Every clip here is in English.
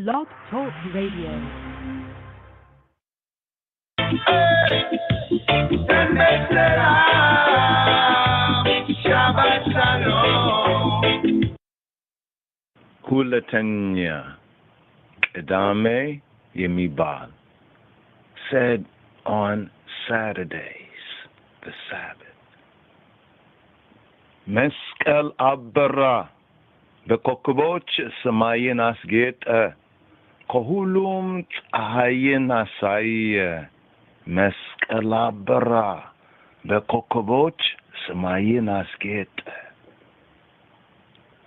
Blog Talk Radio. Kulatanya Edame Yemibal said on Saturdays, the Sabbath, Meskel Abra Bekokoboch Samayin Asget Kohulum Ahayin Asai Meskel Abra Bekokoboch Samayin Asget.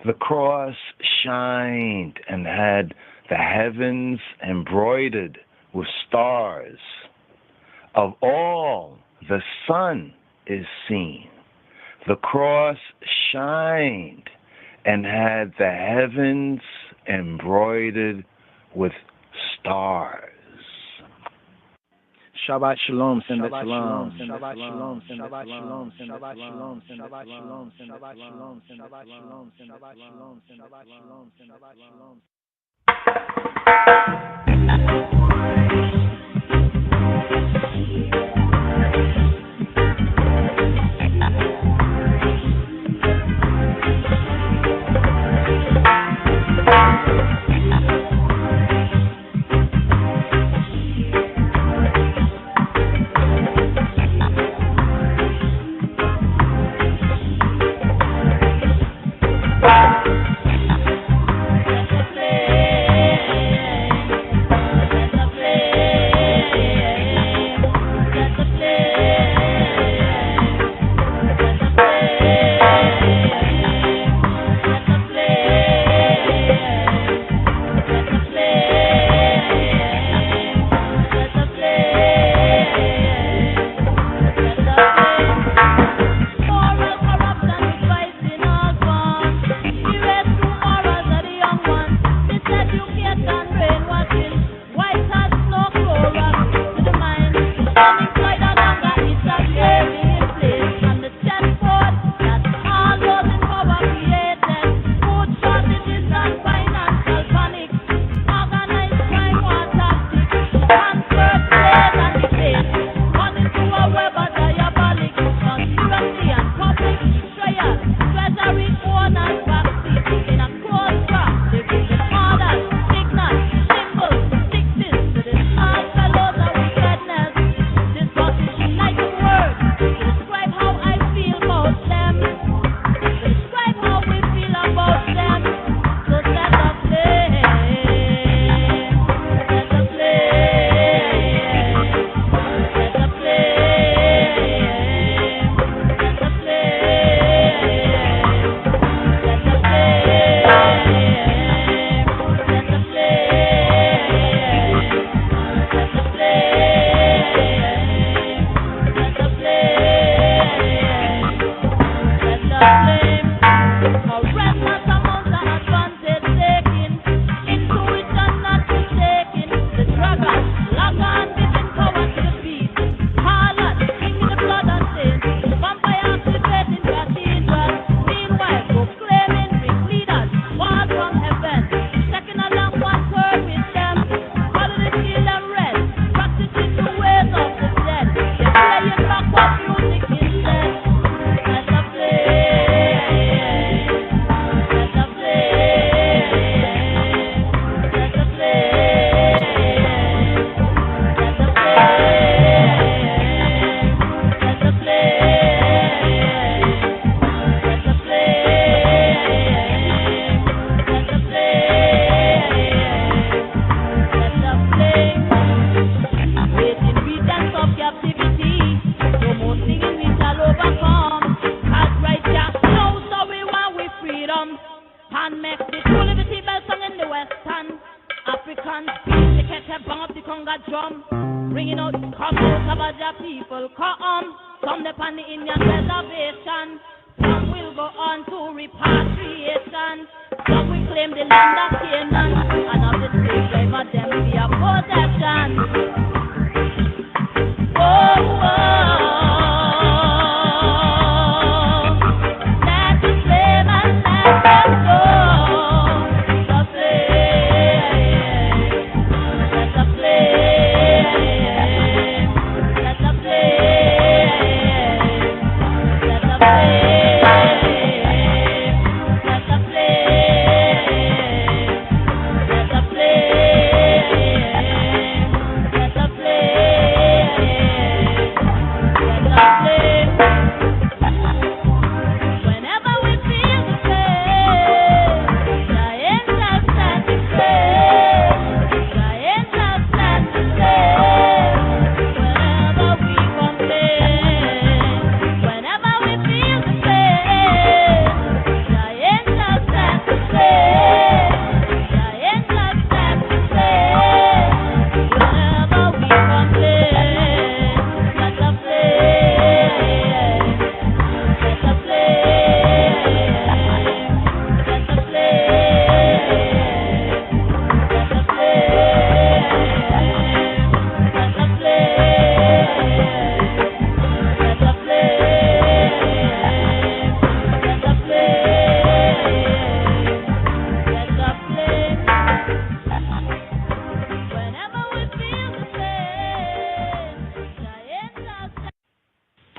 The cross shined and had the heavens embroidered with stars. Of all the sun is seen. The cross shined and had the heavens embroidered with stars. Shabbat shalom, send it shalom, send it shalom, send it shalom, send it shalom, send it shalom, send it shalom, send it shalom, send it shalom, send it shalom, send it shalom.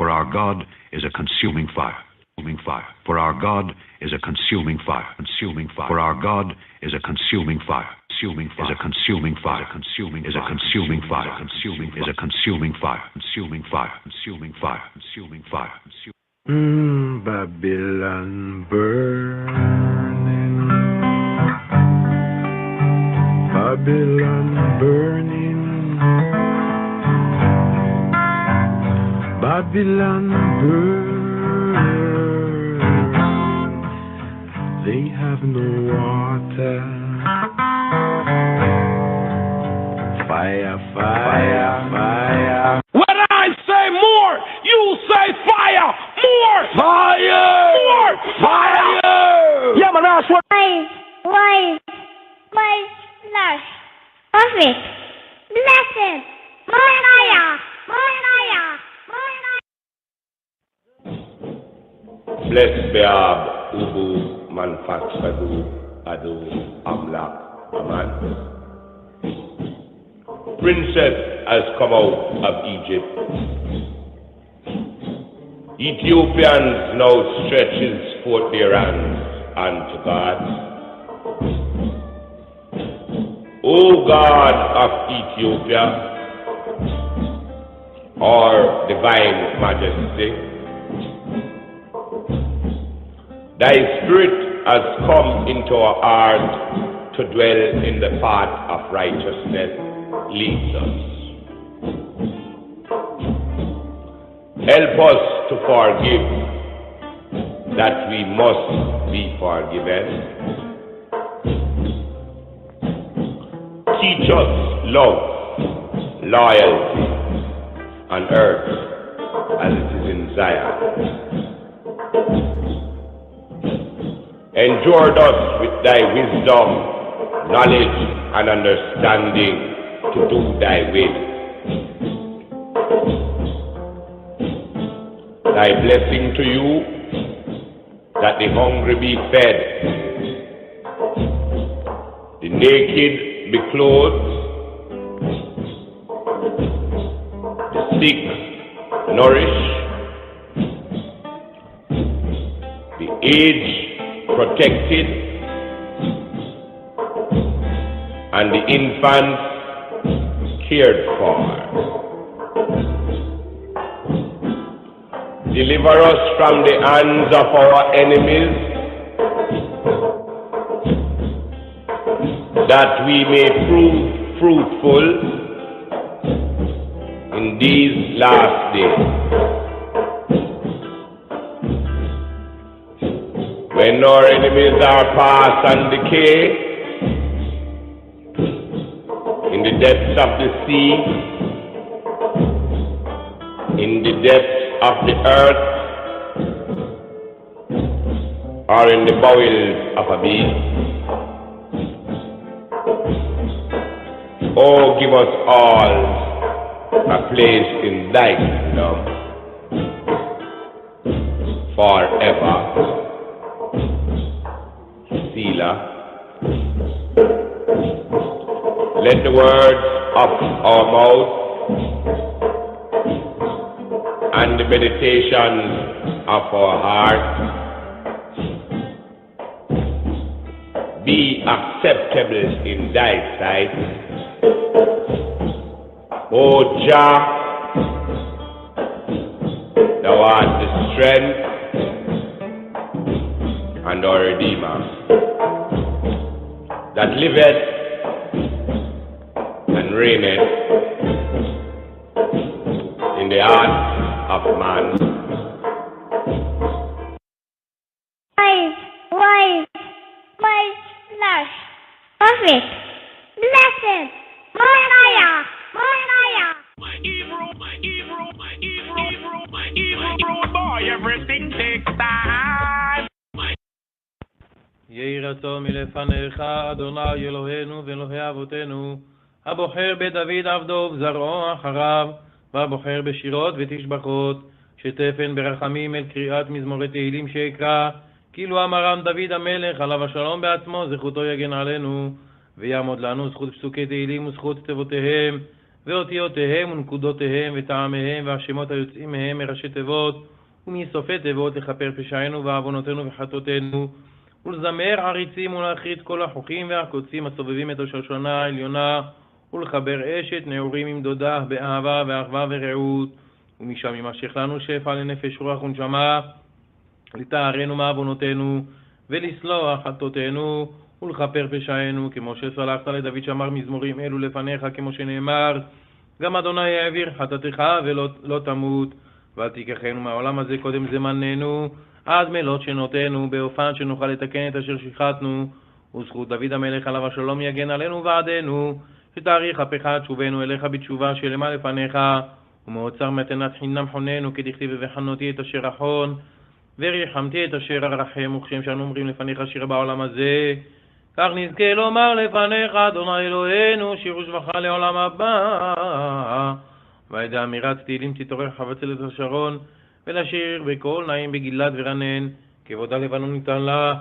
For our God is a consuming fire. For our God is a consuming fire. For our God is a consuming fire. Is a consuming fire. Is a consuming fire. Is a consuming fire. Consuming fire. Consuming fire. Consuming fire. Babylon burning. Babylon burning. Babylon burn. They have no water. Fire, fire, fire. When I say more, you say fire. More fire. More fire. Yeah, man, that's what. Wise, lush, perfect, blessed, more fire, more fire, more fire. Blessed be Ab, Ubu, Manfax, Adu, Amlak, Aman. Princess has come out of Egypt. Ethiopians now stretches forth their hands unto God. O God of Ethiopia, our divine majesty, thy spirit has come into our heart to dwell in the path of righteousness. Leads us. Help us to forgive that we must be forgiven. Teach us love, loyalty on earth as it is in Zion. Endure us with thy wisdom, knowledge, and understanding to do thy will. Thy blessing to you, that the hungry be fed, the naked be clothed, the sick nourished, the aged protected, and the infants cared for. Deliver us from the hands of our enemies, that we may prove fruitful in these last days. When our enemies are past and decay, in the depths of the sea, in the depths of the earth, or in the bowels of a beast. Oh, give us all a place in thy kingdom forever. Selah. Let the words of our mouth and the meditations of our heart be acceptable in thy sight. O Jah, thou art the strength and our Redeemer, that liveth and reigneth in the heart of man. Wise, lush, perfect, blessed, Moriah. Evil boy, everything takes time. יהי רצון מלפניך, אדוני אלוהינו ואלוהי אבותינו, הבוחר בדוד עבדו ובזרעו אחריו, והבוחר בשירות ותשבחות, שתפן ברחמים אל קריאת מזמורי תהילים שיקרא, כאילו אמרם דוד המלך עליו השלום בעצמו, זכותו יגן עלינו, ויעמוד לנו זכות פסוקי תהילים וזכות תיבותיהם, ואותיותיהם ונקודותיהם וטעמיהם והשמות היוצאים מהם מראשי תיבות ומסופי תיבות לכפר פשענו ועוונותינו וחטאותינו ולזמר עריצים ולהחריץ כל החוכים והקוצים הסובבים את השושנה העליונה ולחבר אשת נעורים עם דודה באהבה ואחווה ורעות ומשם ימשך לנו שפע לנפש רוח ונשמה לטהרנו מעוונותינו ולסלוח חטאותינו ולכפר פשענו כמו שסלחת לדוד שאמר מזמורים אלו לפניך כמו שנאמר גם אדוני העביר חטאתך ולא תמות ואל תיקחנו מהעולם הזה קודם זמננו עד מלות שנותינו באופן שנוכל לתקן את אשר שחטנו וזכות דוד המלך עליו השלום יגן עלינו ועדנו שתאריך אפך תשובנו אליך בתשובה שלמה לפניך ומאוצר מתנת חינם חוננו כדכתיב וחנותי את אשר אחון וריחמתי את אשר ארחם וכשם שאנו אומרים לפניך שיר בעולם הזה כך נזכה לומר לפניך אדוני אלוהינו שיר ושבחה לעולם הבא וידע אמירת תהילים תתעורר חבצלת השרון ולשיר בקול נעים בגלעד ורנן כבוד הלבנון ניתן לה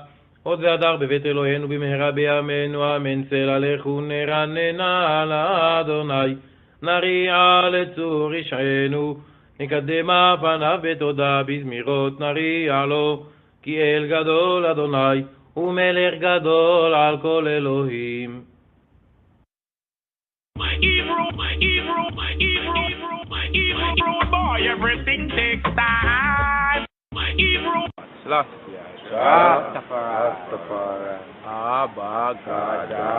עוד והדר בבית אלוהינו במהרה בימינו אמן צל לכו נרננה לאדוני נריע לצור רשענו נקדמה פניו בתודה בזמירות נריע לו כי אל גדול אדוני ומלך גדול על כל אלוהים. Boy, everything takes time. Rastafari. Abagada.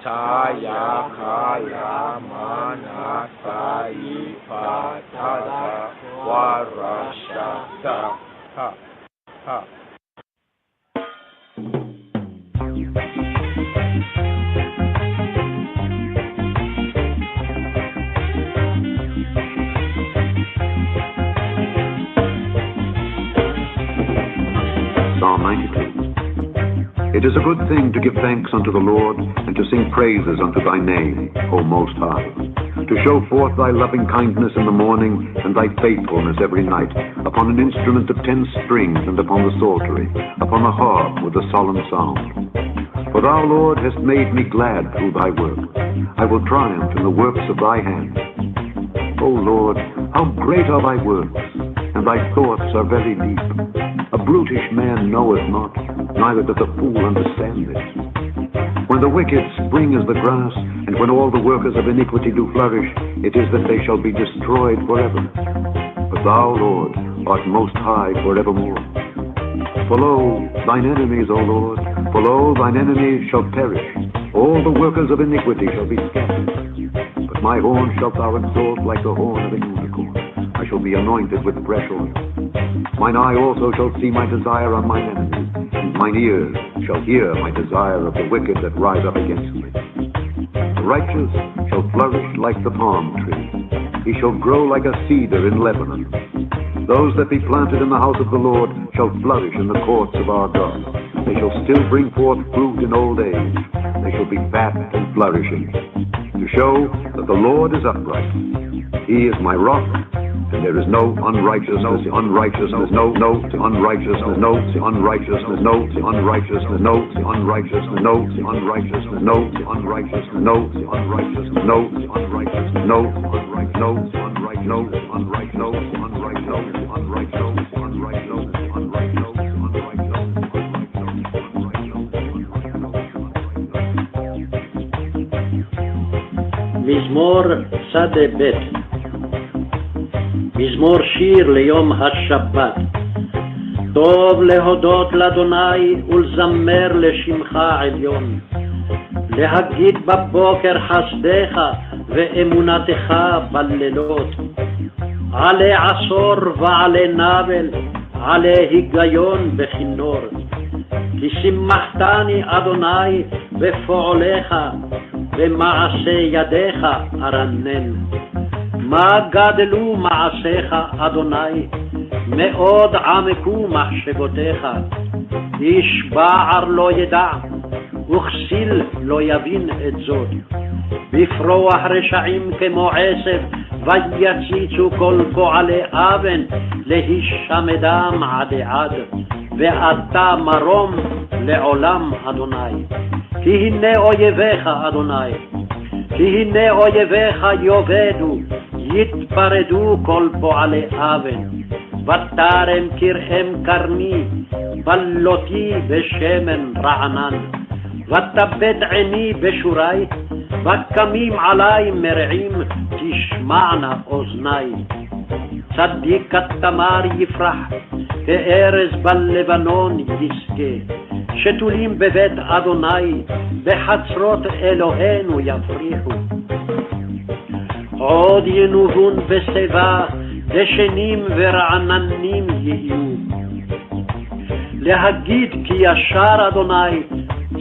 Taya Kaya Manasai Patada Warashata. Ha. Psalm 92. It is a good thing to give thanks unto the Lord and to sing praises unto thy name, O Most High, to show forth thy loving kindness in the morning and thy faithfulness every night, upon an instrument of 10 strings and upon the psaltery, upon the harp with a solemn sound. For thou, Lord, hast made me glad through thy work. I will triumph in the works of thy hands. O Lord, how great are thy works, and thy thoughts are very deep. A brutish man knoweth not, neither doth a fool understand this. When the wicked spring as the grass, and when all the workers of iniquity do flourish, it is that they shall be destroyed forever. But thou, Lord, art most high forevermore. For lo, thine enemies, O Lord, for lo, thine enemies shall perish. All the workers of iniquity shall be scattered. But my horn shalt thou exalt like the horn of a unicorn. I shall be anointed with fresh oil. Mine eye also shall see my desire on mine enemies, and mine ears shall hear my desire of the wicked that rise up against me. The righteous shall flourish like the palm tree. He shall grow like a cedar in Lebanon. Those that be planted in the house of the Lord shall flourish in the courts of our God. They shall still bring forth fruit in old age. They shall be fat and flourishing, to show that the Lord is upright. He is my rock, and there is no unrighteousness, no unrighteousness, no unrighteousness, no unrighteousness, no unrighteousness, no unrighteousness, no unrighteousness, no unrighteousness, no unrighteousness, no unrighteousness, no unrighteousness, no unrighteousness, no unrighteousness, no מזמור שדה ב' מזמור שיר ליום השבת. טוב להודות לאדוני ולזמר לשמך עליון, להגיד בבוקר חסדך ואמונתך בלילות, עלי עשור ועלי נבל, עלי היגיון בכינור. כי שימחתני אדוני בפועליך, במעשה ידיך ארנן. מה גדלו מעשיך אדוני, מאוד עמקו מחשבותיך. איש בער לא ידע, וכסיל לא יבין את זאת. בפרוח רשעים כמו עשב, ויציצו כל פועלי אבן, להישמדם עד עד. ואתה מרום לעולם אדוני. כי הנה אויביך אדוני, כי הנה אויביך יאבדו, יתפרדו כל פועלי אבן. ותרם כרעם קרני, בלותי בשמן רענן. ותבט עיני בשורי, וקמים עלי מרעים, תשמענה אוזני. צדיק התמר יפרח, כארז בלבנון יזכה. שתולים בבית אדוני, בחצרות אלוהינו יפריחו. עוד ינובון בשיבה, דשנים ורעננים יהיו. להגיד כי ישר אדוני,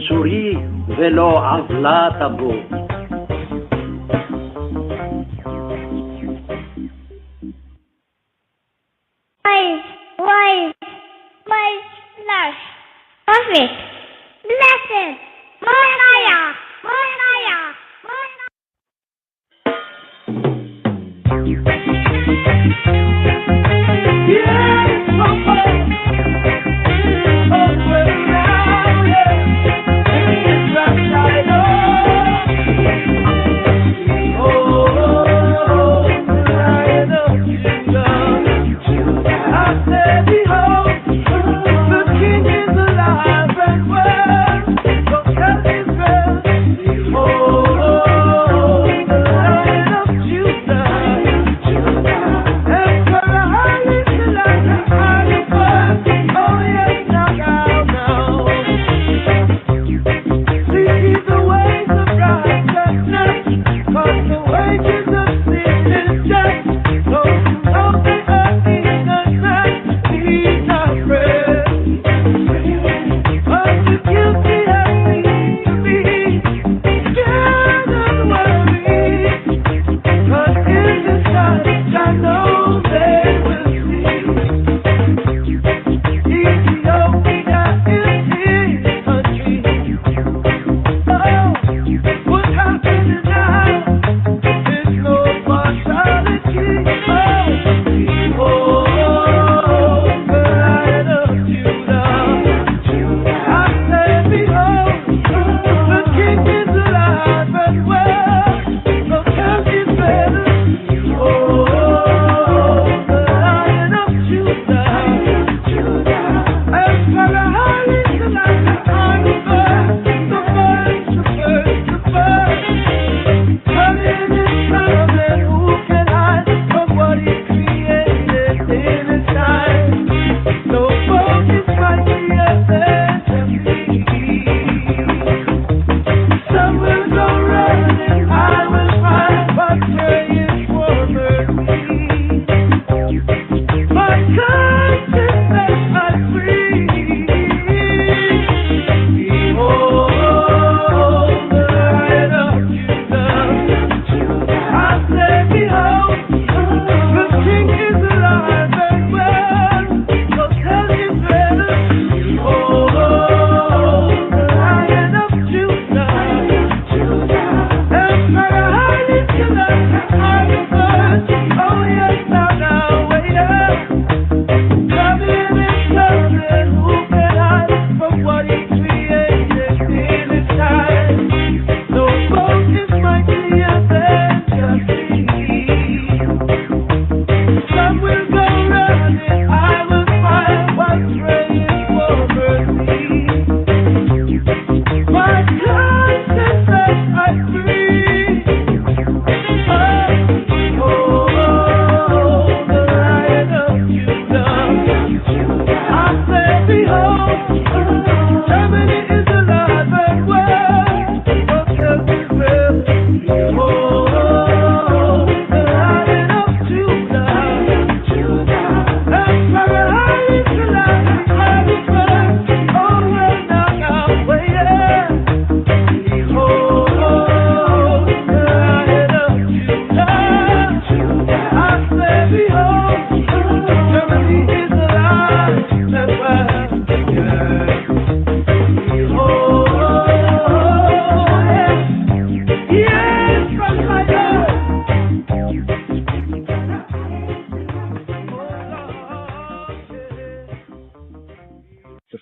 צורי ולא עוולה תבוא. Perfect. Blessed. Messiah. Messiah.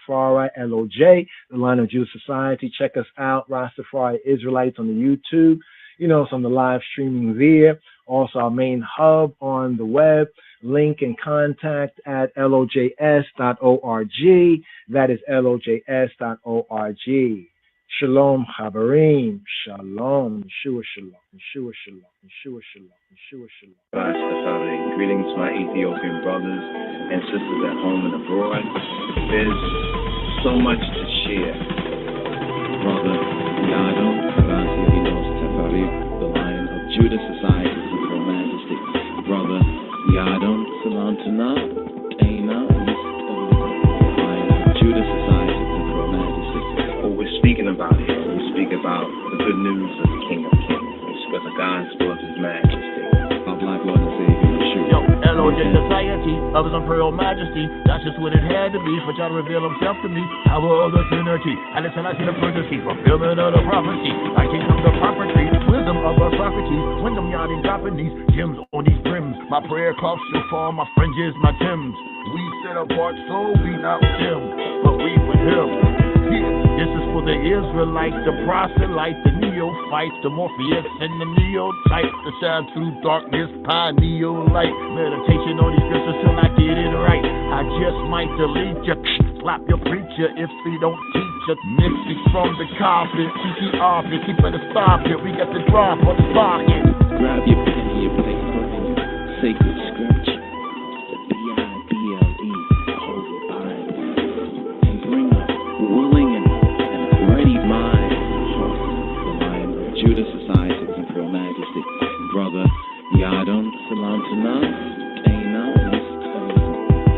Rastafari, LOJ, the Line of Jewish Society. Check us out, Rastafari Israelites on the YouTube. some of the live streaming there. Also, our main hub on the web, link and contact at lojs.org. That is lojs.org. Shalom, Chabarim. Shalom. Yeshua Shalom. Yeshua Shalom. Yeshua Shalom. Yeshua Shalom. Rastafari. Greetings, my Ethiopian brothers and sisters at home and abroad. There's so much to share. Brother Yadon, Rastafari, the Lion of Judah Society, Her Majesty. Brother Yadon, Salam Tana, Aina, Lion of Judah Society, Her Majesty. What we're speaking about here, we speak about the good news of the King of Kings. We speak of the gospel of His Majesty. Our black Lord and Savior, Yeshua. Yo, LOJ Society of His Imperial Majesty. That's just what it had to be for God to reveal Himself to me. Power of the Trinity. And it's I see the prophecy, fulfillment of the prophecy. I came from the property, wisdom of our Socrates. Wisdom y'all in Japanese, gems on these brims. My prayer cuffs shall fall, my fringes, my Timbs. We set apart, so we not with them, but we with Him. This is for the Israelites, the proselytes, the neophytes, the Morpheus and the neotypes, the shine through darkness, pineal light. Meditation on these scriptures till I get it right. I just might delete ya, slap your preacher if he don't teach ya. Mystics from the carpet, CC office, he better stop it. We got the drop on the pocket. Grab your pen and your paper and your sacred scripture. The Bible, hold your Bible, and bring a willing and ready mind. The Lion of Judah Society, His Imperial Majesty. Brother Yadon, Salam Tana, Aina,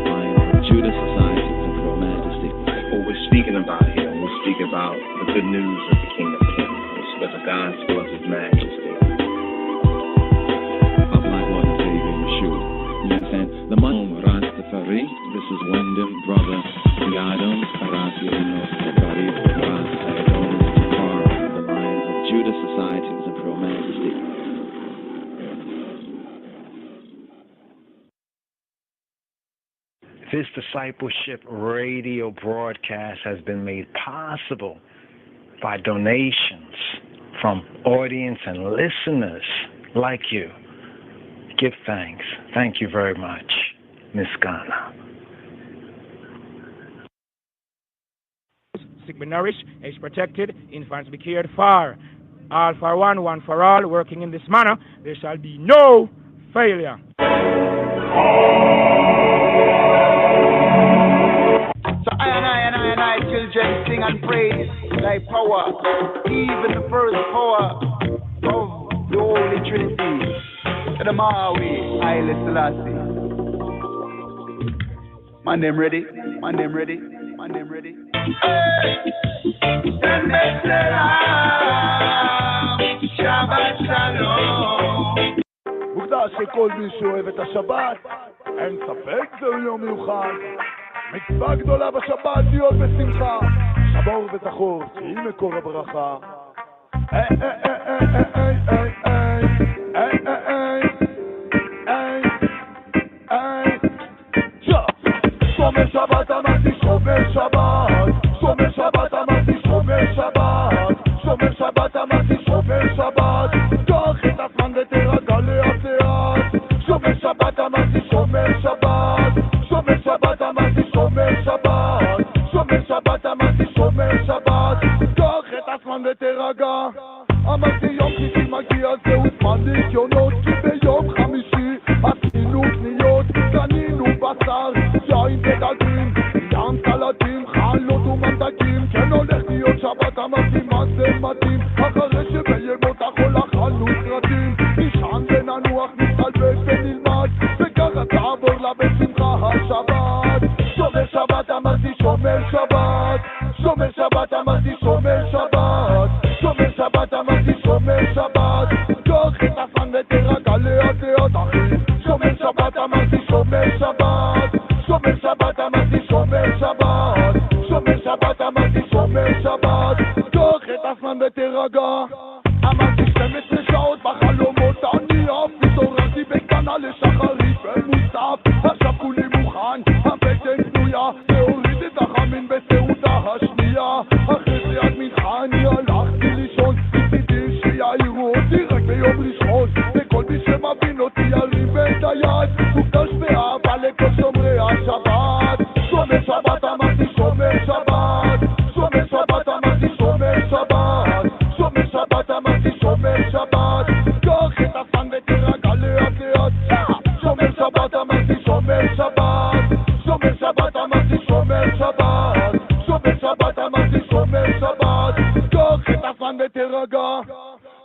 Lion of Judah Society, His Imperial Majesty. What we're speaking about here, we speak about the good news of the King of Kings. We speak of the gospel of His Majesty. Our black Lord and Savior, Yeshua. You understand? The Muslim Rastafari, this is Wyndham, Brother Yadon, Rastafari, the Lion of Judah Society, His Imperial Majesty. This discipleship radio broadcast has been made possible by donations from audience and listeners like you. Give thanks. Thank you very much, Miss Ghana. Sick be nourished, age protected, infants be cared for. All for one, one for all, working in this manner, there shall be no failure. So I, children, sing and praise thy power, even the first power of the Holy Trinity. To the Maui, Haile Selassie. My name ready, my name ready, my name ready. Shabbat Shalom. מוקדש לכל מי שאוהב את השבת, אין ספק זהו יום מיוחד. מצווה גדולה בשבת להיות בשמחה, שמור וזכור שהיא מקור הברכה. שומר שבת אמרתי שומר שבת, שומר שבת אמרתי שומר שבת, שומר שבת אמרתי שומר שבת, קח את הזמן ותרגע לאט לאט. שומר שבת אמרתי שומר שבת, שומר שבת אמרתי שומר שבת, שומר שבת אמרתי שומר שבת, קח את הזמן ותרגע. אמרתי יום שישי מגיע זהו זמן ניקיונות, כי ביום חמישי עשינו קניות, קנינו בשר, יין ודגים, ים סלטים, חלות וממתקים. כן הולך להיות שבת, אמרתי מה זה מתאים, אחרי שבימות החול אכלנו סרטים, נשען וננוח, נצלבש ונלמד, וככה תעבור לה בשמחה השבת. שומר שבת אמרתי שומר שבת, שומר שבת אמרתי שומר שבת, שומר שבת אמרתי שומר שבת, קח את הזמן ותרגע לאט לאט אחי. שומר שבת אמרתי שומר שבת, שומר שבת אמרתי שומר שבת, שומר שבת אמרתי שומר שבת, קח את הזמן ותרגע. אמרתי 12 שעות בחלומות אני עף, התעוררתי בקטנה לשחרית ומוסף, עכשיו כולי מוכן, הבטן פנויה, להוריד את החמין בסעודה השנייה. אחרי זה עד מנחה אני הלכתי לישון, ציפיתי שיעירו אותי רק הקדוש באהבה לכל שומרי השבת. שומר שבת אמרתי שומר שבת, שומר שבת אמרתי שומר שבת, שומר שבת אמרתי שומר שבת. קח את הזמן ותירגע לאט לאט. שומר שבת אמרתי שומר שבת, שומר שבת אמרתי שומר שבת, שומר שבת אמרתי שומר שבת. קח את הזמן ותירגע.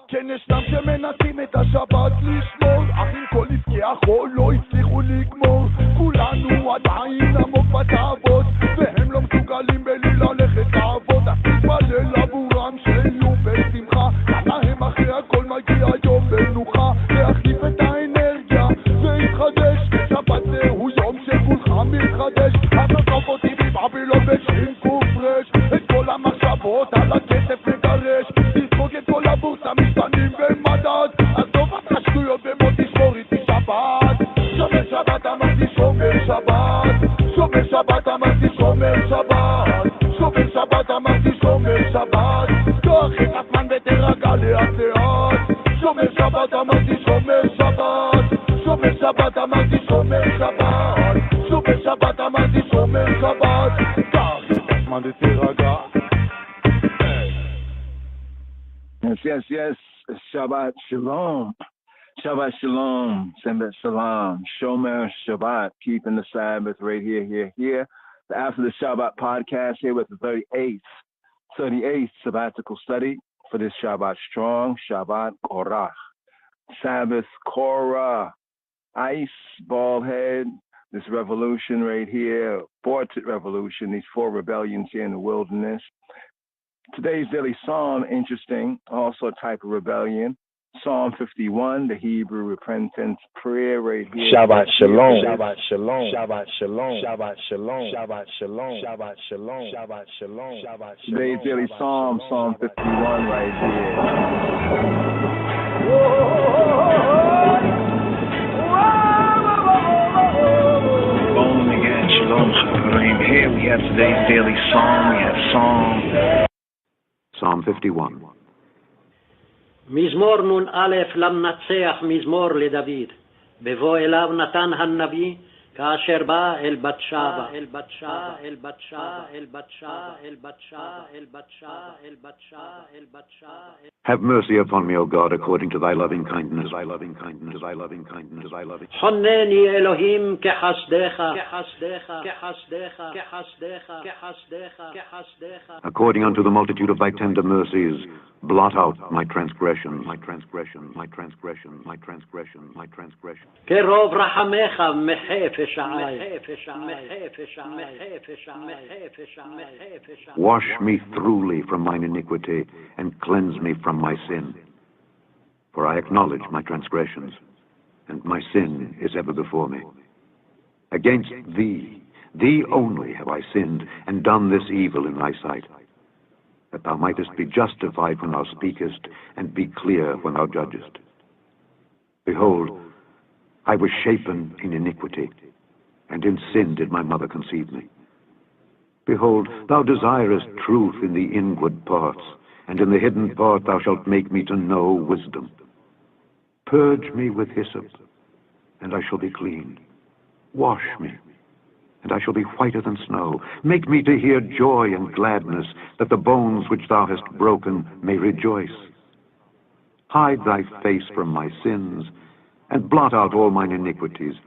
כן ישנם שמנסים את השבת לשמור, אך עם כל עסקי החול לא הצליחו לגמור. כולנו עדיין עמוק בתאוות, והם לא מסוגלים בלי ללכת לעבוד. אז תתפלל עבורם שיהיו בשמחה, להם אחרי הכל מגיע יום מנוחה. להחליף את האנרגיה ולהתחדש, שבת זהו יום שכולך מתחדש. אז עזוב אותי מבבילון בשין קופרש, את כל המחשבות על הכסף נגרש, תזרוק את כל הבורסה משתנים במדד. עזוב את השטויות ומות תשמור איתי שבת. שומר שבת אמרתי שומר שבת, שומר שבת אמרתי שומר שבת, שומר שבת אמרתי שומר שבת. קח את הזמן ותירגע לאט לאט. שומר שבת אמרתי שומר שבת, שומר שבת אמרתי שומר שבת, שומר שבת אמרתי שומר שבת. קח את הזמן ותירגע. Yes. Shabbat Shalom. Shabbat Shalom. Sembet Salam. Shomer Shabbat. Keeping the Sabbath right here. The After the Shabbat podcast here with the 38th sabbatical study for this Shabbat Strong, Shabbat Korach. Sabbath Korah. Ice, bald head. This revolution right here, aborted revolution, these 4 rebellions here in the wilderness. Today's daily psalm, interesting, also a type of rebellion. Psalm 51, the Hebrew repentance prayer right here. Shabbat Shalom. Shabbat Shalom. Shabbat Shalom. Shabbat Shalom. Shabbat Shalom. Shabbat Shalom. Shabbat Shalom. Shabbat Shalom. Today's daily psalm, Psalm 51 right here. Bone again, Shalom Chaverim. Here we have today's daily psalm. We have Psalm 51. מזמור נ"א למנצח, מזמור לדוד. בבוא אליו נתן הנביא, כאשר בא אל בת שבע, אל בת שבע, אל בת שבע, אל בת שבע, אל בת שבע, אל בת שבע, אל בת שבע, אל בת שבע. Have mercy upon me, O God, according to thy loving kindness, thy loving kindness, thy loving kindness, thy loving kindness. חונני אלוהים כחסדך, כחסדך, כחסדך, כחסדך, כחסדך, כחסדך. According unto the multitude of thy tender mercies, blot out my transgression, my transgression, my transgression, my transgression, my transgression. כרוב רחמך מחפש Wash me thoroughly from mine iniquity, and cleanse me from my sin. For I acknowledge my transgressions, and my sin is ever before me. Against thee only have I sinned, and done this evil in thy sight, that thou mightest be justified when thou speakest, and be clear when thou judgest. Behold, I was shapen in iniquity, and in sin did my mother conceive me. Behold, thou desirest truth in the inward parts, and in the hidden part thou shalt make me to know wisdom. Purge me with hyssop, and I shall be clean. Wash me, and I shall be whiter than snow. Make me to hear joy and gladness, that the bones which thou hast broken may rejoice. Hide thy face from my sins, and blot out all mine iniquities.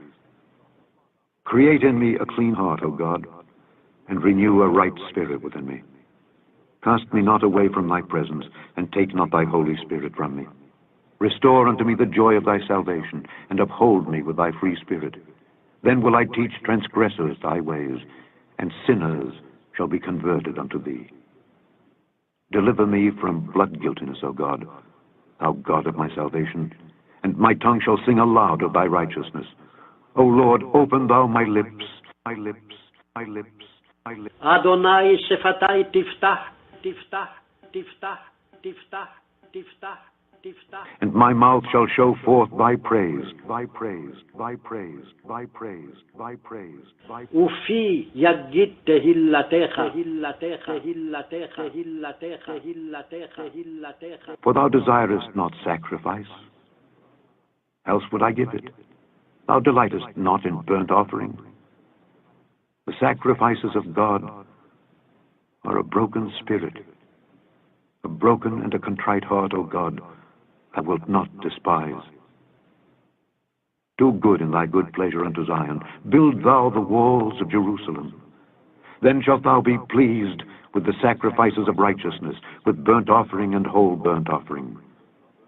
Create in me a clean heart, O God, and renew a right spirit within me. Cast me not away from thy presence, and take not thy Holy Spirit from me. Restore unto me the joy of thy salvation, and uphold me with thy free spirit. Then will I teach transgressors thy ways, and sinners shall be converted unto thee. Deliver me from blood guiltiness, O God, thou God of my salvation, and my tongue shall sing aloud of thy righteousness. O Lord, open thou my lips, my lips, my lips, my lips. Adonai שפתי תפתח, תפתח, תפתח, תפתח, תפתח, תפתח. And my mouth shall show forth thy praise, thy praise, thy praise, thy praise, thy praise, thy praise. ופי יגיד תהילתך, תהילתך, תהילתך, תהילתך, תהילתך, תהילתך. For thou desirest not sacrifice, else would I give it. Thou delightest not in burnt offering. The sacrifices of God are a broken spirit, a broken and a contrite heart, O God, thou wilt not despise. Do good in thy good pleasure unto Zion. Build thou the walls of Jerusalem. Then shalt thou be pleased with the sacrifices of righteousness, with burnt offering and whole burnt offering.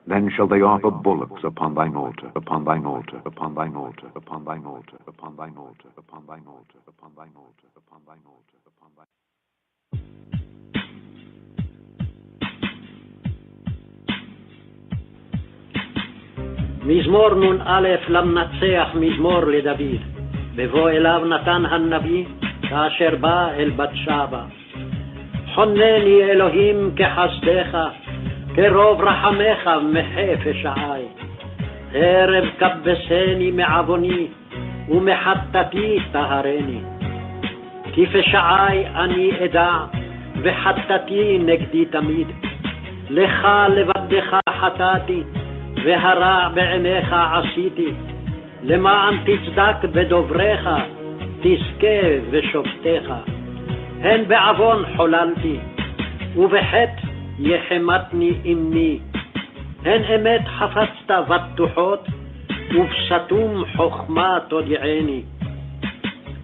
Then shall they offer bullocks upon thine altar, upon thine altar, upon thine altar, upon thine altar, upon thine altar, upon thine altar, upon thine altar, upon thine altar, upon thine מזמור נ"א למנצח, מזמור לדוד. בבוא אליו נתן הנביא, כאשר בא אל בת שבע. חונני אלוהים כחסדך, כרוב רחמך מחפש עי. ערב כבסני מעווני, ומחטאתי טהרני. כי פשעי אני אדע, וחטאתי נגדי תמיד. לך לבדך חטאתי, והרע בעיניך עשיתי. למען תצדק בדובריך, תזכה ושופטיך. הן בעוון חוללתי, ובחטא יחמתני אמי. הן אמת חפצת בטוחות, ובסתום חוכמה תודיעני.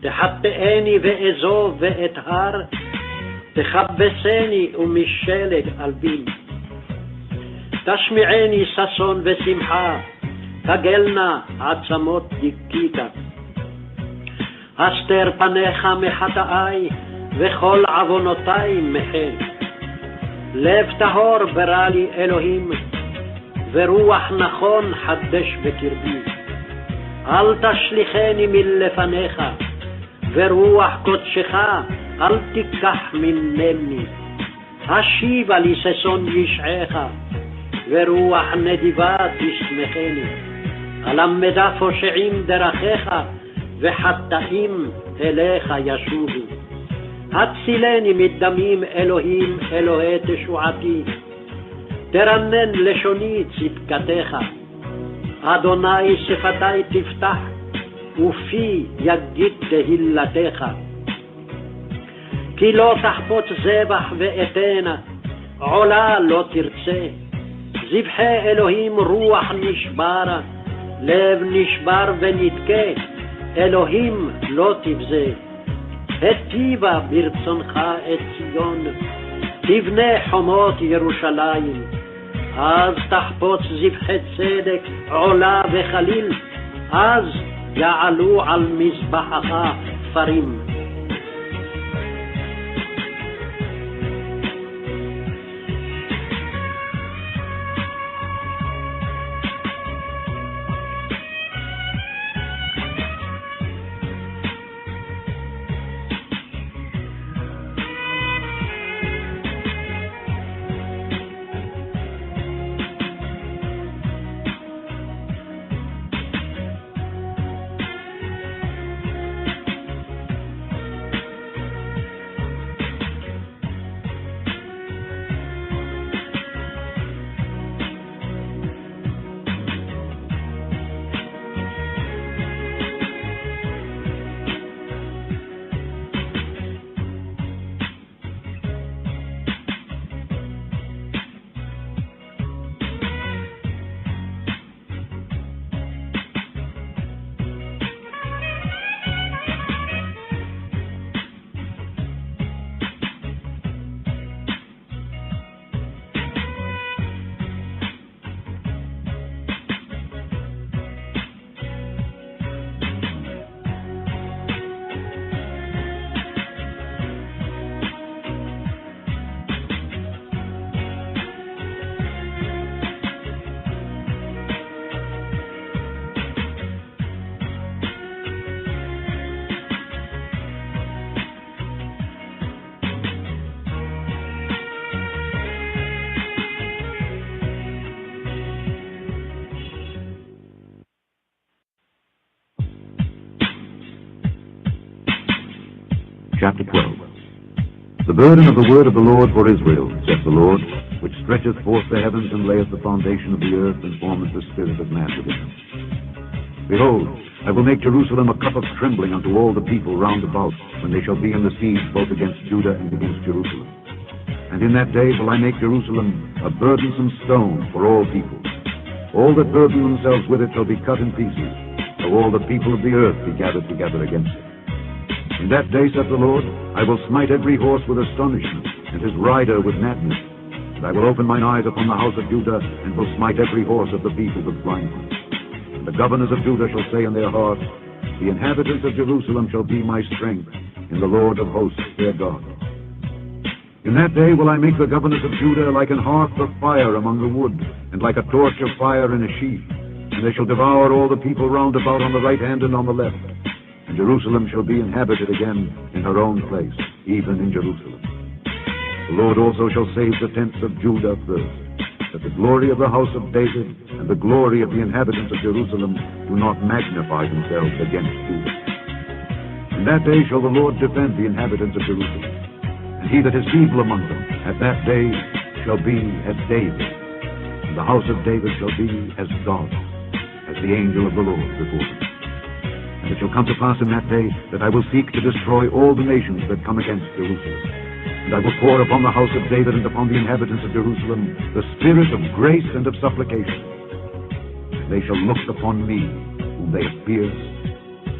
תחטאני ואזוב ואתהר, תכבסני ומשלג אלבין. תשמיעני ששון ושמחה, תגלנה עצמות דיכית. הסתר פניך מחטאי, וכל עוונותי מחל. לב טהור ברא לי אלוהים, ורוח נכון חדש בקרבי. אל תשליכני מלפניך, ורוח קודשך אל תיקח ממני. השיבה לי ששון ישעך, ורוח נדיבה תשמחני. אלמדה פושעים דרכיך, וחטאים אליך ישובו. הצילני מדמים אלוהים, אלוהי תשועתי. תרנן לשוני צדקתך. אדוני שפתי תפתח, ופי יגיד תהילתך. כי לא תחפוץ זבח ואתנה, עולה לא תרצה. זבחי אלוהים רוח נשברה, לב נשבר ונדכה, אלוהים לא תבזה. היטיבה ברצונך את ציון, תבנה חומות ירושלים. אז תחפוץ זבחי צדק, עולה וחליל, אז יעלו על מזבחך פרים. Chapter 12. The burden of the word of the Lord for Israel, saith the Lord, which stretcheth forth the heavens and layeth the foundation of the earth and formeth the spirit of man within them. Behold, I will make Jerusalem a cup of trembling unto all the people round about, when they shall be in the siege both against Judah and against Jerusalem. And in that day will I make Jerusalem a burdensome stone for all people. All that burden themselves with it shall be cut in pieces, though all the people of the earth be gathered together against it. In that day, saith the Lord, I will smite every horse with astonishment, and his rider with madness. And I will open mine eyes upon the house of Judah, and will smite every horse of the people with blindness. And the governors of Judah shall say in their hearts, the inhabitants of Jerusalem shall be my strength, in the Lord of hosts their God. In that day will I make the governors of Judah like an hearth of fire among the wood, and like a torch of fire in a sheaf. And they shall devour all the people round about on the right hand and on the left. And Jerusalem shall be inhabited again in her own place, even in Jerusalem. The Lord also shall save the tents of Judah first, that the glory of the house of David and the glory of the inhabitants of Jerusalem do not magnify themselves against Judah. In that day shall the Lord defend the inhabitants of Jerusalem, and he that is feeble among them at that day shall be as David, and the house of David shall be as God, as the angel of the Lord before them. And it shall come to pass in that day that I will seek to destroy all the nations that come against Jerusalem. And I will pour upon the house of David and upon the inhabitants of Jerusalem the spirit of grace and of supplication. And they shall look upon me, whom they have pierced,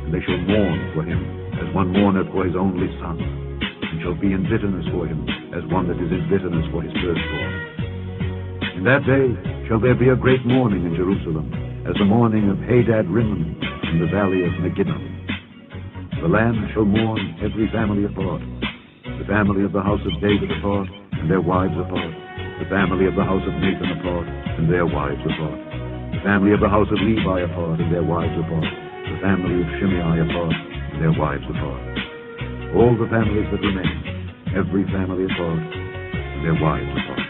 and they shall mourn for him, as one mourneth for his only son, and shall be in bitterness for him, as one that is in bitterness for his firstborn. In that day shall there be a great mourning in Jerusalem, as the mourning of Hadad Rimmon in the valley of Megiddo. The land shall mourn every family apart, the family of the house of David apart, and their wives apart, the family of the house of Nathan apart, and their wives apart, the family of the house of Levi apart, and their wives apart, the family of Shimei apart, and their wives apart. All the families that remain, every family apart, and their wives apart.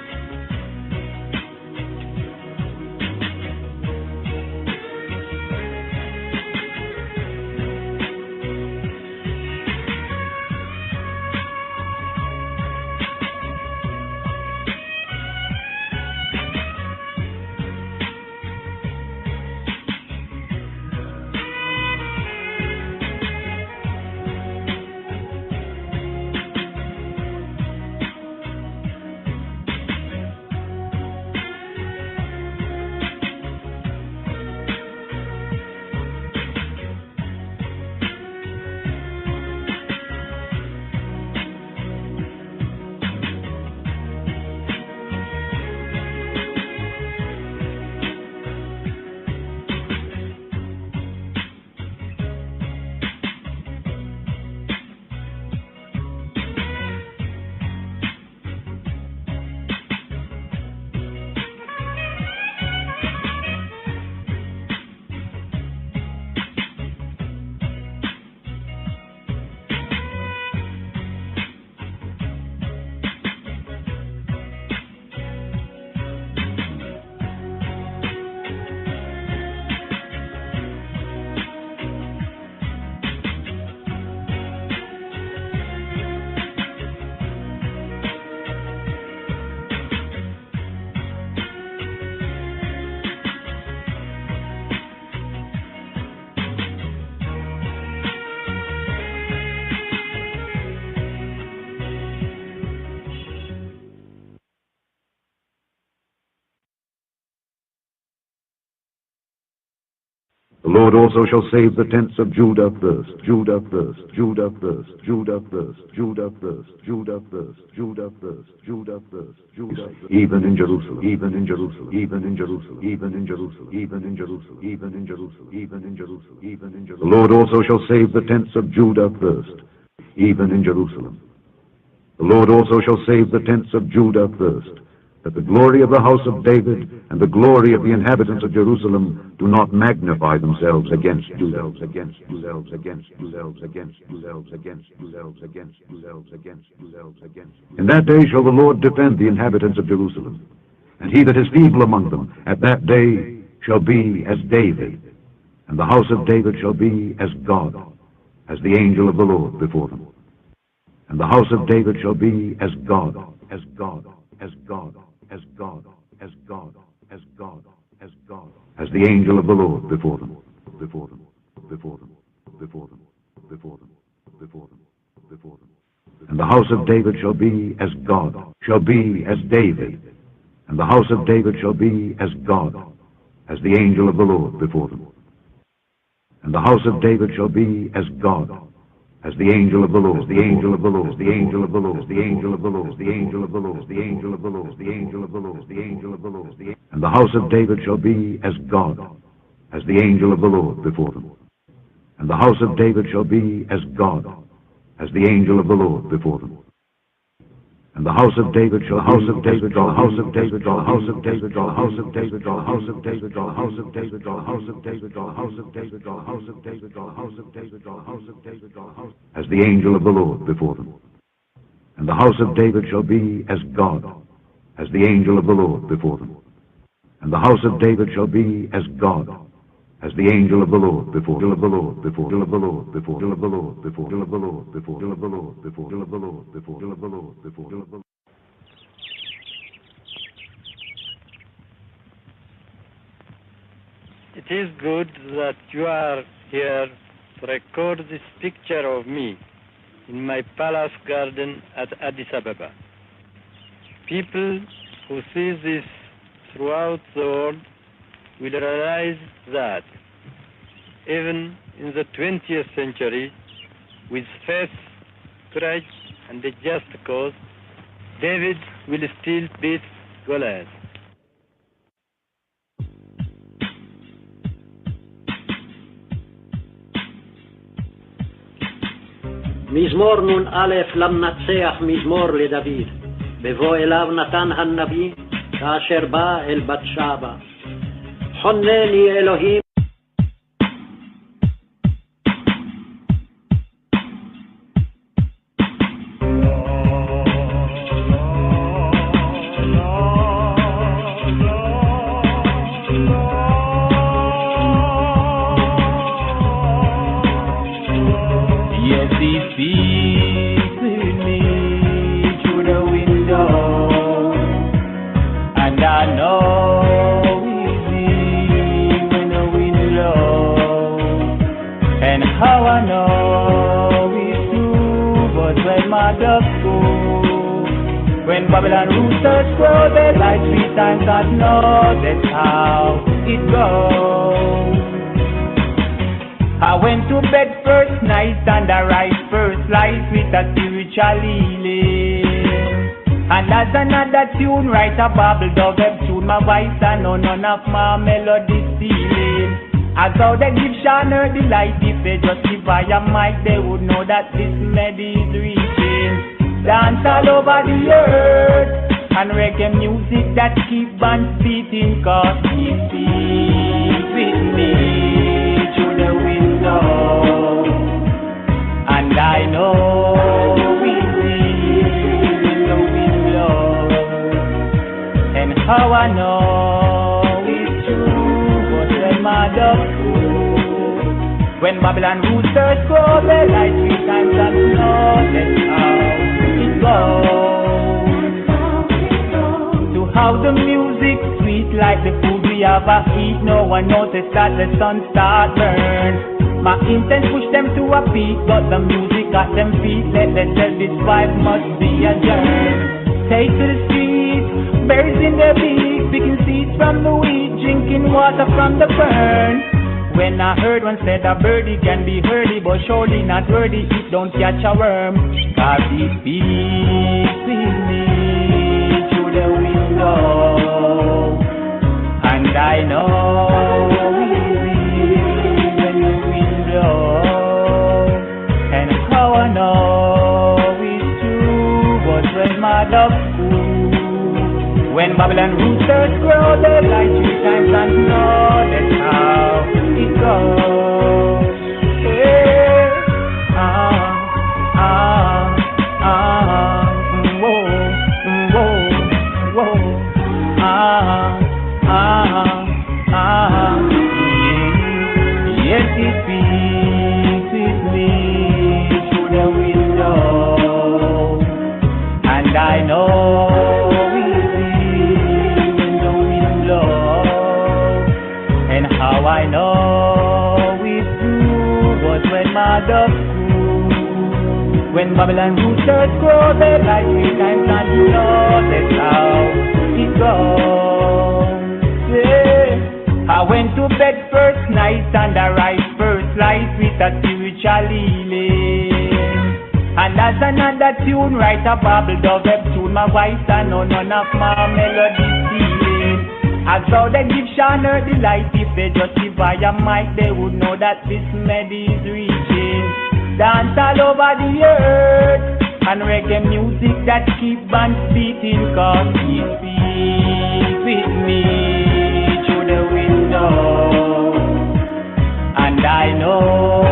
The Lord also shall save the tents of Judah first, Judah first, Judah first, Judah first, Judah first, Judah first, Judah first, Judah first, Judah, even in Jerusalem, even in Jerusalem, even in Jerusalem, even in Jerusalem, even in Jerusalem, even in Jerusalem, even in Jerusalem, even in Jerusalem. The Lord also shall save the tents of Judah first, even in Jerusalem. The Lord also shall save the tents of Judah first, that the glory of the house of David and the glory of the inhabitants of Jerusalem do not magnify themselves against Judah, against themselves, against themselves, against themselves, against themselves, against themselves, against themselves, against. In that day shall the Lord defend the inhabitants of Jerusalem, and he that is feeble among them at that day shall be as David, and the house of David shall be as God, as the angel of the Lord before them. And the house of David shall be as God, as God, as God, as God, as God, as God, as God, as the angel of the Lord before them, before them. before them, before them, before them, before them, before them. And the house of David shall be as God, shall be as David, and the house of David shall be as God, as the angel of the Lord before them. And the house of David shall be as God, as the angel of the Lord, the angel of the Lord, the angel of the Lord, the angel of the Lord, the angel of the Lord, the angel of the Lord, the angel of the Lord, the angel of the Lord, and the house of David shall be as God, as the angel of the Lord before them. And the house of David shall be as God, as the angel of the Lord before them. And the house of David shall, house of David, the house of David, the house of David, the house of David, the house of David, the house of David, the house of David, the house of David, the house of David, the house of David, the house of David, the house, as the angel of the Lord before them. And the house of David shall be as God, as the angel of the Lord before them. And the house of David shall be as God, as the angel of the Lord before the Lord, before the Lord, before the Lord, before the Lord, before the Lord, before the Lord, before the Lord, before the Lord. It is good that you are here to record this picture of me in my palace garden at Addis Ababa. People who see this throughout the world will realize that even in the 20th century, with faith, courage, and a just cause, David will still beat Goliath. מזמור נ"א למנצח מזמור לדוד. בבוא אליו נתן הנביא כאשר בא אל בת שבע. חונני אלוהים Babylon roosters crow, they like 3 times that know that's how it goes. I went to bed first night and I rise first light with a spiritual healing. And as another tune, write a Bible dove tune, my voice and none of my melody stealing. As how they give Shana the light, if they just give I a mic, they would know that this melody is reaching. Dance all over the earth and reggae music that keep on beating, cause he speaks with me through the window, and I know we live in the window, and how I know it's true, but when my dog fool, when Babylon roosters grow, they like 3 times that know that's how to how the music sweet like the food we have a eat. No one noticed that the sun start burn. My intent push them to a peak, but the music got them feet. Let them tell this vibe must be a journey. Take to the streets, birds in the beak, picking seeds from the wheat, drinking water from the burn. When I heard one said a birdie can be herdy, but surely not worthy if don't catch a worm. Cause he speaks with me through the window, and I know he lives in the window, and how I know it's true, but when my dog fool, when Babylon roosters grow, they like 3 times and know that's how it goes. Yeah. Whoa, whoa, whoa. Yes, it speaks with me through the window, and I know we live in the window, and how I know mother school. When Babylon roosters crow, they like 3 times and you know that's how it goes. Yeah. I went to bed first night and I rise first light with a spiritual healing. And that's another tune, right? A babble dove tune. My voice and none of my melody stealing. As though they give Shana the light, if they just give via mic, they would know that this melody is reaching. Dance all over the earth, and reggae music that keep on beating, cause he speaks with me through the window, and I know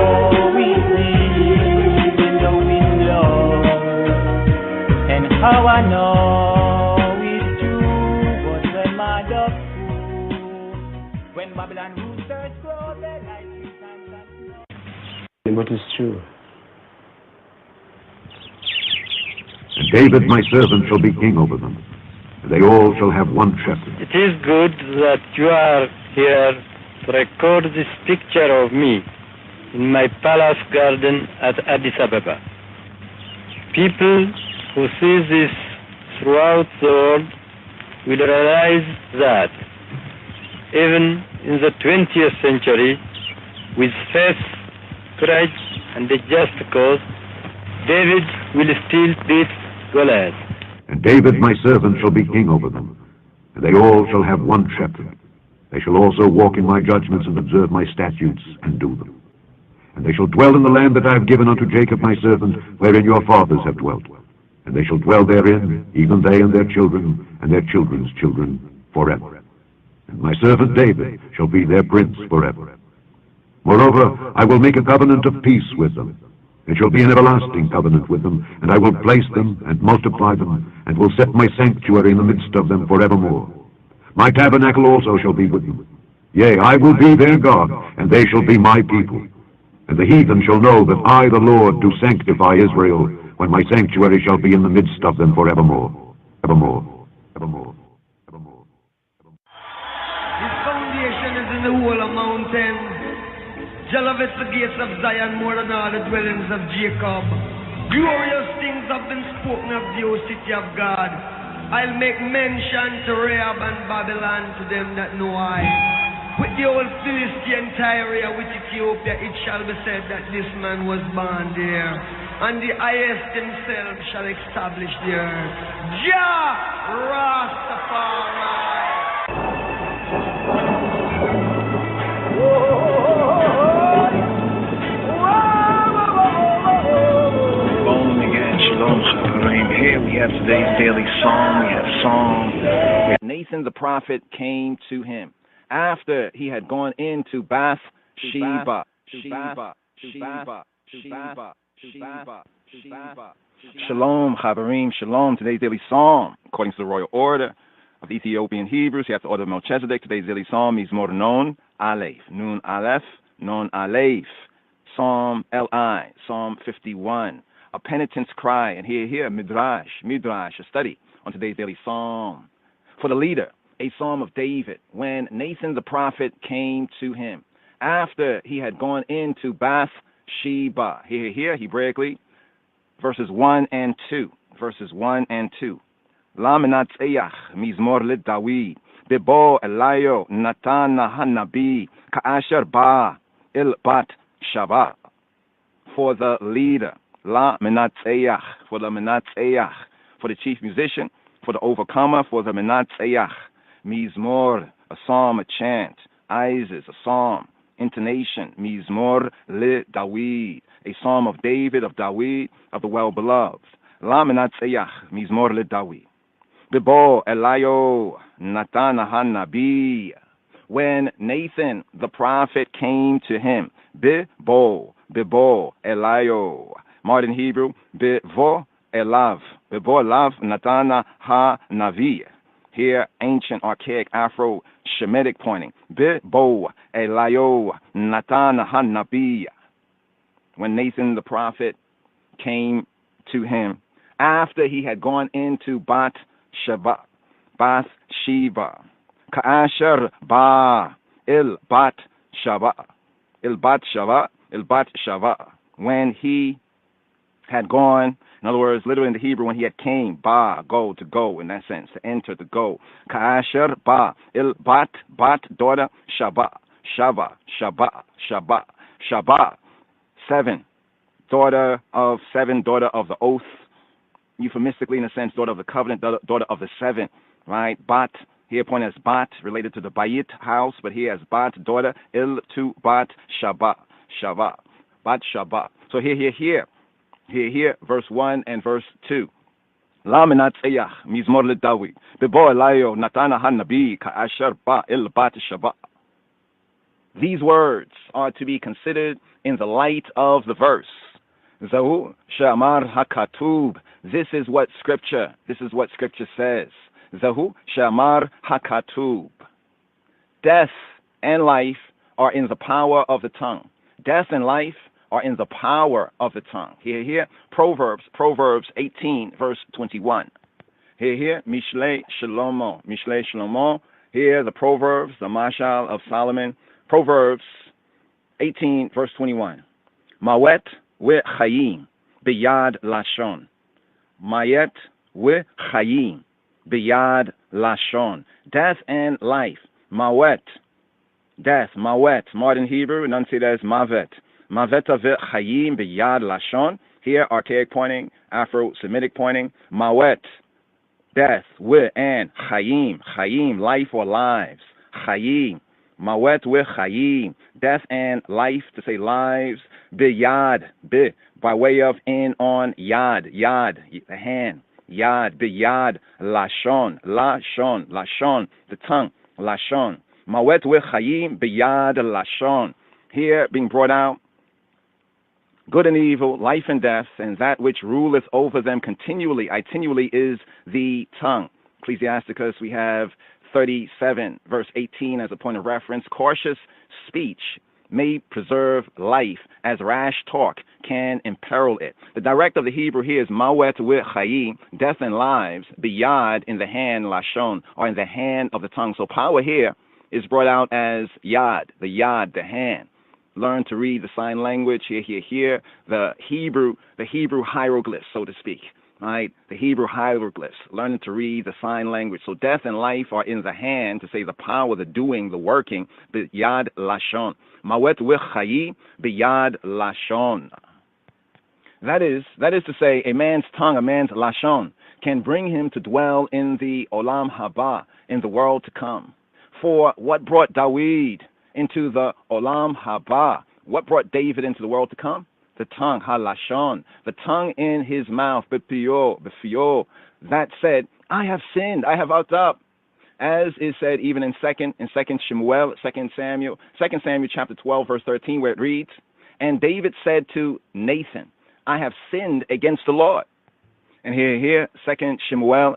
he lives in the window, and how I know it's true, but when my dog fool, when Babylon roosters crow, they like 3 times and But it's true. And David my servant shall be king over them, and they all shall have one shepherd. It is good that you are here to record this picture of me in my palace garden at Addis Ababa. People who see this throughout the world will realize that even in the 20th century, with faith, courage, and a just cause, David will still beat Goliath. And David my servant shall be king over them, and they all shall have one shepherd. They shall also walk in my judgments and observe my statutes and do them. And they shall dwell in the land that I have given unto Jacob my servant, wherein your fathers have dwelt. And they shall dwell therein, even they and their children, and their children's children, forever. And my servant David shall be their prince forever. Moreover, I will make a covenant of peace with them. It shall be an everlasting covenant with them, and I will place them and multiply them, and will set my sanctuary in the midst of them forevermore. My tabernacle also shall be with them. Yea, I will be their God, and they shall be my people. And the heathen shall know that I, the Lord, do sanctify Israel, when my sanctuary shall be in the midst of them forevermore. Evermore. Evermore. Evermore. His foundation is in the whole of mountains. Jah loveth the gates of Zion more than all the dwellings of Jacob. Glorious things have been spoken of the O city of God. I'll make mention to Rahab and Babylon, to them that know I. With the old Philistine Tyre, with Ethiopia, it shall be said that this man was born there, and the highest himself shall establish the earth. Jah Rastafari. Here we have today's daily psalm. We have song. Nathan the prophet came to him after he had gone into Bathsheba. Shalom, Chaverim, shalom. Today's daily psalm, according to the royal order of the Ethiopian Hebrews, you have the order of Melchizedek. Today's daily psalm is Nun Aleph, Nun Aleph, Nun Aleph. Psalm Li, Psalm 51. A penitent's cry, and here, Midrash, a study on today's daily psalm. For the leader, a psalm of David, when Nathan the prophet came to him, after he had gone into Bathsheba. Here, Hebraically, verses 1 and 2. La menatzeach mizmor lidawid, bebo elayo natana hanabi, ka'asher ba il bat shava. For the leader, La Menatzeach, for the Menatzeach, for the chief musician, for the overcomer, for the Menatzeach. Mizmor, a psalm, a chant. Isis, a psalm, intonation. Mizmor le Dawid, a psalm of David, of Dawid, of the well-beloved. La Menatzeach, Mizmor le Dawid. Bebo Elayo Natana Hanabi. When Nathan the prophet came to him, Bebo Elayo. Modern Hebrew, Bevo Elav, Natana Ha Navi. Here, ancient, archaic, Afro-Shemitic pointing. Bevo Elayo Natana Ha Navi. When Nathan the prophet came to him, after he had gone into Bathsheba, Ka'asher Ba Il Bat Shava. when he had gone. In other words, literally in the Hebrew, when he had came, ba, go, to go, in that sense, to enter, to go. Ka'asher ba, il bat, daughter, shaba, shaba, shaba, shaba, shaba, 7, daughter of 7, daughter of the oath, euphemistically in a sense, daughter of the covenant, daughter of the 7, right? Bat, here pointed as bat, related to the bayit, house, but here as bat, daughter, il to bat, shaba, shaba, bat, shaba. So here, verse 1 and verse 2. La menatzeyach mizmor leDavid bebo elayo natana hanabi ka'asher ba el bat shaba. These words are to be considered in the light of the verse. Zahu she'amar hakatub. This is what Scripture says. Zahu she'amar hakatub. Death and life are in the power of the tongue. Death and life are in the power of the tongue. Here, Proverbs 18, verse 21. Here, Mishle Shlomo. Here, the Proverbs, the Mashal of Solomon. Proverbs 18, verse 21. Mawet we chayim biyad lashon. Mayet we chayim biyad lashon. Death and life. Mawet, death, mawet. Modern Hebrew, enunciated as mavet. Maveta ve'chayim b'yad lashon. Here, archaic pointing, Afro-Semitic pointing. Mawet, death, we, and chayim, life or lives. Chayim, mawet ve'chayim, death and life, to say lives. B'yad, by way of in, on, yad, the hand. Yad, b'yad, lashon, the tongue, lashon. Mawet ve'chayim b'yad lashon. Here, being brought out, good and evil, life and death, and that which ruleth over them continually is the tongue. Ecclesiasticus, we have 37, verse 18 as a point of reference. Cautious speech may preserve life, as rash talk can imperil it. The direct of the Hebrew here is mawet with chayim, death and lives, biyad, in the hand, lashon, or in the hand of the tongue. So power here is brought out as yad, the hand. Learn to read the sign language, here, the Hebrew hieroglyphs, so to speak, right? The Hebrew hieroglyphs, learning to read the sign language. So death and life are in the hand, to say the power, the doing, the working, b'yad lashon. Mawet v'chayi b'yad lashon. That is to say, a man's tongue, a man's lashon, can bring him to dwell in the olam haba, in the world to come. For what brought David into the olam haba? What brought David into the world to come? The tongue, halashon, the tongue in his mouth, b'fio, that said, I have sinned, I have out up. As is said even in second Samuel chapter 12, verse 13, where it reads, and David said to Nathan, I have sinned against the Lord. And here, 2 Samuel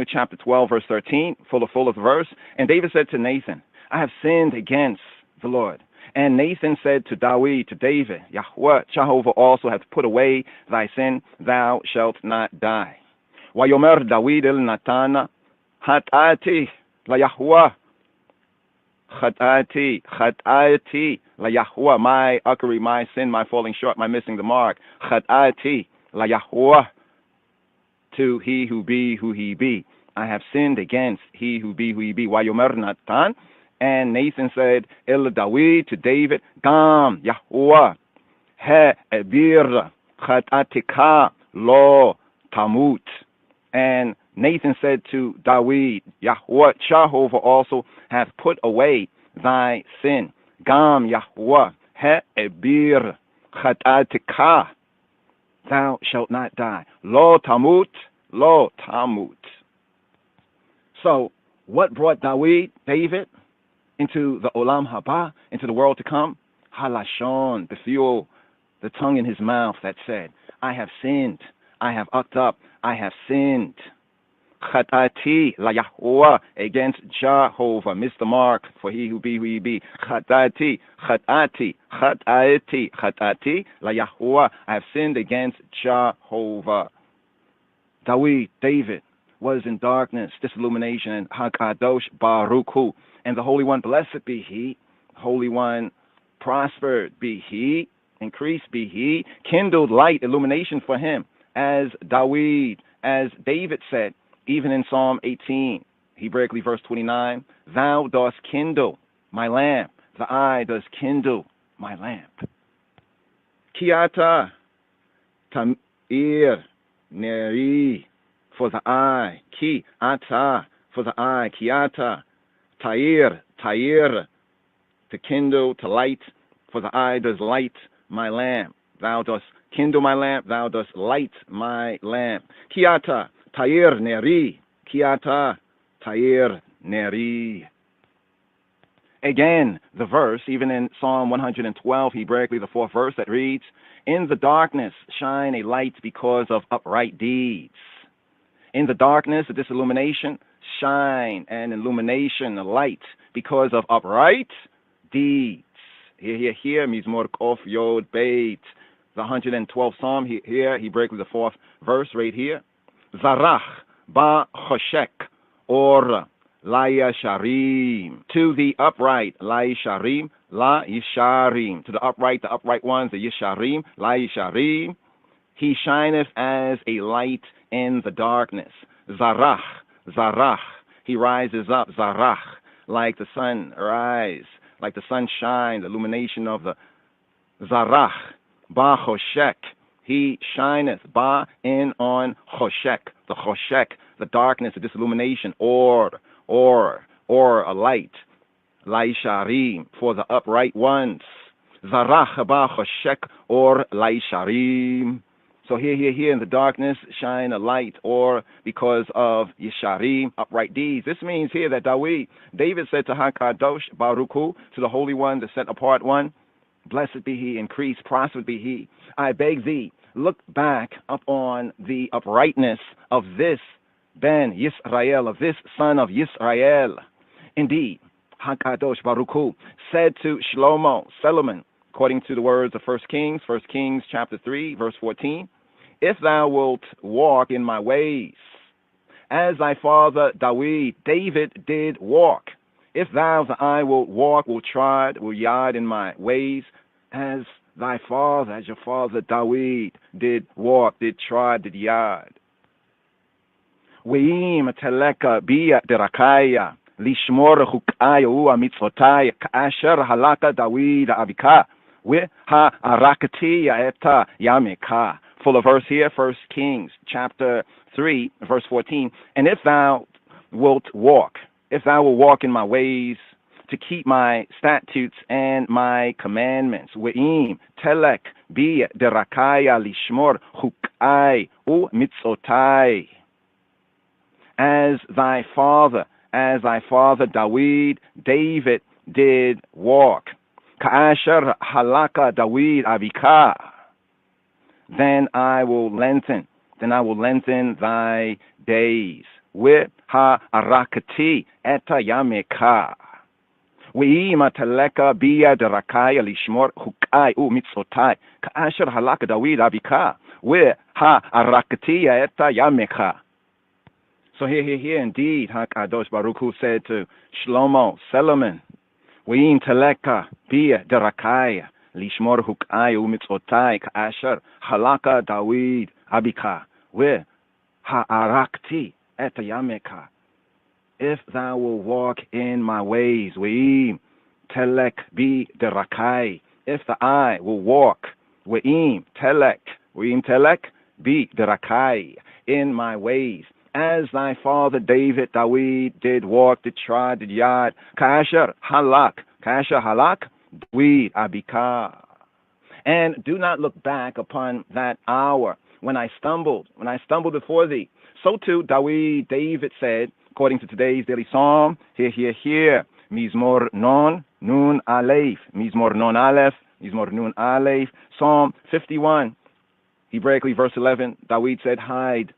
chapter 12, verse 13, full of the verse. And David said to Nathan, I have sinned against the Lord. And Nathan said to David, Yahweh, Jehovah also hath put away thy sin, thou shalt not die. Wayomer David el Natana, Hatati la Yahweh, Hatati la Yahweh, my uckery, my sin, my falling short, my missing the mark. Hatati la Yahweh, to he who be who he be. I have sinned against he who be who he be. Wayomer Natan. And Nathan said, El David, to David, Gam Yahweh, he ebir chatatika lo tamut. And Nathan said to David, Yahweh, Jehovah also hath put away thy sin. Gam Yahweh, he ebir chatatika, thou shalt not die. Lo tamut. So, what brought David, into the olam haba, into the world to come? Halashon, the fuel, the tongue in his mouth that said, I have sinned, I have ucked up, I have sinned. Chatati la Yahweh, against Jehovah, missed the mark for he who be. Chatati la Yahweh, I have sinned against Jehovah. David was in darkness, disillumination, and Hakadosh Baruch Hu. And the Holy One, blessed be He, Holy One, prospered be He, increased be he, kindled light, illumination for him, as David, as David said, even in Psalm 18, Hebraically verse 29, thou dost kindle my lamp, the eye does kindle my lamp. Kiata tamir neri, for the eye, ki ata, for the eye, kiata, tair, to kindle, to light, for the eye does light my lamp. Thou dost kindle my lamp, thou dost light my lamp. Kiata, tair neri, kiata, tair neri. Again, the verse, even in Psalm 112, Hebraically the 4th verse, that reads, in the darkness shine a light because of upright deeds. In the darkness, this illumination, shine an illumination, a light, because of upright deeds. Here, Mizmor Kof Yod Beit, the 112th Psalm, here, Hebraically the 4th verse, right here. Zarach ba choshek or la yasharim, to the upright, la yasharim, la yisharim, to the upright ones, the yisharim, la yisharim, he shineth as a light in the darkness. Zarach, he rises up, zarach, like the sun rise, like the sun shines, the illumination of the zarach, ba choshek, he shineth, ba in on choshek, the darkness, the disillumination, or a light, laisharim, for the upright ones. Zarach ba choshek or laisharim. So here in the darkness shine a light, or because of yesharim, upright deeds. This means here that David said to HaKadosh Baruch Hu, to the Holy One, the set apart one, blessed be he, increased, prospered be he. I beg thee, look back upon the uprightness of this Ben Yisrael, of this son of Yisrael. Indeed, HaKadosh Baruch Hu said to Solomon, according to the words of 1 Kings chapter 3, verse 14, if thou wilt walk in my ways, as thy father David did walk, if thou, I will walk, will trod, will yard in my ways, as your father David did walk, did trod, did yard. We'im teleka bia derakaya, lishmor chukaya ua mitzvotaya, ka'asher halaka David abika, we ha arakatiya eta yameka. Full of verse here, 1 Kings chapter 3, verse 14. And if thou wilt walk in my ways, to keep my statutes and my commandments, we'im telek bia derakaya lishmor chukai u mitzvotai, as thy father David did walk. Ka'asher halaka David abika, then I will lengthen thy days. With ha arakati eta yameka. We'ima teleka bia derakaya lishmor hukai u mitzotai. Ka'asher halaka David abika. With ha arakati eta yameka. So here, indeed, HaKadosh Baruch Hu said to Solomon, We'im teleka bia derakaya lishmor hukai u mitzotai ka'asher halaka David abika we ha'arakti et yameka. If thou will walk in my ways, we'im telek bi derakai. If the eye will walk, we'im telek bi derakai, in my ways, as thy father David did walk, did trod, did yard, kasher halak David abika. And do not look back upon that hour when I stumbled before thee. So too David said, according to today's daily psalm, here, Mizmor non nun aleph, Mizmor non aleph, Psalm 51, Hebraically verse 11, David said, hide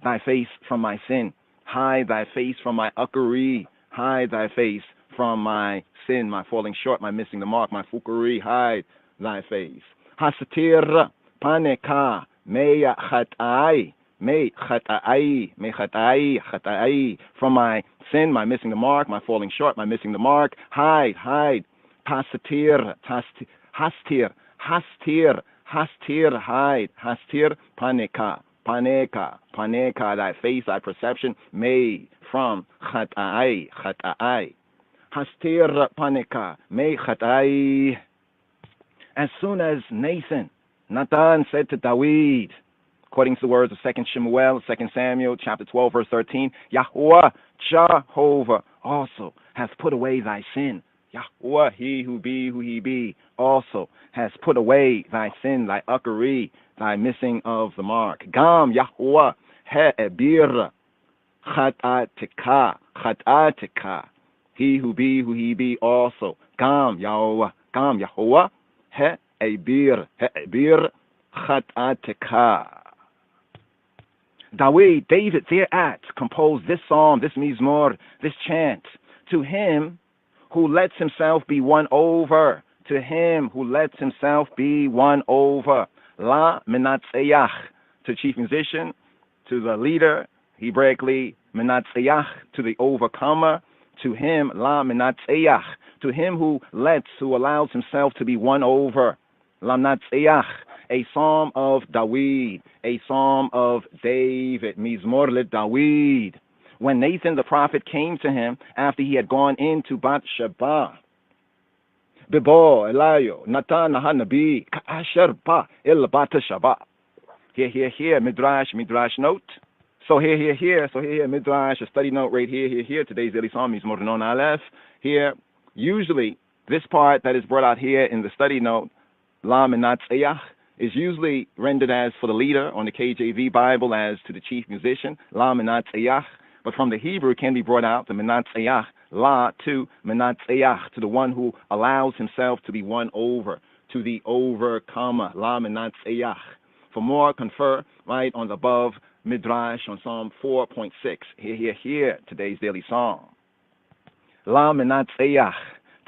thy face from my sin, hide thy face from my uckery, hide thy face from my sin, my falling short, my missing the mark, my fuckery, hide thy face. Hasatir paneka meya chatai, me chatai, from my sin, my missing the mark, my falling short, my missing the mark, hide. Hasatir, Hastir, hastir, hide. Hastir, paneka, paneka, paneka, thy face, thy perception, may from khata'ai, khata'ai. Hastir, paneka, may khata'ai. As soon as Nathan said to David, according to the words of 2 Shemuel, 2 Samuel, chapter 12, verse 13, Yahweh, Jehovah, also has put away thy sin. Yahweh, he who be, who he be, also has put away thy sin, thy uckery, thy missing of the mark. Gam, Yahweh, he'ebir, chat'atika, chat'atika, he who be, who he be, also. Gam, Yahweh, he'ebir, chat'atika. David thereat composed this psalm, this mizmor, this chant, to him who lets himself be won over, to him who lets himself be won over. La menatzeyach, to the chief musician, to the leader, Hebraically menatzeyach, to the overcomer, to him la menatzeyach, to him who allows himself to be won over. La menatzeyach, a psalm of David, a psalm of David, Mizmor le David. When Nathan the prophet came to him after he had gone into Bathsheba, Bibo, Elayo, Natan, Hanabi, Asher Ba, Il Bathsheba. Here, Midrash note. So here, Midrash, a study note right here, today's daily psalm, Mizmor non Aleph. Here, usually, this part that is brought out here in the study note, La Menatzeyach, is usually rendered as for the leader on the KJV Bible as to the chief musician, La Menatzeyach. But from the Hebrew, it can be brought out, the Menatzeyach, La to Menatzeyach, to the one who allows himself to be won over, to the overcomer, La Menatzeyach. For more, confer right on the above Midrash on Psalm 4.6. Here, today's daily psalm. La Menatzeyach,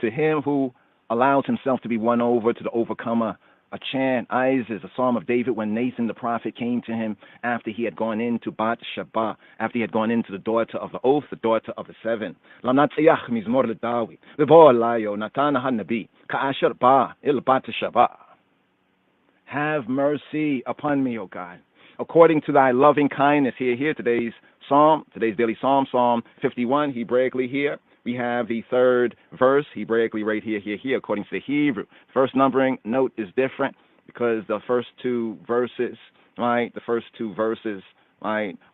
to him who allows himself to be won over, to the overcomer. A chant, Isis, a psalm of David when Nathan the prophet came to him after he had gone into Bathsheba, after he had gone into the daughter of the oath, the daughter of the seven. Lamnatzeyach mizmor leDavid, v'bo alayo Natan hanabi, ka'asher ba il Bathsheba. Have mercy upon me, O God, according to thy loving kindness. Here, today's psalm, today's daily psalm, Psalm 51, Hebraically here. We have the third verse, Hebraically right here, according to the Hebrew. First numbering note is different because the first two verses, right,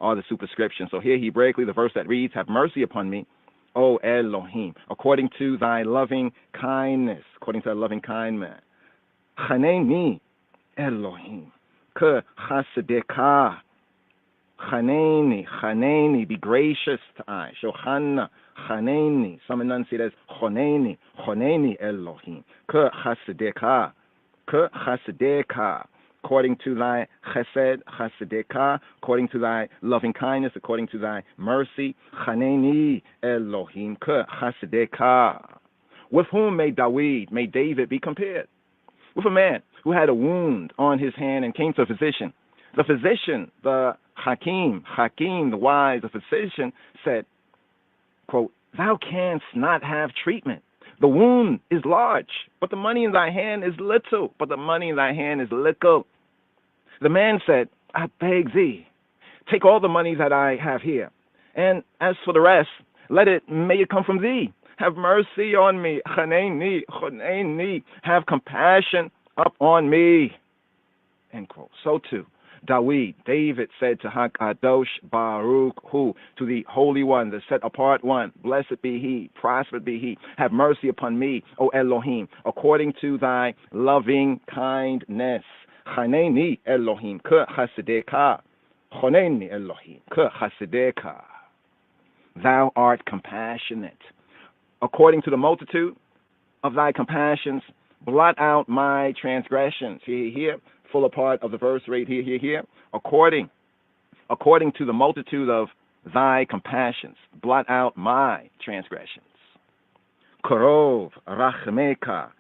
are the superscription. So here, Hebraically, the verse that reads, have mercy upon me, O Elohim, according to thy loving kindness, Chaneni, Elohim, ke chasedeka, Chaneni, be gracious to I, Shohanna, Chaneni, some enunciate as Choneni Elohim, ke chasedeka, according to thy chesed, chasedeka, according to thy loving kindness, according to thy mercy, Chaneni Elohim, ke chasedeka. With whom may David be compared? With a man who had a wound on his hand and came to a physician. The physician, the Hakim, the wise, the physician said, quote, thou canst not have treatment. The wound is large, but the money in thy hand is little. The man said, I beg thee, take all the money that I have here, and as for the rest, may it come from thee. Have mercy on me. Chaneni, have compassion upon me. End quote. So too, David said to Hakadosh Baruch Hu, to the Holy One, the set apart one, blessed be he, prospered be he, have mercy upon me, O Elohim, according to thy loving kindness. Chaneni Elohim, ke chasedeka. Choneni Elohim, ke chasedeka. Thou art compassionate. According to the multitude of thy compassions, blot out my transgressions. Here, fuller part of the verse right here. According to the multitude of thy compassions, blot out my transgressions. Korov rachmeka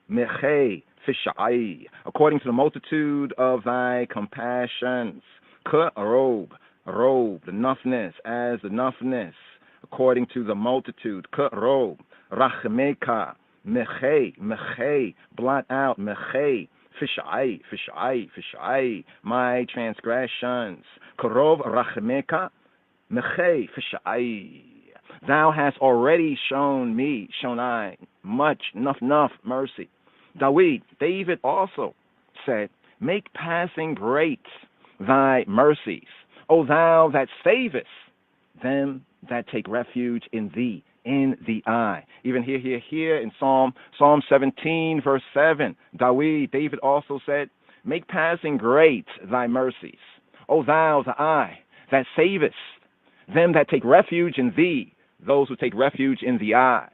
mechei fishai. According to the multitude of thy compassions, robe, the enoughness, as the enoughness. According to the multitude, robe, rachmeka mechei, blot out mechei. Fishai, my transgressions. Korov rachmeka, mechei fishai. Thou hast already shown me, shown I, much, enough mercy. David also said, make passing great thy mercies, O thou that savest them that take refuge in thee, in the eye. Even here in Psalm 17, verse 7, David also said, make passing great thy mercies, O thou the eye that savest them that take refuge in thee, those who take refuge in the eye.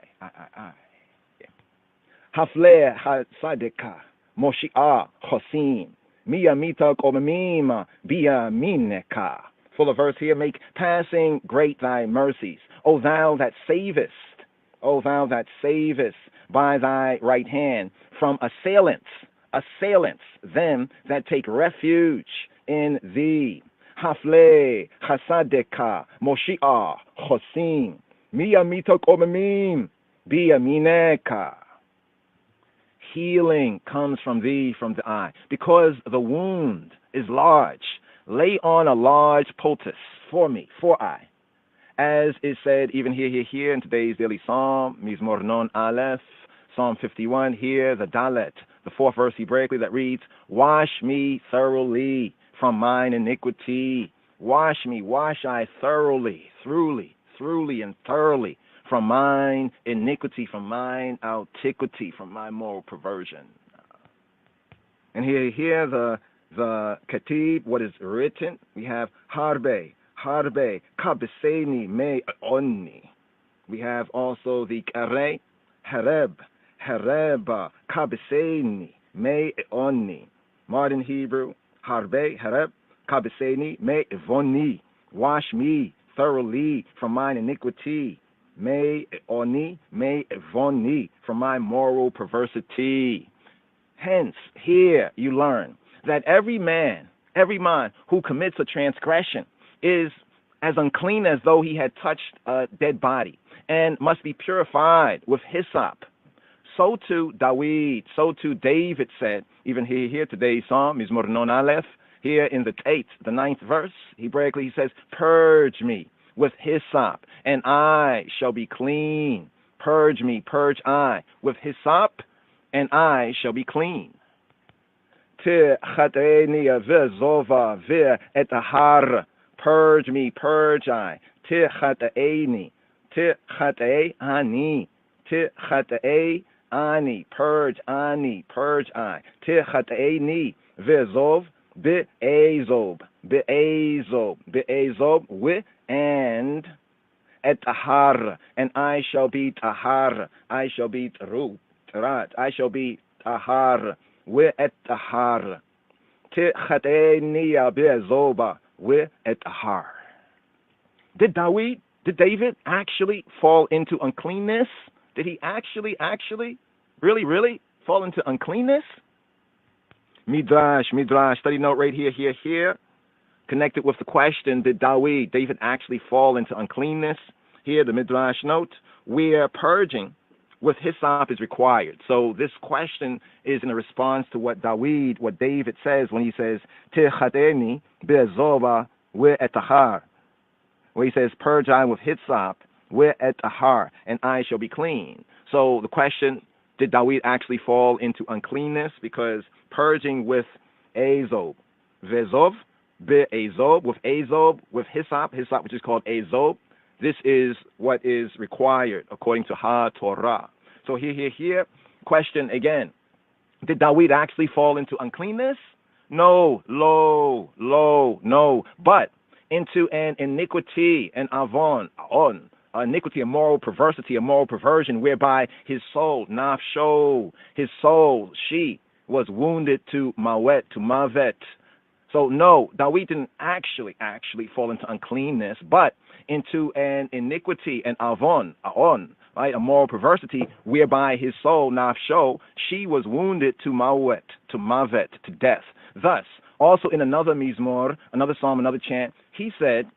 Hafle hasadeka Moshiach chosim miyamita komamim biyamineka. Full of verse here, make passing great thy mercies, O thou that savest by thy right hand from assailants, them that take refuge in thee. Hafle hasadeka Moshiach chosim miyamita komamim biyamineka. Healing comes from thee, from the eye. Because the wound is large, lay on a large poultice for me, for I. As is said even here in today's daily psalm, Mizmor Non Aleph, Psalm 51, here, the Dalet, the fourth verse Hebraically that reads, wash me thoroughly from mine iniquity. Wash I thoroughly, throughly and thoroughly from mine iniquity, from mine antiquity, from my moral perversion. And here the Katib, what is written, we have Harbe, Kabeseni me onni. We have also the Kare, Hareba, Kabeseni me onni. Modern Hebrew, Harbe, Hareb, Kabeseni me voni. Wash me thoroughly from mine iniquity. Me oni, me voni, from my moral perversity. Hence, here you learn that every man who commits a transgression is as unclean as though he had touched a dead body and must be purified with hyssop. So too David said, even here today's psalm, Mizmor Non Aleph, here in the 9th verse, Hebraically he says, purge me with hyssop, and I shall be clean. Purge I with hyssop, and I shall be clean. Purge me, purge I. Purge I. Be'ezob, with and et tahar, and I shall be tahar, I shall be tarat, I shall be tahar, with et tahar, tichatenia be'ezoba, with et tahar. Did David actually fall into uncleanness? Did he actually, really fall into uncleanness? Midrash, study note right here, connected with the question, did David actually fall into uncleanness? Here, the Midrash note, where purging with hyssop is required. So this question is in a response to what David says when he says, Tichateni be'ezoba we'etahar, where he says, purge I with hyssop we'etahar, and I shall be clean. So the question, did David actually fall into uncleanness? Because purging with azob, vezov, be'azob, with hyssop, which is called azob, this is what is required according to Ha-Torah. So here, question again, did David actually fall into uncleanness? No, but into an iniquity, an avon, iniquity, a moral perversity, a moral perversion, whereby his soul, nafsho, she was wounded to mawet, to mavet. So no, David didn't actually fall into uncleanness, but into an iniquity, an avon, right, a moral perversity, whereby his soul, nafsho, she was wounded to mawet, to mavet, to death. Thus, also in another mizmor, another psalm, another chant, he said,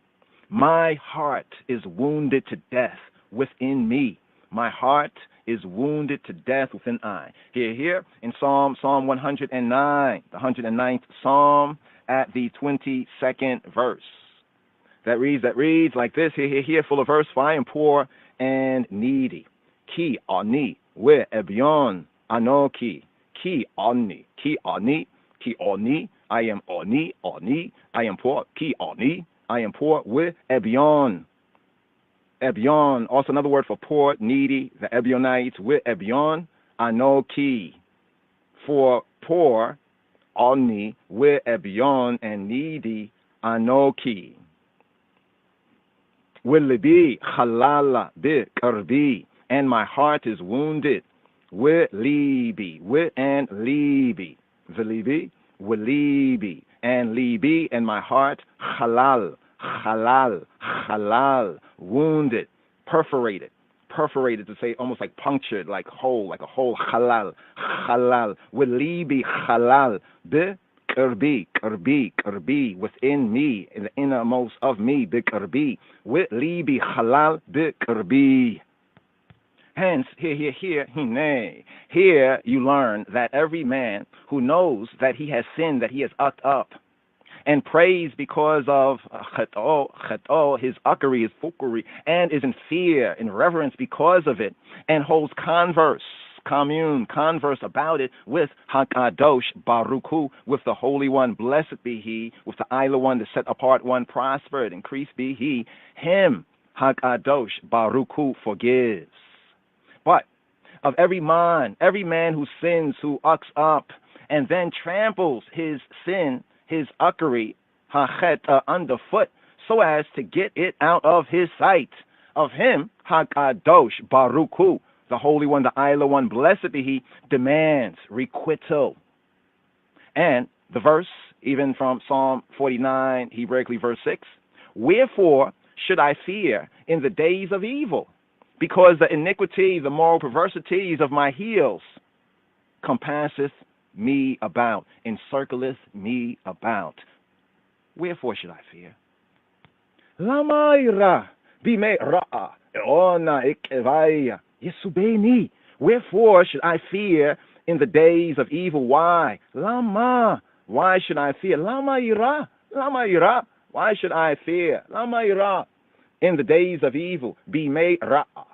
my heart is wounded to death within me. my heart is wounded to death within I. Here in Psalm 109, the 109th Psalm at the 22nd verse. That reads like this, here, full of verse, for I am poor and needy. Ki ani, we ebyon anoki. Ki ani, I am oni, I am poor. Ki ani, I am poor, we ebyon. Ebyon, also another word for poor, needy, the Ebionites, with Ebyon, Anoki. For poor, Oni, with Ebyon, and needy, Anoki. With Libi, Halala, Bi, Karbi, and my heart is wounded, with Libi, with and Libi. The Libi, with Libi, and Libi, and my heart, Halal. Halal, wounded, perforated to say almost like punctured, like a hole, halal, with libi halal, bi karbi, within me, in the innermost of me, bi karbi, with libi halal, bi karbi. Hence, here you learn that every man who knows that he has sinned, that he has ucked up, and prays because of cheto, his uckery, his fuckery, and is in fear, in reverence because of it, and holds converse about it with Hakadosh Baruch Hu, with the Holy One, blessed be He, with the Isla One, the set apart One, prospered, increased be He, him Hakadosh Baruch Hu forgives. But of every man who sins, who ucks up, and then tramples his sin, his uckery, underfoot, so as to get it out of his sight. Of him, Hakadosh Baruch Hu, the Holy One, the Isla One, blessed be He, demands requital. And the verse, even from Psalm 49, Hebraically verse 6, wherefore should I fear in the days of evil? Because the iniquity, the moral perversities of my heels compasseth me about, encircleth me about. Wherefore should I fear? Lama ira bime ra'a eona ikevaya yesubeni. Wherefore should I fear in the days of evil? Why? Lama. Why should I fear? Lama ira. Why should I fear? Lama ira. In the days of evil, bime ra'a.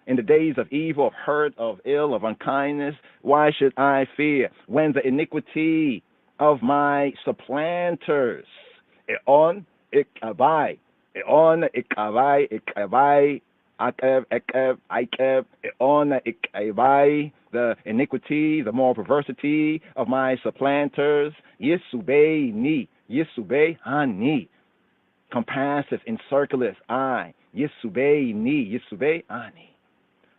In the days of evil, of hurt, of ill, of unkindness, why should I fear? When the iniquity of my supplanters, eon ikavai, the iniquity, the moral perversity of my supplanters, yisubei hani, compasseth, encircleth I, yisubei ani.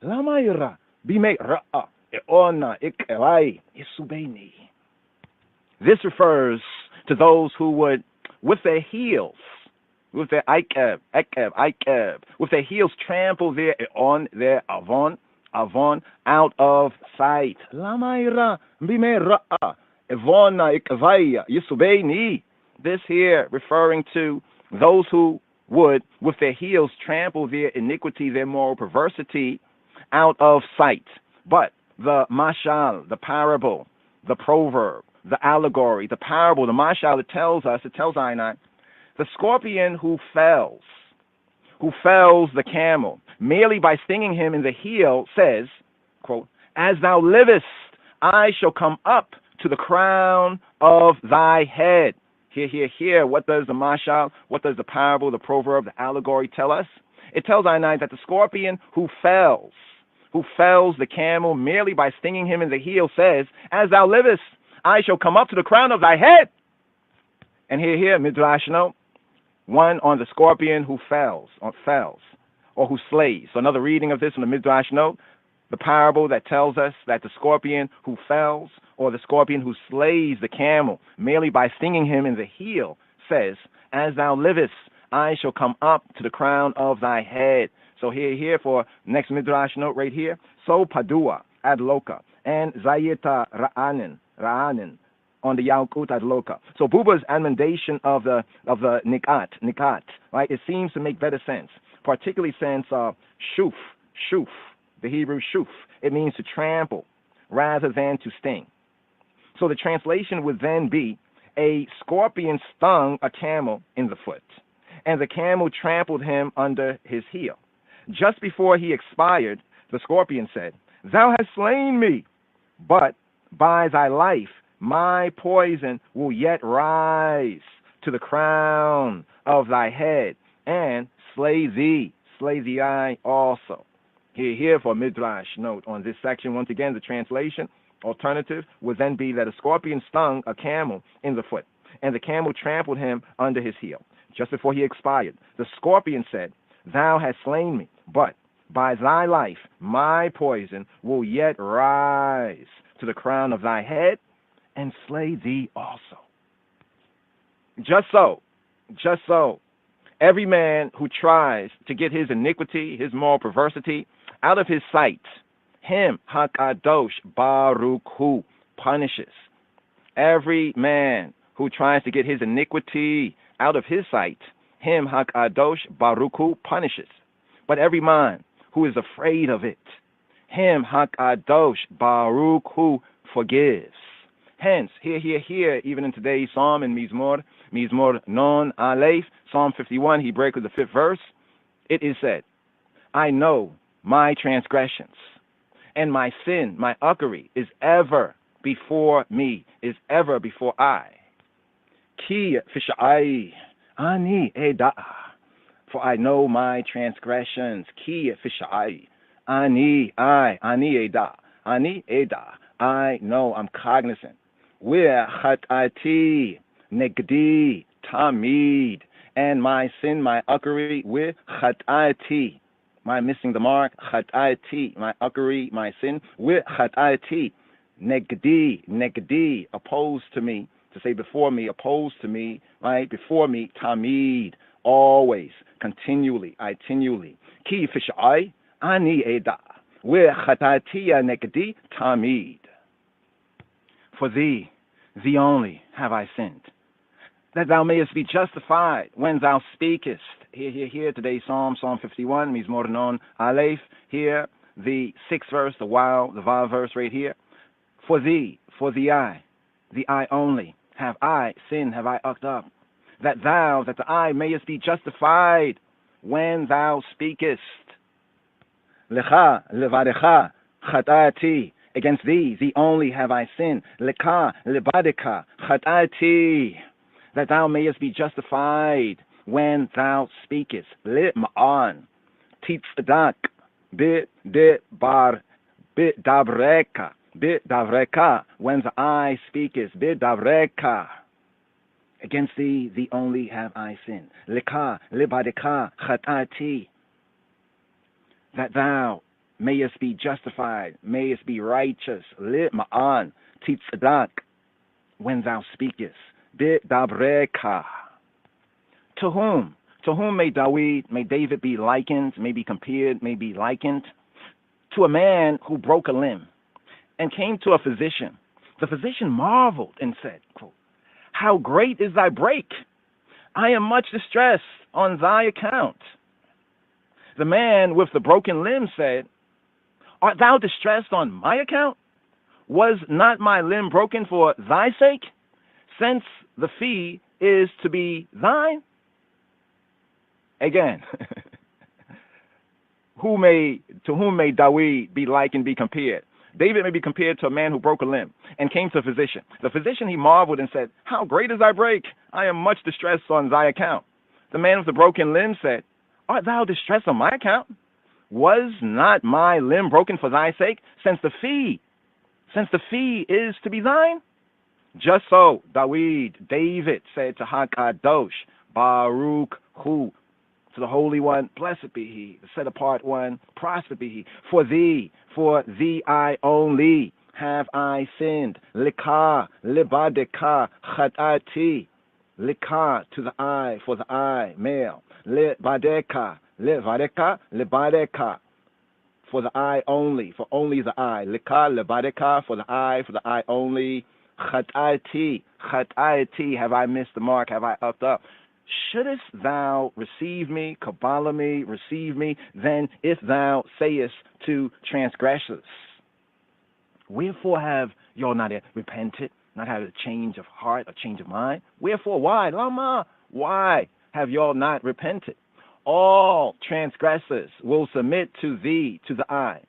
Lamayra bime ra'a eona ikevai yisubeni. This refers to those who would, with their heels, with their ikeb, with their heels trample their on their avon out of sight. Lamayra bime ra'a evona ikevai yisubeni. This here referring to those who would, with their heels, trample their iniquity, their moral perversity, out of sight. But the mashal, the parable, the proverb, the allegory, the parable, the mashal, it tells Einai, the scorpion who fells the camel merely by stinging him in the heel says, quote, as thou livest, I shall come up to the crown of thy head. Here. What does the mashal, what does the parable, the proverb, the allegory tell us? It tells Einai that the scorpion who fells the camel merely by stinging him in the heel says, as thou livest, I shall come up to the crown of thy head. And here, Midrash note, one on the scorpion who fells, or who slays. So another reading of this in the Midrash note, the parable that tells us that the scorpion who fells, or the scorpion who slays the camel merely by stinging him in the heel, says, as thou livest, I shall come up to the crown of thy head. So here for next Midrash note right here, so padua ad loka, and zayeta ra'anin on the Yalkut ad loka. So Buba's amendation of the nikat, right? It seems to make better sense, particularly since shuf shuf, the Hebrew shuf. It means to trample rather than to sting. So the translation would then be, a scorpion stung a camel in the foot, and the camel trampled him under his heel. Just before he expired, the scorpion said, "Thou hast slain me, but by thy life my poison will yet rise to the crown of thy head, and slay thee I also." Here for Midrash note on this section. Once again, the translation alternative would then be that a scorpion stung a camel in the foot, and the camel trampled him under his heel. Just before he expired, the scorpion said, "Thou hast slain me, but by thy life my poison will yet rise to the crown of thy head, and slay thee also." Just so, every man who tries to get his iniquity, his moral perversity, out of his sight, him Hakadosh Baruch Hu punishes. Every man who tries to get his iniquity out of his sight, him Hakadosh Baruch Hu punishes. But every man who is afraid of it, him Hakadosh Baruch Hu forgives. Hence, here, even in today's Psalm in Mizmor Non Aleph, Psalm 51, he breaks with the 5th verse, it is said, "I know my transgressions, and my sin, my uckery, is ever before me, is ever before I. Ki fishai ani eda, for I know my transgressions. Ki fishai ani eda, I know, I'm cognizant. Where chatati negdi tamid, and my sin, my uckery, with chatati, my missing the mark, chatati, my uckery, my sin, with chatati, negdi, opposed to me, to say before me, opposed to me, right, before me, tamid, always, continually, itinually. Ki fishai ani eda, with chatati negdi tamid. For thee only have I sinned, that thou mayest be justified when thou speakest. Here, today's Psalm 51, Mizmor Non Aleph. Here, the 6th verse, the Vav verse right here. For thee I, the I only, have I sinned, have I ucked up, that the I mayest be justified when thou speakest. Lecha, levadecha, chatati, against thee only have I sinned. Leka, lebadeka, chatati, that thou mayest be justified when thou speakest. Le ma'an, titzadak, bit davreka, when the I speakest, bit davreka. Against thee only have I sinned. Leka, lebadeka, chatati, that thou mayest be justified, mayest be righteous. Le ma'an, titzadak, when thou speakest. Bit davreka. To whom may David be likened, may be compared, may be likened? To a man who broke a limb and came to a physician. The physician marveled and said, quote, "How great is thy break! I am much distressed on thy account." The man with the broken limb said, "Art thou distressed on my account? Was not my limb broken for thy sake, since the fee is to be thine?" Again, to whom may David be likened, be compared? David may be compared to a man who broke a limb and came to a physician. The physician, he marveled and said, "How great is thy break! I am much distressed on thy account." The man with the broken limb said, "Art thou distressed on my account? Was not my limb broken for thy sake, since the fee is to be thine?" Just so, David said to Hakadosh Baruch Hu, to the Holy One, blessed be He, the set apart One, prospered be He. For thee I only have I sinned. Lika, lebadeka, chatati. Lika, to the I, for the I, male. Lebadeka, lebadeka, for the I only, for only the I. Lika, lebadeka, for the I only. Chatati, have I missed the mark, have I upped up? shouldest thou receive me, Kabbalah me, receive me, then if thou sayest to transgressors, wherefore have y'all not yet repented, not had a change of heart, a change of mind? Wherefore, why? Lama, why have y'all not repented? All transgressors will submit to thee, to the I.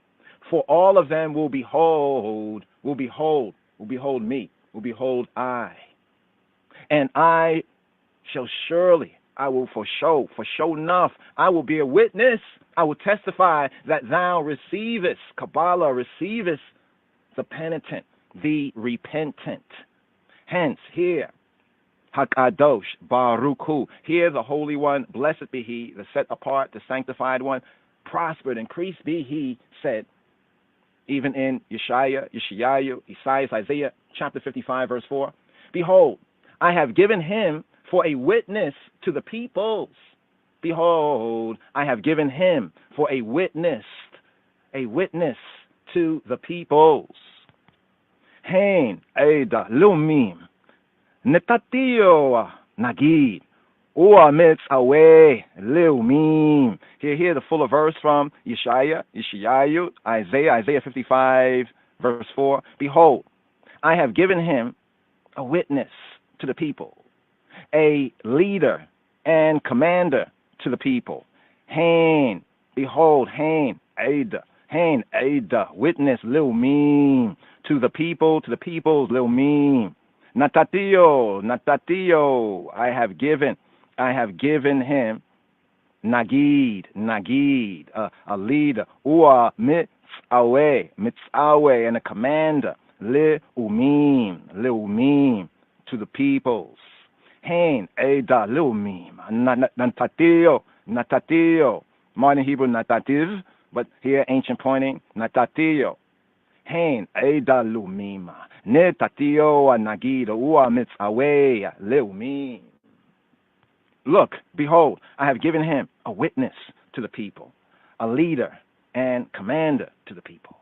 For all of them will behold me, will behold I. And I shall surely, I will for show enough, I will be a witness, I will testify that thou receivest, Kabbalah receivest the penitent, the repentant. Hence, here, Hakadosh, Baruch Hu, here the Holy One, blessed be He, the set apart, the sanctified one, prospered, increased be He, said, even in Yeshayahu, Isaiah, chapter 55, verse 4, behold, I have given him for a witness to the peoples. Behold, I have given him for a witness to the peoples. Hein, Ada, Lumim, Netatio, Nagid, Uamitz away, Lumim. Hear the fuller verse from Yeshayahu, Isaiah 55, verse 4. Behold, I have given him a witness to the people, a leader and commander to the people. Hain, behold, Hain, Ada, witness, Lumim, to the peoples, Lumim. Natatio, I have given him Nagid, a leader, Ua Mitzaweh, and a commander, Leumim, to the peoples. Hain, Eda, Leumim, Natatio, modern Hebrew Natativ, but here ancient pointing, Natatio. Hain, Eda, Leumim, Netatio, Nagid, Ua Mitzaweh, Leumim. Look, behold, I have given him a witness to the people, a leader and commander to the people.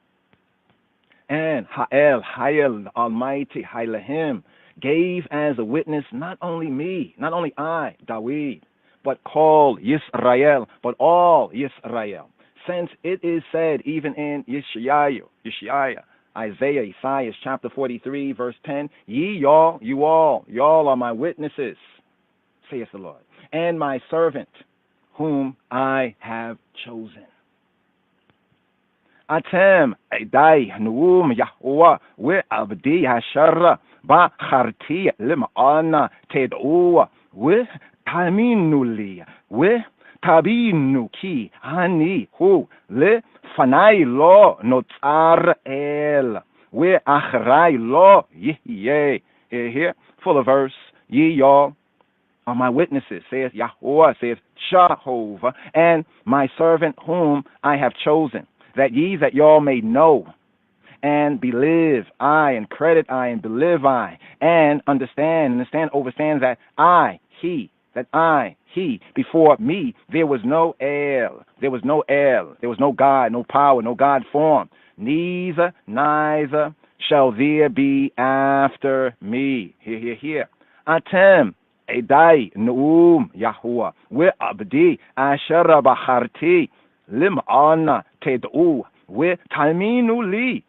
And Hayel, the Almighty, Hailahim, gave as a witness not only me, not only I, Dawid, but called Yisrael, but all Yisrael. Since it is said even in Isaiah, chapter 43, verse 10, you all are my witnesses, saith the Lord, and my servant, whom I have chosen. Atem Edai Nuum Yahweh we Abdi Hashara Ba Harti Limana Tedua we Taminuli we Tabinuki Hani Hu Le Fanai Lo Notar El we Achrai Lo Ye. Here, full of verse, ye y'all are my witnesses, saith Yahweh, saith Jehovah, and my servant whom I have chosen, that y'all may know and believe I, and credit I, and believe I, and understand, overstand that he, before me, there was no El, there was no God, no power, no God form, neither shall there be after me. Here. Atem, Edai, Nuum, Yahuwah, we abdi, Asher Bacharti, Lim'ana, Ted'u, we Talminu li,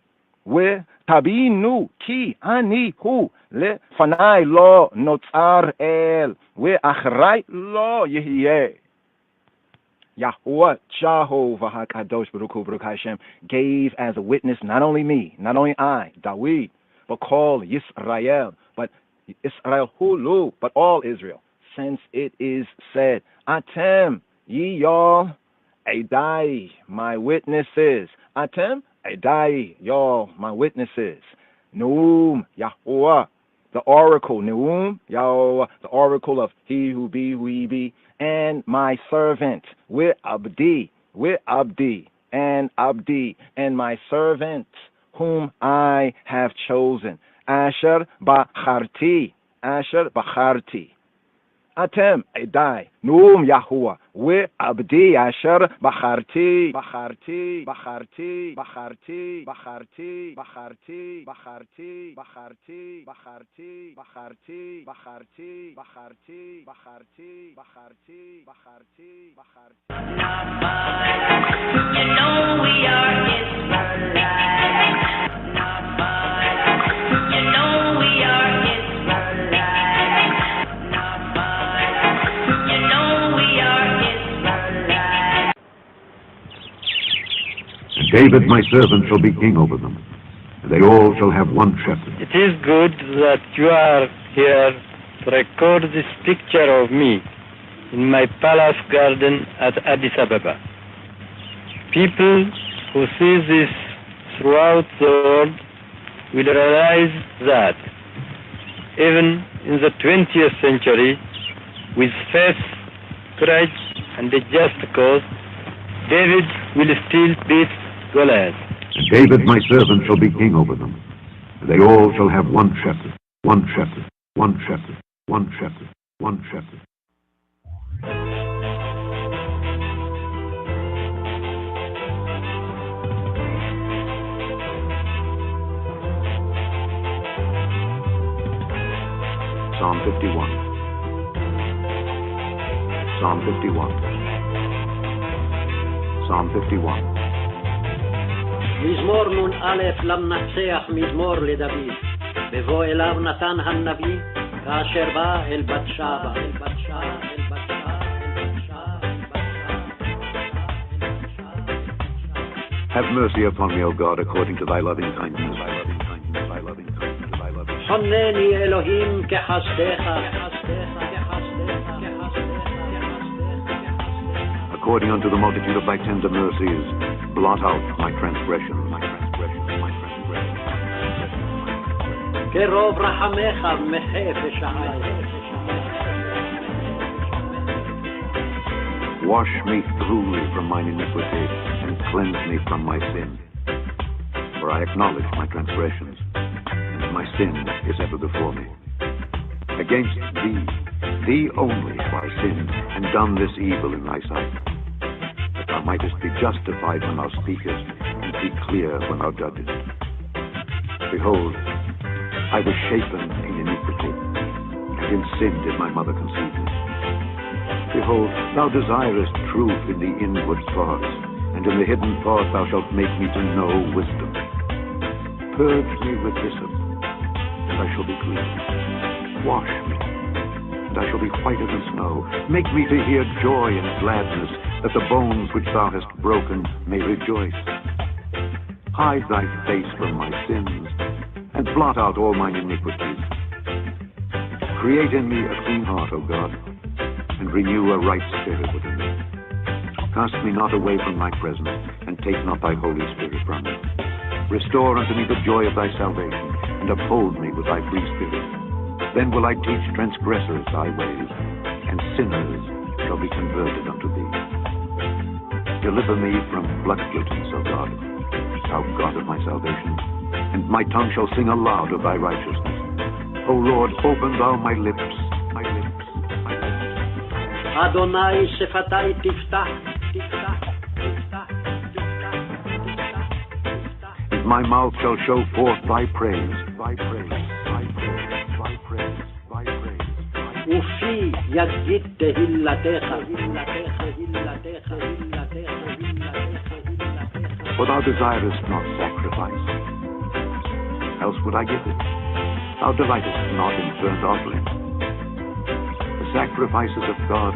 we Tabinu, ki, Ani, hu, le Fanai lo, Notzar el, we Achrai lo, Yehiye. Yahuwah, Jehovah HaKadosh Baruch Hu Baruch Hashem, gave as a witness not only me, not only I, Dawid, but called Yisrael, but Israel Hulu, but all Israel, since it is said, Atem, ye y'all, Edai, my witnesses. Atem, Edai, y'all, my witnesses. Neum, Yahuwah, the oracle, Neum, Yahuwah, the oracle of he who be, who he be, and my servant, we Abdi, and my servant, whom I have chosen. Asher Bacharti. Atem Edai. Num Yahuwah. وعبدي عشر بخارتي بخارتي بخارتي بخارتي بخارتي بخارتي بخارتي بخارتي بخارتي بخارتي بخارتي بخارتي بخارتي بخارتي بخارتي بخارتي. You know we are Israelites. You know we are Israelites. You know we are Israelites. David, my servant, shall be king over them. They all shall have one shepherd. It is good that you are here to record this picture of me in my palace garden at Addis Ababa. People who see this throughout the world will realize that even in the 20th century, with faith, courage, and a just cause, David will still beat Goliath. David, my servant, shall be king over them. They all shall have one shepherd, one shepherd, one shepherd, one shepherd, one shepherd. Psalm 51. Psalm 51. Psalm 51. מזמור נ"א למנצח, מזמור לדוד. בבוא אליו נתן הנביא, כאשר בא אל בת שבע. Have mercy upon me, O God, according to thy loving kindness. Thy loving kindness, thy loving kindness, thy loving kindness. חונני אלוהים כחסדך. According unto the multitude of thy tender mercies, blot out my transgression, my transgression, my transgression. כרוב רחמך מחף שעי. Wash me thoroughly from mine iniquity, and cleanse me from my sin. For I acknowledge my transgressions, and my sin is ever before me. Against thee only have I sinned, and done this evil in thy sight, that thou mightest be justified when thou speakest, and be clear when thou judgest. Behold, I was shapen in iniquity, and in sin did my mother conceive me. Behold, thou desirest truth in the inward parts, and in the hidden part thou shalt make me to know wisdom. Purge me with hyssop, and I shall be clean. Wash me, and I shall be whiter than snow. Make me to hear joy and gladness, that the bones which thou hast broken may rejoice. Hide thy face from my sins, and blot out all mine iniquities. Create in me a clean heart, O God, and renew a right spirit within me. Cast me not away from thy presence, and take not thy Holy Spirit from me. Restore unto me the joy of thy salvation, and uphold me with thy free spirit. Then will I teach transgressors thy ways, and sinners shall be converted unto thee. Deliver me from blood guiltiness, O God, thou God of my salvation, and my tongue shall sing aloud of thy righteousness. O Lord, open thou my lips, my lips, my lips. Adonai שפתי תפתח, תפתח, תפתח, And my mouth shall show forth thy praise, thy praise, thy praise, thy praise, thy praise. ופי יגיד תהילתך, תהילתך, תהילתך, תהילתך. For thou desirest not sacrifice, else would I give it. Thou delightest not in burnt offering. The sacrifices of God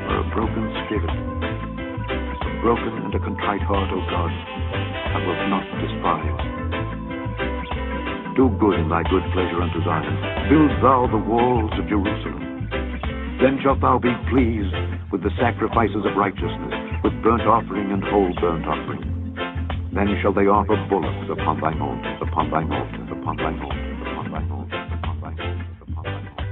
are a broken spirit, a broken and a contrite heart, O God, I will not despise. Do good in thy good pleasure unto Zion. Build thou the walls of Jerusalem. Then shalt thou be pleased with the sacrifices of righteousness, with burnt offering and whole burnt offering. Then shall they offer bullocks upon thine altars, upon thine altars, upon thine altars, upon thine altars, upon thine altars, upon thine altars.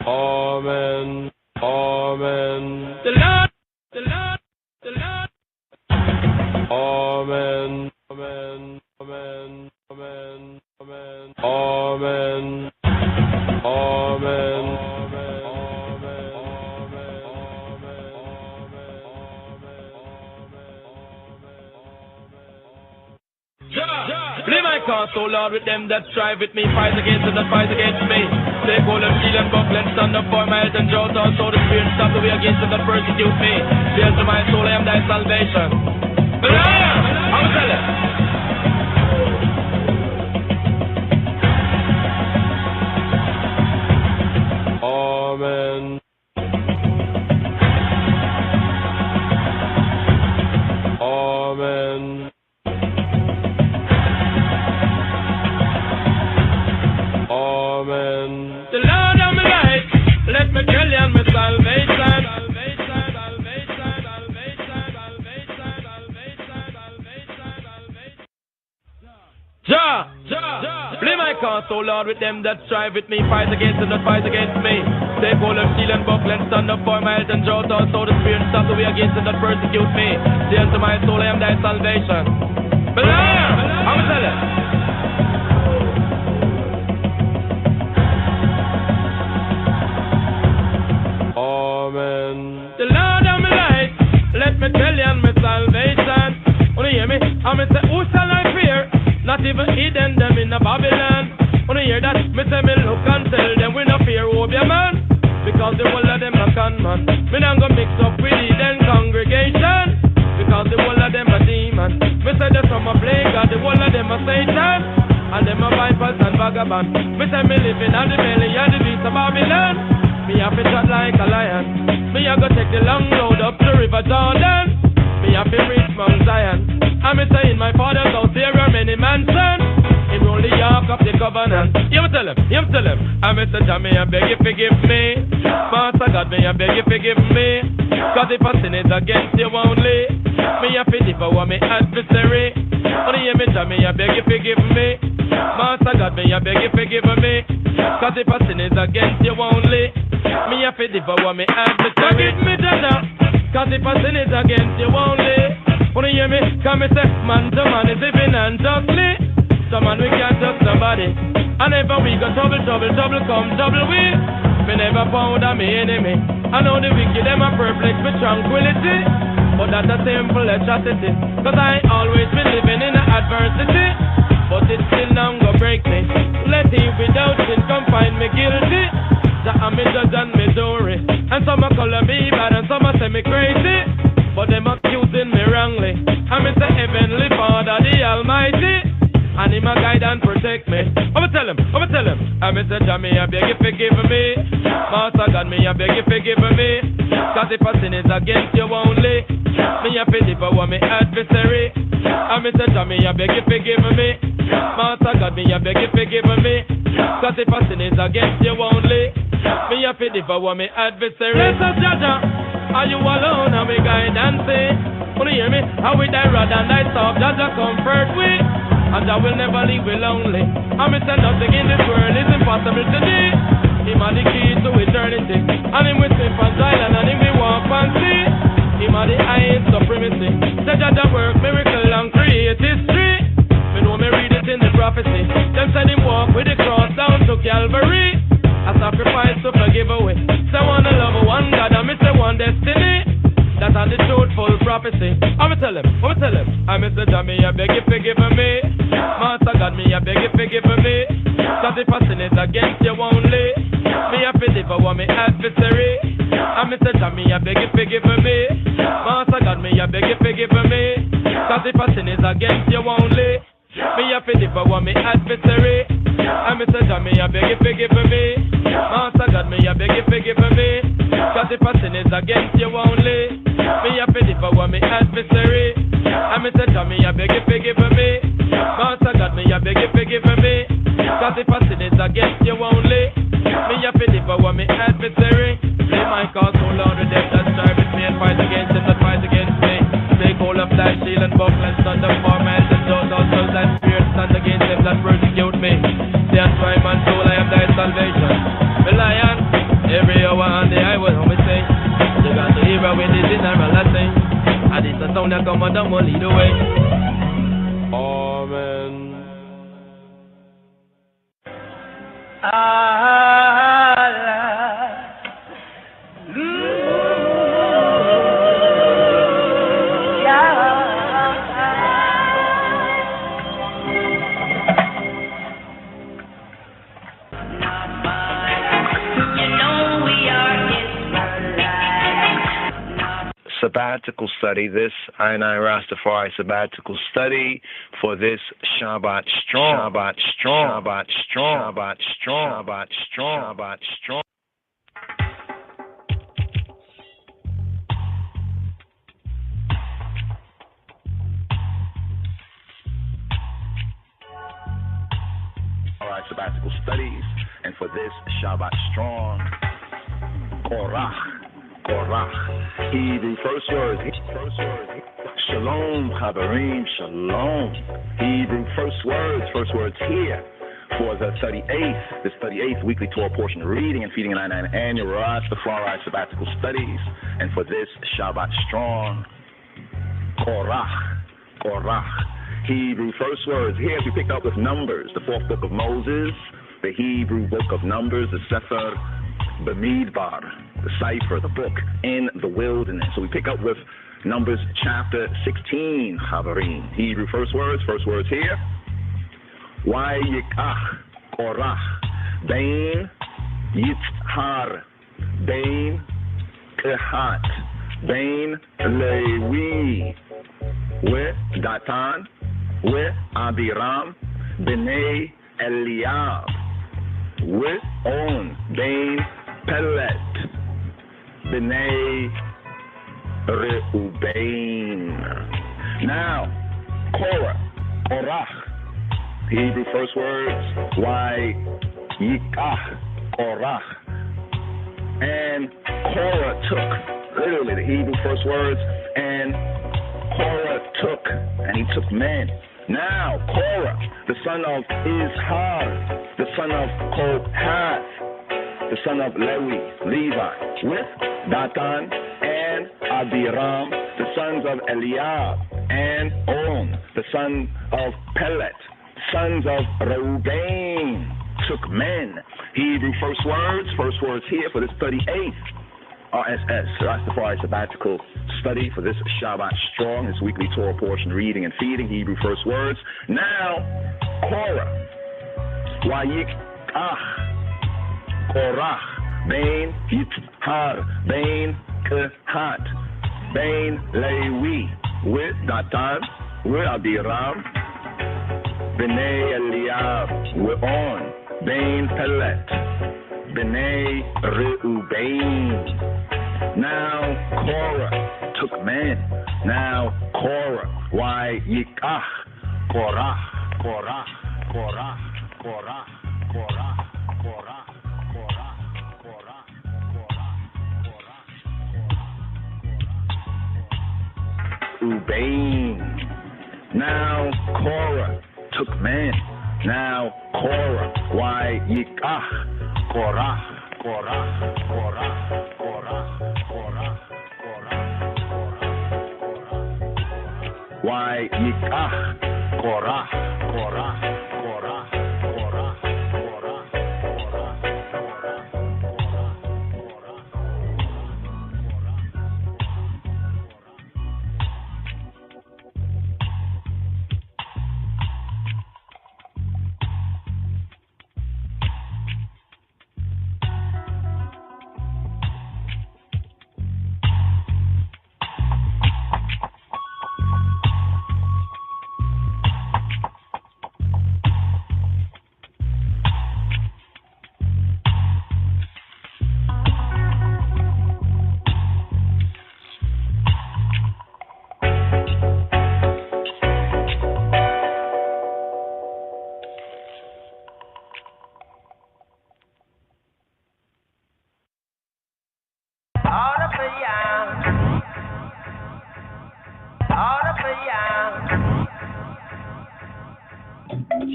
Amen. Amen. The Lord. Amen. Amen. Amen. Play my cause, oh Lord, with them that strive with me, fight against them that fight against me. Take hold of shield and buckle and stand up for my health and drought, also the spirit stop the way against them that persecute me. Fear to my soul, I am thy salvation. But I am, I'm telling. Amen. Amen. Amen. The Lord of my life, let me tell you my salvation. Jah, play my cause, oh Lord, with them that strive with me, fight against them that fight against me. Take hold of shield and buckle and stand up for my health and drought, also the spirit stop the way against them that persecute me. Say unto my soul, I am thy salvation. But I am, I'm telling. Amen. The Lord of my life, let me tell you my salvation. Wanna hear me? I'm say, who shall I fear? Not even hidden them in the Babylon. Wanna hear that? Me say me look and tell them we no fear Obia man. Because the whole of them a con man. Me not go mix up with hidden congregation. Because the whole of them a demon. Me say the some a play God, the whole of them a Satan. And them a vipers and vagabond. Me say me living on the belly of the beast of Babylon. Me have to chat like a lion. Me a go take the long road up to River Jordan. Me have to reach Mount Zion. I'm say in my father's house there are many mansions. In only York of the covenant. You tell him. I'm say Jah, me I beg you forgive me. Master God, me I beg you forgive me. Cause if I sin it against you only, me have to devour me adversary. Only hear me Jah, me I beg you forgive me. Master God, me I beg you forgive me. Cause if I sin it against you only, me have to devour me adversary. Forgive me Jah, cause if I sin it against you only. Wanna hear me? Come and say, man to man is living unjustly. Some man we can't trust nobody. And ever we go trouble come trouble we. Me never found a me enemy. I know the wicked them are perplexed with tranquility. But that's a simple atrocity. Cause I ain't always been living in adversity. But it still now go break me. Let him without sin come find me guilty. That I'm me judge and me jury. And some a call me bad and some a say me crazy. But them accusing me wrongly. I'm say Heavenly Father, the Almighty, and Him a guide and protect me. I'ma tell him. I'm say Jah, me I beg you forgive me. Master God, me I beg you forgive me. Cause if I sin is against you only, me a fi devour me adversary. I'm say Jah, me I beg you forgive me. Master God, me I beg you forgive me. Cause if I sin is against you only, me a fi devour me adversary. Let us Jah. Are you alone and we guide and say, wanna hear me? How we die rather than die soft, Jah comfort we. And Jah will never leave we lonely. And me say nothing in this world is impossible today. Him are the key to eternity. And him we sleep on silent and him we walk and see. Him are the highest supremacy. Say Jah work miracle and create history. Me know me read it in the prophecy. Them said him walk with the cross down to Calvary. A sacrifice to forgive away. Say wanna love one God and me say one destiny. That's on the truthful prophecy. I'ma tell him. I'm say Jah, me I beg you forgive me. Master God, me I beg you forgive me. Cause if I sin it against you only, me I fi devour me adversary. I'm say Jah, me I beg you forgive me. Master God, me I beg you forgive me. Cause if I sin it against you only, me a fi devour me adversary. I'm say Jah, me a beg you forgive me. Master God, me a beg you forgive me. Cause if I sin is against you only, me a fi devour me adversary. I'm say Jah, me a beg you forgive me. Master God, me a beg you forgive me. Cause if I sin is against you only, me a fi devour me adversary. Play my cause, oh Lord, with them that strive with me and fight against them that fight against me. Take hold of thy shield and buckle and stand up for my health and those also thy spirit stand against them that persecute me. That's why my soul I am thy salvation. The lion, every hour on the highway, how me say, you got to hear when this is normal I sing. And it's a sound that come and will lead the way. Amen. sabbatical study, this I Rastafari sabbatical study for this Shabbat Strong. Shabbat Strong. Shabbat Strong. Shabbat Strong. Shabbat Strong. Shabbat Strong. All right, sabbatical studies, and for this Shabbat Strong, Korach. Korach. Hebrew first words. Shalom, Chaverim, Shalom. Hebrew first words here for the 38th weekly Torah portion reading and feeding an annual Rastafari sabbatical studies. And for this Shabbat Strong, Korach. Hebrew first words here we pick up with Numbers, the 4th book of Moses, the Hebrew book of Numbers, the Sefer Bamidbar, the cipher, the book in the wilderness. So we pick up with Numbers chapter 16, Chaverim. Hebrew first words here. Vayikach Korach Bein Yitzhar Bein Kehat Bein Lewi Ve Datan Ve Abiram Bnei Eliab Ve On Bein Pelet Bnei Reuben. Now, Korach, Hebrew first words, Vayikach Korach. And Korah took, literally the Hebrew first words, and Korah took, and he took men. Now, Korah, the son of Izhar, the son of Kohath, the son of Levi, with Datan and Abiram, the sons of Eliab, and On, the son of Pelet, sons of Reuben, took men. Hebrew first words here for this 38th RSS, Rastafari sabbatical study for this Shabbat Strong, this weekly Torah portion reading and feeding. Hebrew first words. Now, Korah, Vayikach Korach, Bein Yitzhar, Bein Kehat, Bein Lewi, with Datan, with Abiram, Bnei Eliab, with On, Bein Pelet, Bnei Reuben. Now Korah took men. Now Korah, Vayikach Korach, Korach, Korach, Korach, Korach, Korach, Korach, Korach. Reuben. Now Korah took men. Now Korah, Vayikach Korach, Korach, Korach, Korach, Korach, Korach, Vayikach Korach, Korach, Korach, Korach, Korach,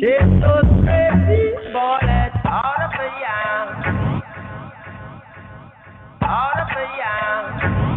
Jesus crazy bullet out of the yam, out of the yam.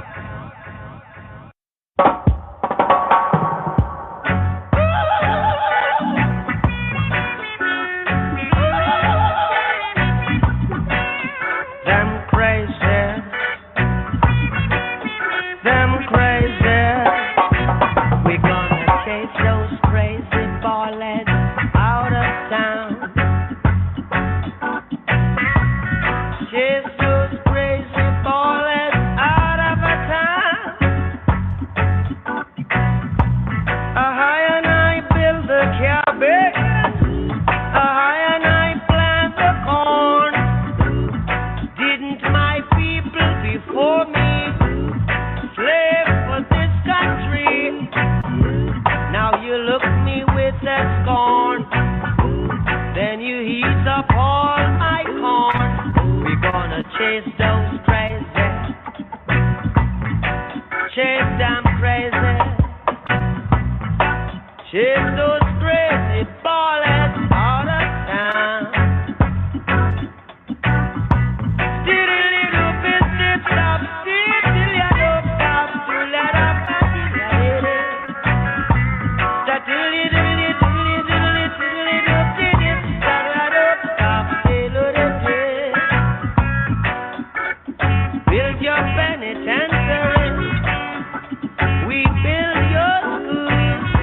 damn crazy. Chase those crazy ballers out of town. Still a little business stop, still till you don't stop to let up and get it. That little business that I don't stop till you did. Build your penitentiary. We build your schools.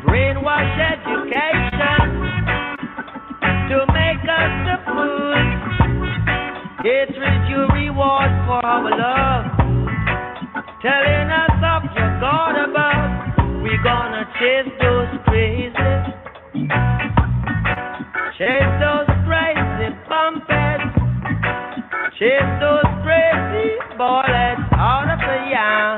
Brainwash education to make us the fools. Hatred you reward for our love. Telling us of your God above. We gonna chase those crazy. Chase those crazy bumpers. Chase those crazy bullets out of the yam.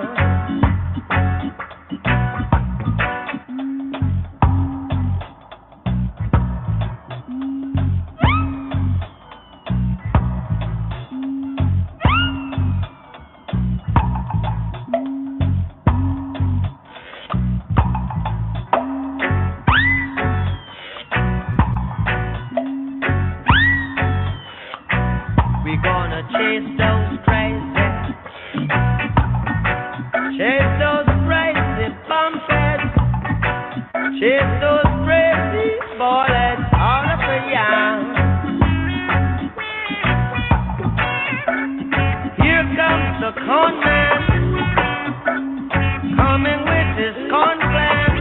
We gonna chase those crazy. Chase those crazy bumpers. Chase those crazy bullets out of the yam. Here comes the con man, coming with his con plan.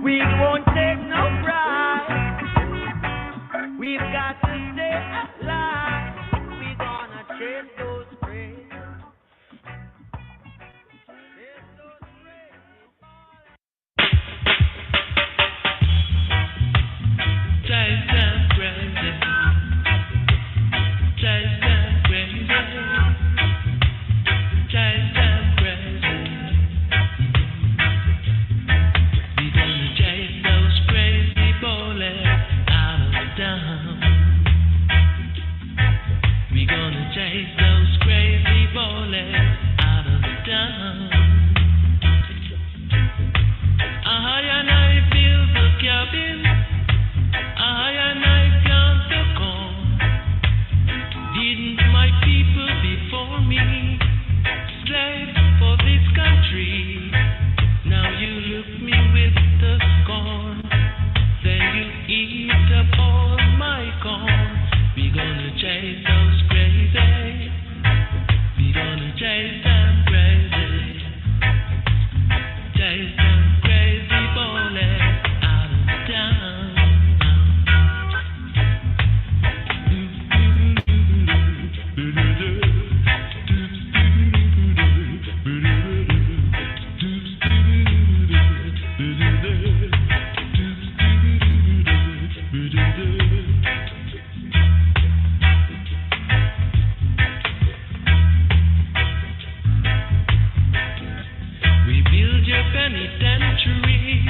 We won't take no bribe. We've got to stay alive. We gonna chase those crazy. Chase those crazy bullets. Chase them crazy. Chase them crazy. Chase them crazy. We gonna chase those crazy bullets out of town. We gonna chase those crazy bullets out of town. I and I build the cabin. I and I plant the corn. Didn't my people before me slave for this country? Now you look me with the scorn. Then you eat up all my corn. We gonna chase those crazy. We gonna chase them crazy. Chase them crazy bullets out of town. We build your penitentiary.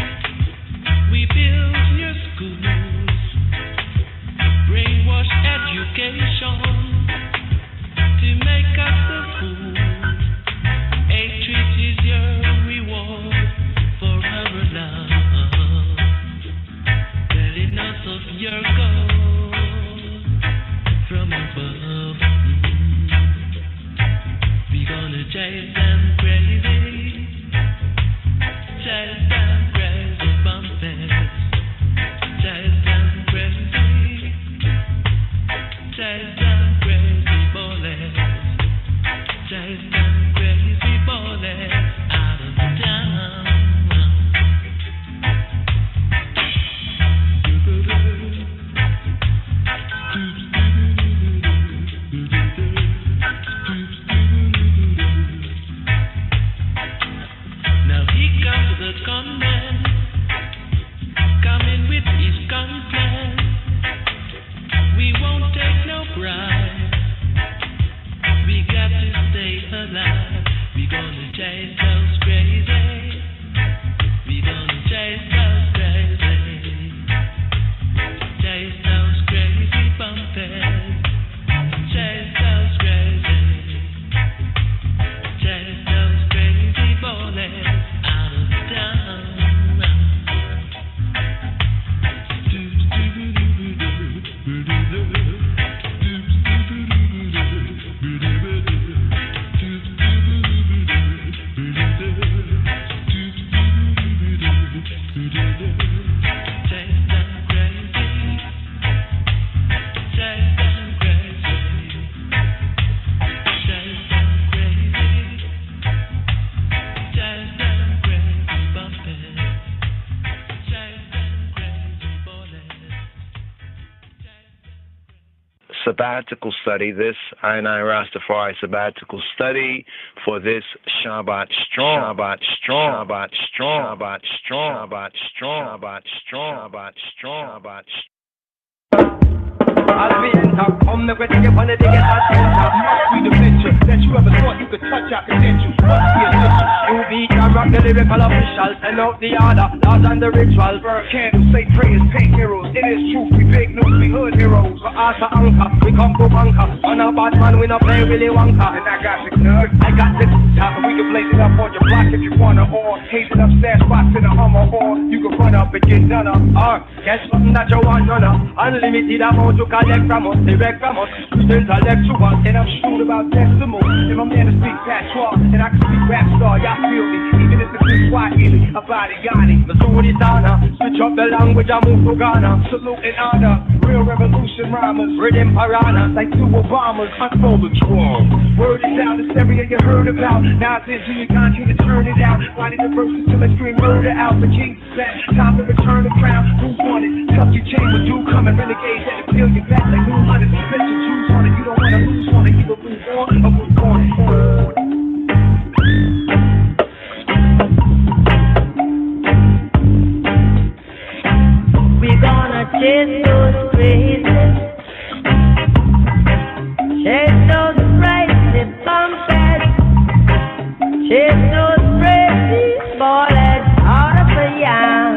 We build your schools. Brainwash education to make us the fools. Hatred is your reward for our love. Telling us of your God from above. We gonna chase them crazy. Chase them crazy bumpers. Chase them crazy. Chase them crazy bullets. Chase them crazy bullets out of town. Now here comes the gunman, coming with his gun plan. We won't take no bribe. We got to stay alive. We gonna chase those crazy. We gonna chase those crazy. Chase those crazy bumpers. Chase those crazy. Chase sabbatical study, this I Rastafari sabbatical study for this Shabbat Strong, Shabbat Strong, Shabbat Strong, Shabbat Strong, Shabbat Strong, Shabbat Strong, Shabbat Strong, Shabbat Strong. As we enter, come the way to get one of the get that center. Must be the picture that you ever thought you could touch, I could get you. Must be a mission. You beat and rock the lyrical official. Send out the order, laws and the ritual. Burn candles, say prayers, paint heroes. It is truth, we big news, we hood heroes. For us to anchor, we come to bunker. On a bad man, we not play Willy Wonka. And I got the nerd, I got the top. We can blaze it up on your block if you wanna. Or haze it upstairs, spots in a Hummer. Or you can run up and get done up. Or get something that you want done up. Unlimited amount you collect from us, direct from us, intellectual, and I'm shrewd about decimal. And my man to speak patois, and I can speak rap star, y'all feel me, even if it's in Swahili, about it, Ghani, Missouri, Donna, switch up the language, I move to Ghana, salute and honor, real revolution rhymers, rhythm piranhas, like two Obamas, unfolding strong. Word is out, this area you heard about, now it's into your country to turn it out, body the verses till I scream murder out, the king's back, time to return the crown, who won it, tuck your chain with you coming, renegades that appeal you back like new hunters, bet your Jews on it, you don't wanna lose on it, either move on or move on. We're gonna chase those crazies, chase those crazy bumpers, chase those crazy bullets out of the yam.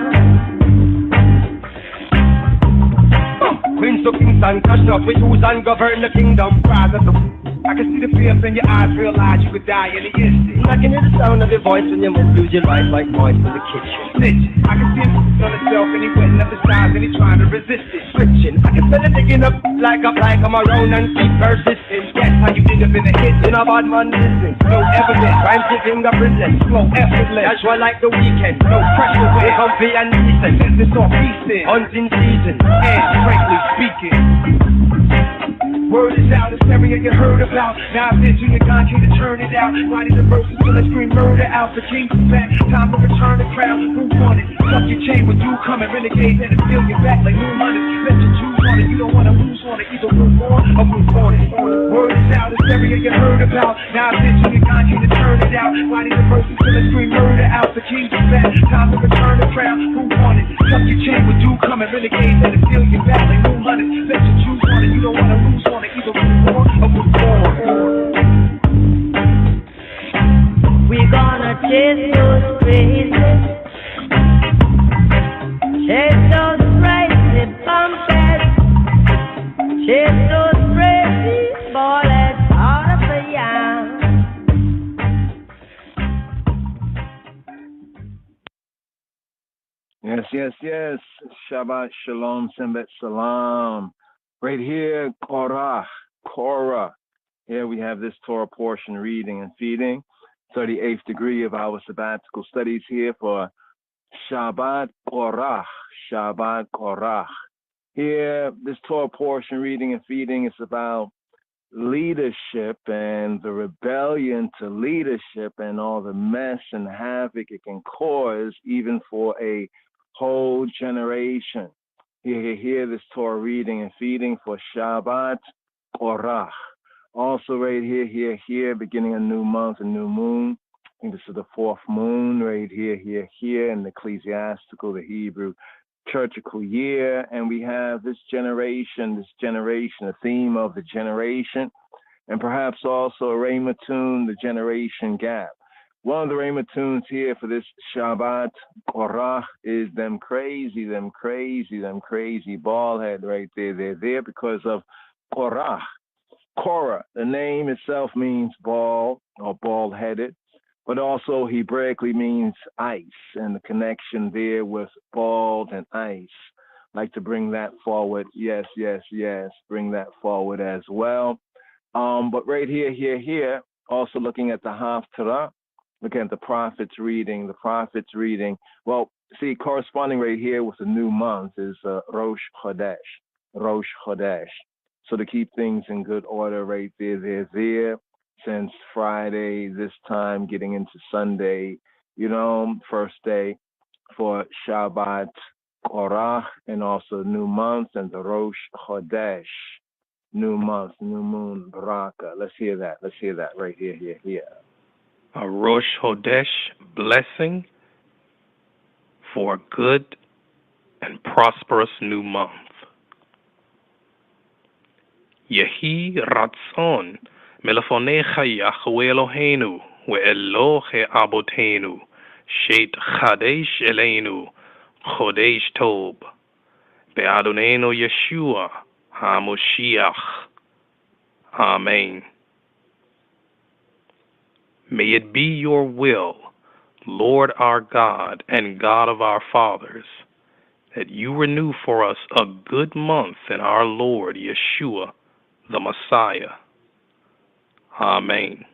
Queens to Kingston, crushed up with who's and govern the kingdom. Rise of the I can see the fear in your eyes, realize you could die in the instant. I can hear the sound of your voice when you move, lose your life like noise in the kitchen. Snitch, I can see him on himself and he wetting up his thighs and he trying to resist it. Switching, I can smell it digging up like I'm around and keep persisting. That's how you end up in a hit in a bad man business. No evidence, crime to fingerprintless, slow effortless. Casual like the weekend, no pressure, way comfy and decent. Business or feasting, hunting season, and frankly speaking. Word is out, this area you heard about. Now I've been to your country to turn it out. Writing the verses till I scream murder out. The king's back, time to return the crown. Who won it? Tuck your chain with you coming. Renegade that'll steal you back like new hunters. Bet your Jews on it, you don't wanna lose on it. Either move on or move on it. Word is out, this area you heard about. Now I've been to your country to turn it out. Writing the verses till I scream murder out. The king's back, time to return the crown. Who won it? Tuck your chain with you coming. Renegade that'll steal you back like new hunters. Bet your Jews on it, you don't wanna lose on it. Either move on or move on. We're gonna chase those crazies, chase those crazy bumpers, chase those crazy bullets out of the yam. Yes. Shabbat Shalom, Sembet Salam. Right here, Korah. Here we have this Torah portion reading and feeding. 38th degree of our sabbatical studies here for Shabbat Korah. Here, this Torah portion reading and feeding is about leadership and the rebellion to leadership and all the mess and havoc it can cause even for a whole generation. Here, this Torah reading and feeding for Shabbat Korah. Also right here, beginning a new month, a new moon. I think this is the fourth moon right here in the ecclesiastical, the Hebrew churchical year. And we have this generation, the theme of the generation, and perhaps also a Rhema tune, the generation gap. One of the Rhema tunes here for this Shabbat Korah is them crazy bald head right there. They're there because of Korah. Korah, the name itself means bald or bald-headed, but also Hebraically means ice, and the connection there with bald and ice. I'd like to bring that forward. Yes, bring that forward as well. But right here, also looking at the Haftarah, looking at the prophet's reading. Well, see, corresponding right here with the new month is Rosh Chodesh. So to keep things in good order right there, since Friday, this time getting into Sunday, first day for Shabbat Korah and also new month and the Rosh Chodesh. new month, new moon, Baraka. Let's hear that. Let's hear that right here, here. A Rosh Hodesh blessing for a good and prosperous new month. Yehi Ratzon Melafonecha Yahweh Eloheinu Ve'elohe Abotenu Shet Chadesh Eleinu Chodesh Tob Be'adonenu Yeshua HaMoshiach. Amen. May it be your will, Lord our God and God of our fathers, that you renew for us a good month in our Lord Yeshua, the Messiah. Amen.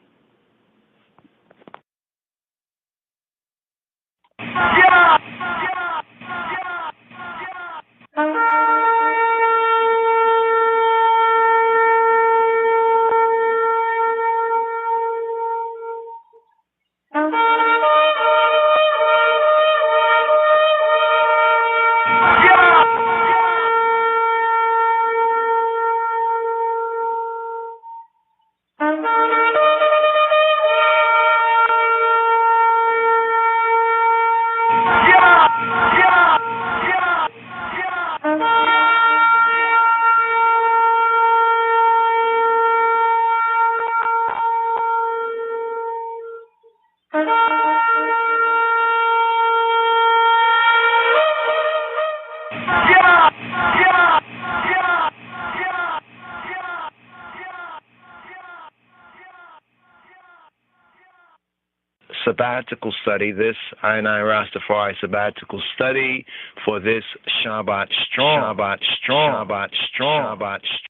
Sabbatical study, this I Rastafari sabbatical study for this Shabbat Strong. Shabbat Strong. Shabbat Strong. Shabbat Strong.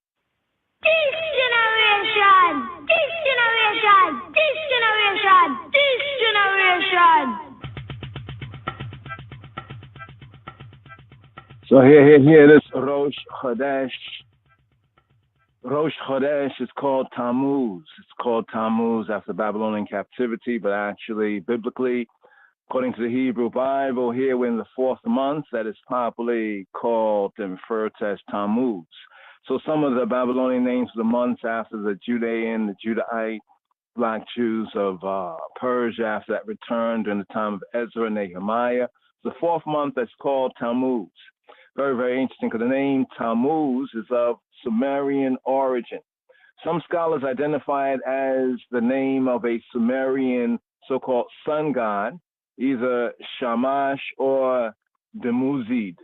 This generation! This generation! This generation! This generation! So here, this Rosh Chodesh. Rosh Chodesh is called Tammuz. It's called Tammuz after Babylonian captivity, but actually, biblically, according to the Hebrew Bible, here we're in the fourth month that is popularly called and referred to as Tammuz. So some of the Babylonian names of the months after the Judean, the Judahite, Black Jews of Persia after that returned during the time of Ezra and Nehemiah. The fourth month that's called Tammuz. Very, very interesting because the name Tammuz is of Sumerian origin. Some scholars identify it as the name of a Sumerian so-called sun god, either Shamash or Demuzid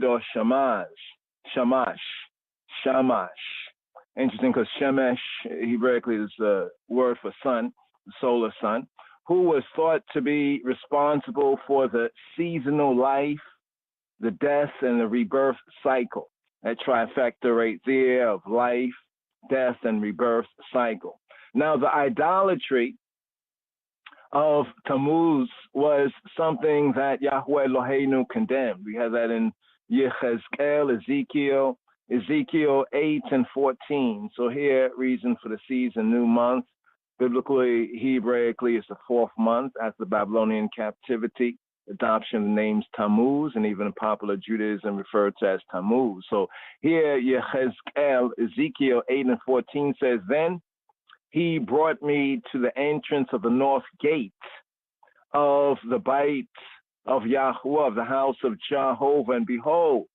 or Shamash. Interesting because Shemesh, Hebraically, is the word for sun, the solar sun, who was thought to be responsible for the seasonal life, the death, and the rebirth cycle. That trifecta right there of life, death, and rebirth cycle. Now, the idolatry of Tammuz was something that Yahweh Eloheinu condemned. We have that in Ezekiel 8 and 14. So here, reason for the season, new month. Biblically, Hebraically, it's the fourth month after the Babylonian captivity. Adoption of the names Tammuz, and even in popular Judaism referred to as Tammuz. So here, Ezekiel 8 and 14 says, "Then he brought me to the entrance of the north gate of the Beit of Yahuwah, of the house of Jehovah, and behold,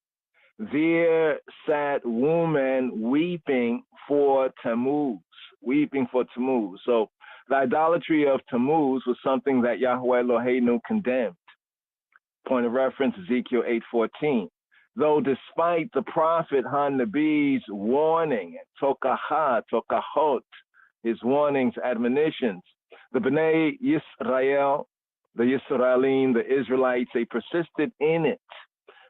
there sat woman weeping for Tammuz. So the idolatry of Tammuz was something that Yahweh Eloheinu condemned. Point of reference, Ezekiel 8:14. Though despite the prophet Hanabi's warning, Tokahot, his warnings, admonitions, the Bnei Yisrael, the Yisraelim, the Israelites, they persisted in it.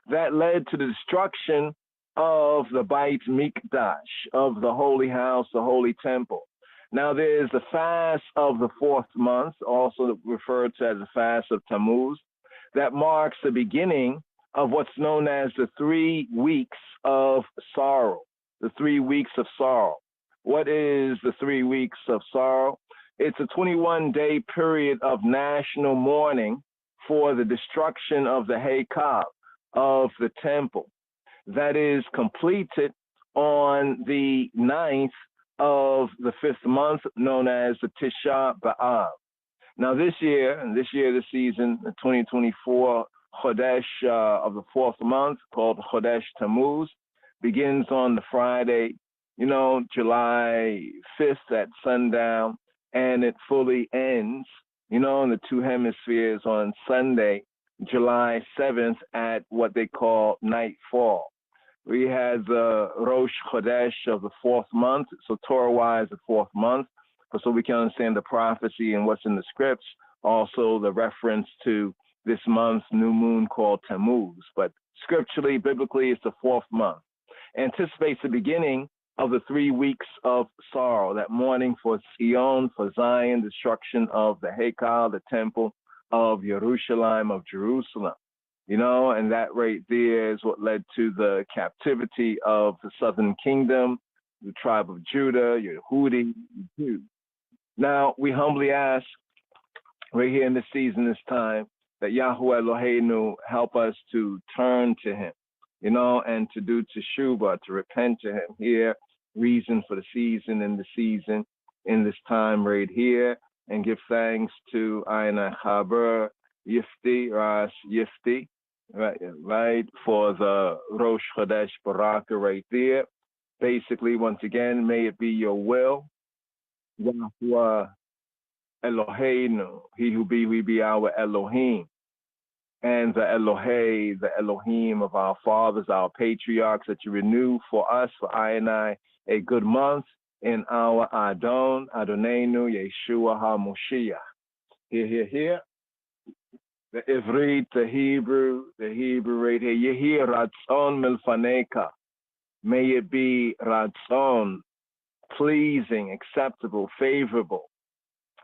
That led to the destruction of the Beit Mikdash, of the holy house, the holy temple. Now there's the fast of the fourth month, also referred to as the fast of Tammuz, that marks the beginning of what's known as the 3 weeks of sorrow. The 3 weeks of sorrow. What is the 3 weeks of sorrow? It's a 21-day period of national mourning for the destruction of the Haykal, of the temple. That is completed on the 9th of the 5th month, known as the Tisha B'Av. Now this year, the season, the 2024 Chodesh of the 4th month, called Chodesh Tammuz, begins on the Friday, July 5th at sundown, and it fully ends, in the two hemispheres on Sunday, July 7th at what they call nightfall. We had the Rosh Chodesh of the 4th month, so Torah-wise the 4th month, so we can understand the prophecy and what's in the scripts, also the reference to this month's new moon called Tammuz. But scripturally, biblically, it's the 4th month. Anticipates the beginning of the 3 weeks of sorrow, that mourning for Zion, for Zion, destruction of the Hekal, the temple of Yerushalayim, of Jerusalem. And that right there is what led to the captivity of the southern kingdom, the tribe of Judah, Yehudi, Jews. Now, we humbly ask right here in this season, this time, that Yahweh Eloheinu help us to turn to him, and to do teshuvah, to repent to him. Here, reason for the season, in this time right here, and give thanks to Aina Chaber Yifti, Ras Yifti, right, for the Rosh Chodesh Baraka right there. Basically, once again, may it be your will, Yahweh Eloheinu, he who be, we be our Elohim, and the Elohe, the Elohim of our fathers, our patriarchs, that you renew for us, for I and I, a good month in our Adonenu, Yeshua HaMoshiach. Here. The Ivrit, the Hebrew right here. Yehi Ratzon Milfaneka. May it be Ratzon, pleasing, acceptable, favorable.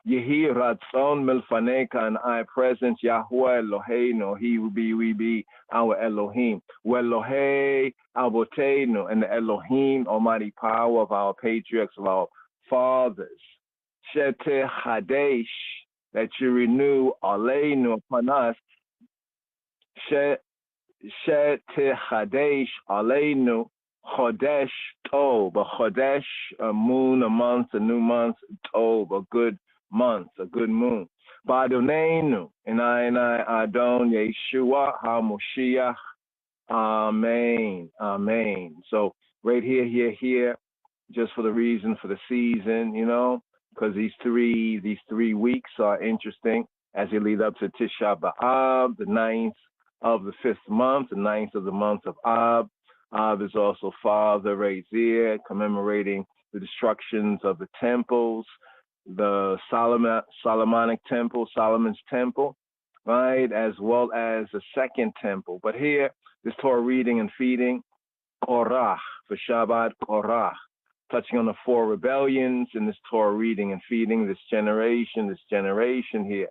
Yehi Ratzon Milfaneka, and I present Yahweh Eloheinu, he will be, we be our Elohim. Welohe Abotenu, and the Elohim, almighty power of our patriarchs, of our fathers. Shete Hadesh, that you renew Aleinu upon us. Shete Hadesh Aleinu. Chodesh Tov, a Chodesh, a moon, a month, a new month, Tov, a good month, a good moon. Badonenu, and I Adon Yeshua HaMoshiach. Amen. Amen. So right here, just for the reason, for the season, because these three weeks are interesting as they lead up to Tisha B'Av, the 9th of the 5th month, the 9th of the month of Ab. Ab is also Father right there, commemorating the destructions of the temples, the Solomonic temple, Solomon's temple, right, as well as the second temple. But here, this Torah reading and feeding, Korach, for Shabbat, Korach, touching on the 4 rebellions in this Torah reading and feeding, this generation here.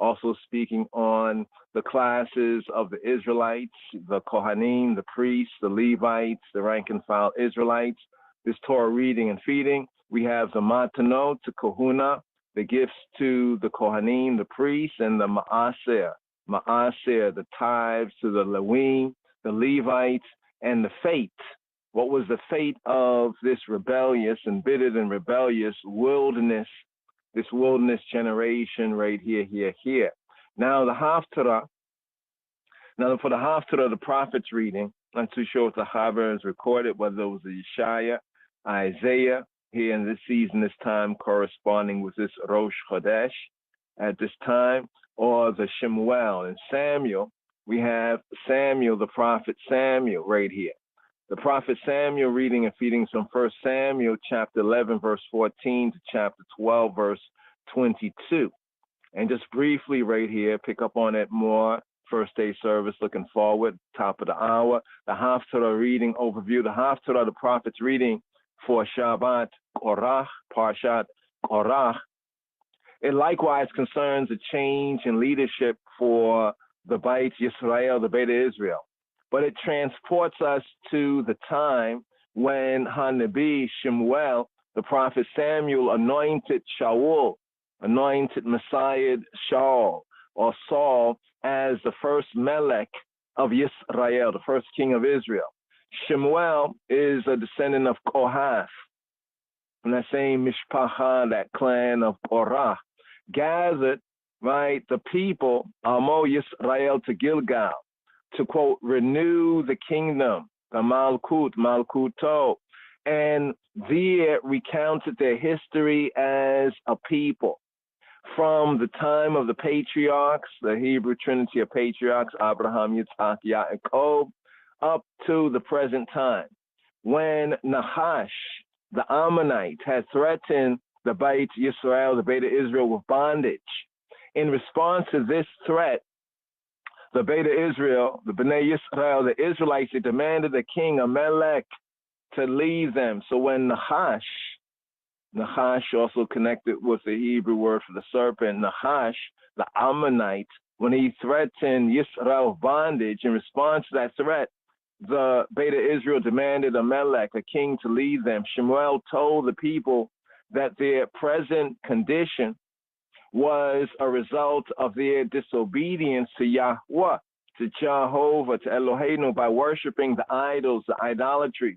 Also speaking on the classes of the Israelites, the Kohanim, the priests, the Levites, the rank and file Israelites. This Torah reading and feeding, we have the Matanot to Kohuna, the gifts to the Kohanim, the priests, and the Ma'aser, the tithes to the Lewim, the Levites, and the fate. What was the fate of this rebellious, embittered and rebellious wilderness, this wilderness generation right here. Now the Haftarah, for the Haftarah, the prophet's reading, I'm not too sure if the Chaber is recorded, whether it was the Yeshaya, Isaiah, here in this season, this time corresponding with this Rosh Chodesh at this time, or the Shemuel and Samuel. We have Samuel, the prophet Samuel right here. The prophet Samuel reading and feeding from 1 Samuel chapter 11, verse 14 to chapter 12, verse 22. And just briefly right here, pick up on it more. First day service, looking forward, top of the hour. The Haftarah reading overview. The Haftarah, the prophet's reading for Shabbat, Korach, Parshat, Korach. It likewise concerns a change in leadership for the Beit Yisrael, the Beit Israel. But it transports us to the time when Hanabi Shemuel, the prophet Samuel, anointed Shaul, anointed Messiah Shaul, or Saul, as the first Melech of Yisrael, the first king of Israel. Shemuel is a descendant of Kohath, and that same Mishpacha, that clan of Korah, gathered, right, the people, Amo Yisrael, to Gilgal, to, quote, renew the kingdom, the Malkuto, and there recounted their history as a people from the time of the patriarchs, the Hebrew trinity of patriarchs, Abraham, Yitzhak, Yaakov, up to the present time, when Nahash, the Ammonite, had threatened the Beit Yisrael, the Beta Israel, with bondage. In response to this threat, the Beta Israel, the Bnei Yisrael, the Israelites, they demanded the king Amalek to lead them. So when Nahash also connected with the Hebrew word for the serpent, Nahash, the Ammonite, when he threatened Yisrael with bondage, in response to that threat, the Beta Israel demanded Amalek, a king, to lead them. Shemuel told the people that their present condition was a result of their disobedience to Yahweh, to Jehovah, to Eloheinu, by worshiping the idols, the idolatries,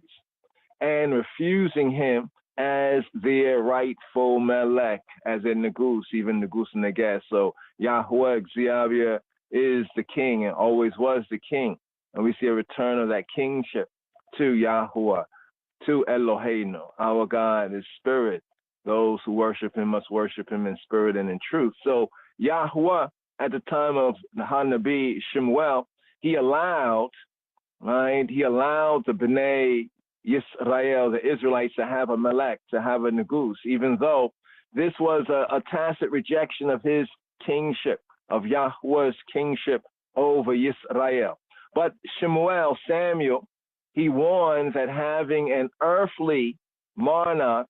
and refusing him as their rightful Melech, as in Nagus, even Nagus and Nagas. So Yahweh, Xavier, is the king and always was the king. And we see a return of that kingship to Yahweh, to Eloheinu. Our God is spirit. Those who worship him must worship him in spirit and in truth. So Yahweh, at the time of Hanabi Shemuel, he allowed the Bnei Yisrael, the Israelites, to have a Melech, to have a Nagus, even though this was a tacit rejection of his kingship, of Yahweh's kingship over Yisrael. But Shemuel, Samuel, he warned that having an earthly monarch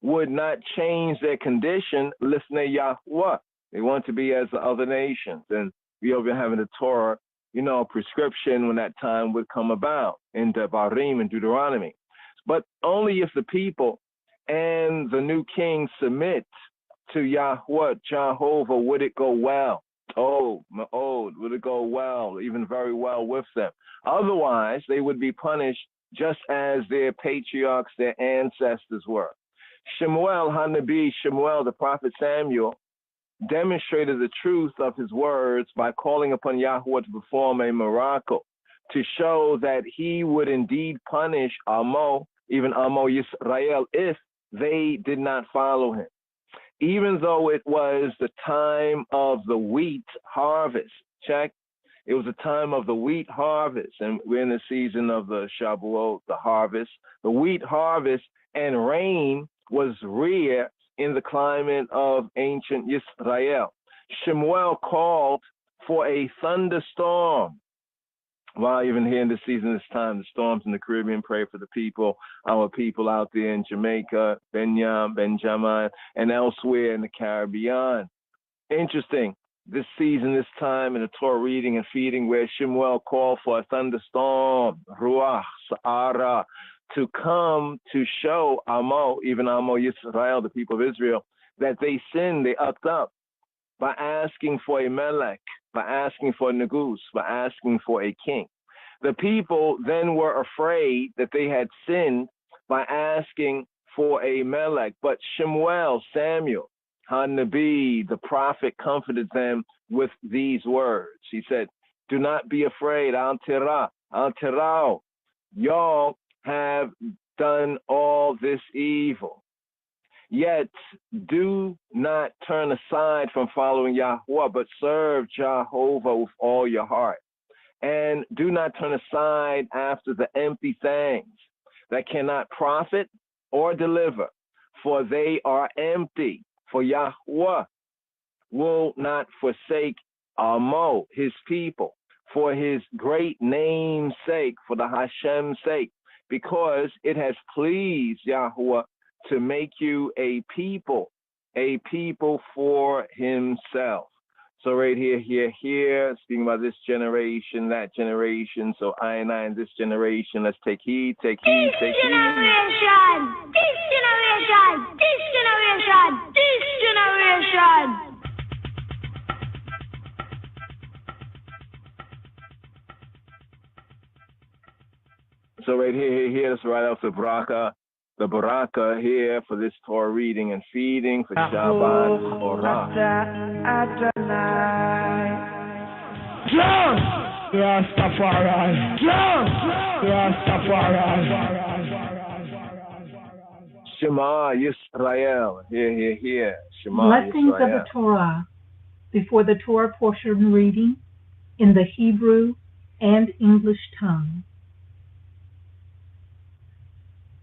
would not change their condition, listening to Yahweh. They want to be as the other nations. And we over having the Torah, prescription when that time would come about in Devarim and Deuteronomy. But only if the people and the new king submit to Yahweh, Jehovah, would it go well. Would it go well, even very well with them. Otherwise, they would be punished just as their patriarchs, their ancestors were. Shemuel, the prophet Samuel, demonstrated the truth of his words by calling upon Yahweh to perform a miracle, to show that he would indeed punish Amo Yisrael, if they did not follow him. Even though it was the time of the wheat harvest, it was the time of the wheat harvest, and we're in the season of the Shavuot, the harvest, the wheat harvest, and rain was rare in the climate of ancient Yisrael. Shemuel called for a thunderstorm. While even here in this season, this time, the storms in the Caribbean, pray for the people, our people out there in Jamaica, Benjamin, and elsewhere in the Caribbean. Interesting, this season, this time in the Torah reading and feeding, where Shemuel called for a thunderstorm, Ruach, Sa'ara, to come to show Amo Yisrael, the people of Israel, that they sinned, they upped up by asking for a Melech, by asking for a Nagus, by asking for a king. The people then were afraid that they had sinned by asking for a Melech, but Shemuel, Samuel, Hanabi, the prophet, comforted them with these words. He said, do not be afraid, Al-Tirao, y'all have done all this evil. Yet do not turn aside from following Yahweh, but serve Jehovah with all your heart. And do not turn aside after the empty things that cannot profit or deliver, for they are empty. For Yahweh will not forsake Amo, his people, for his great name's sake, for the Hashem's sake, because it has pleased Yahweh to make you a people for himself. So right here, speaking about this generation, that generation. So I and this generation, let's take heed, take heed, take heed. This generation. So right here, that's right out the baraka here for this Torah reading and feeding for Shabbat Korah. Rastafari. Shema Yisrael. Here. Shema Blessings Yisrael. of the Torah before the Torah portion reading in the Hebrew and English tongue.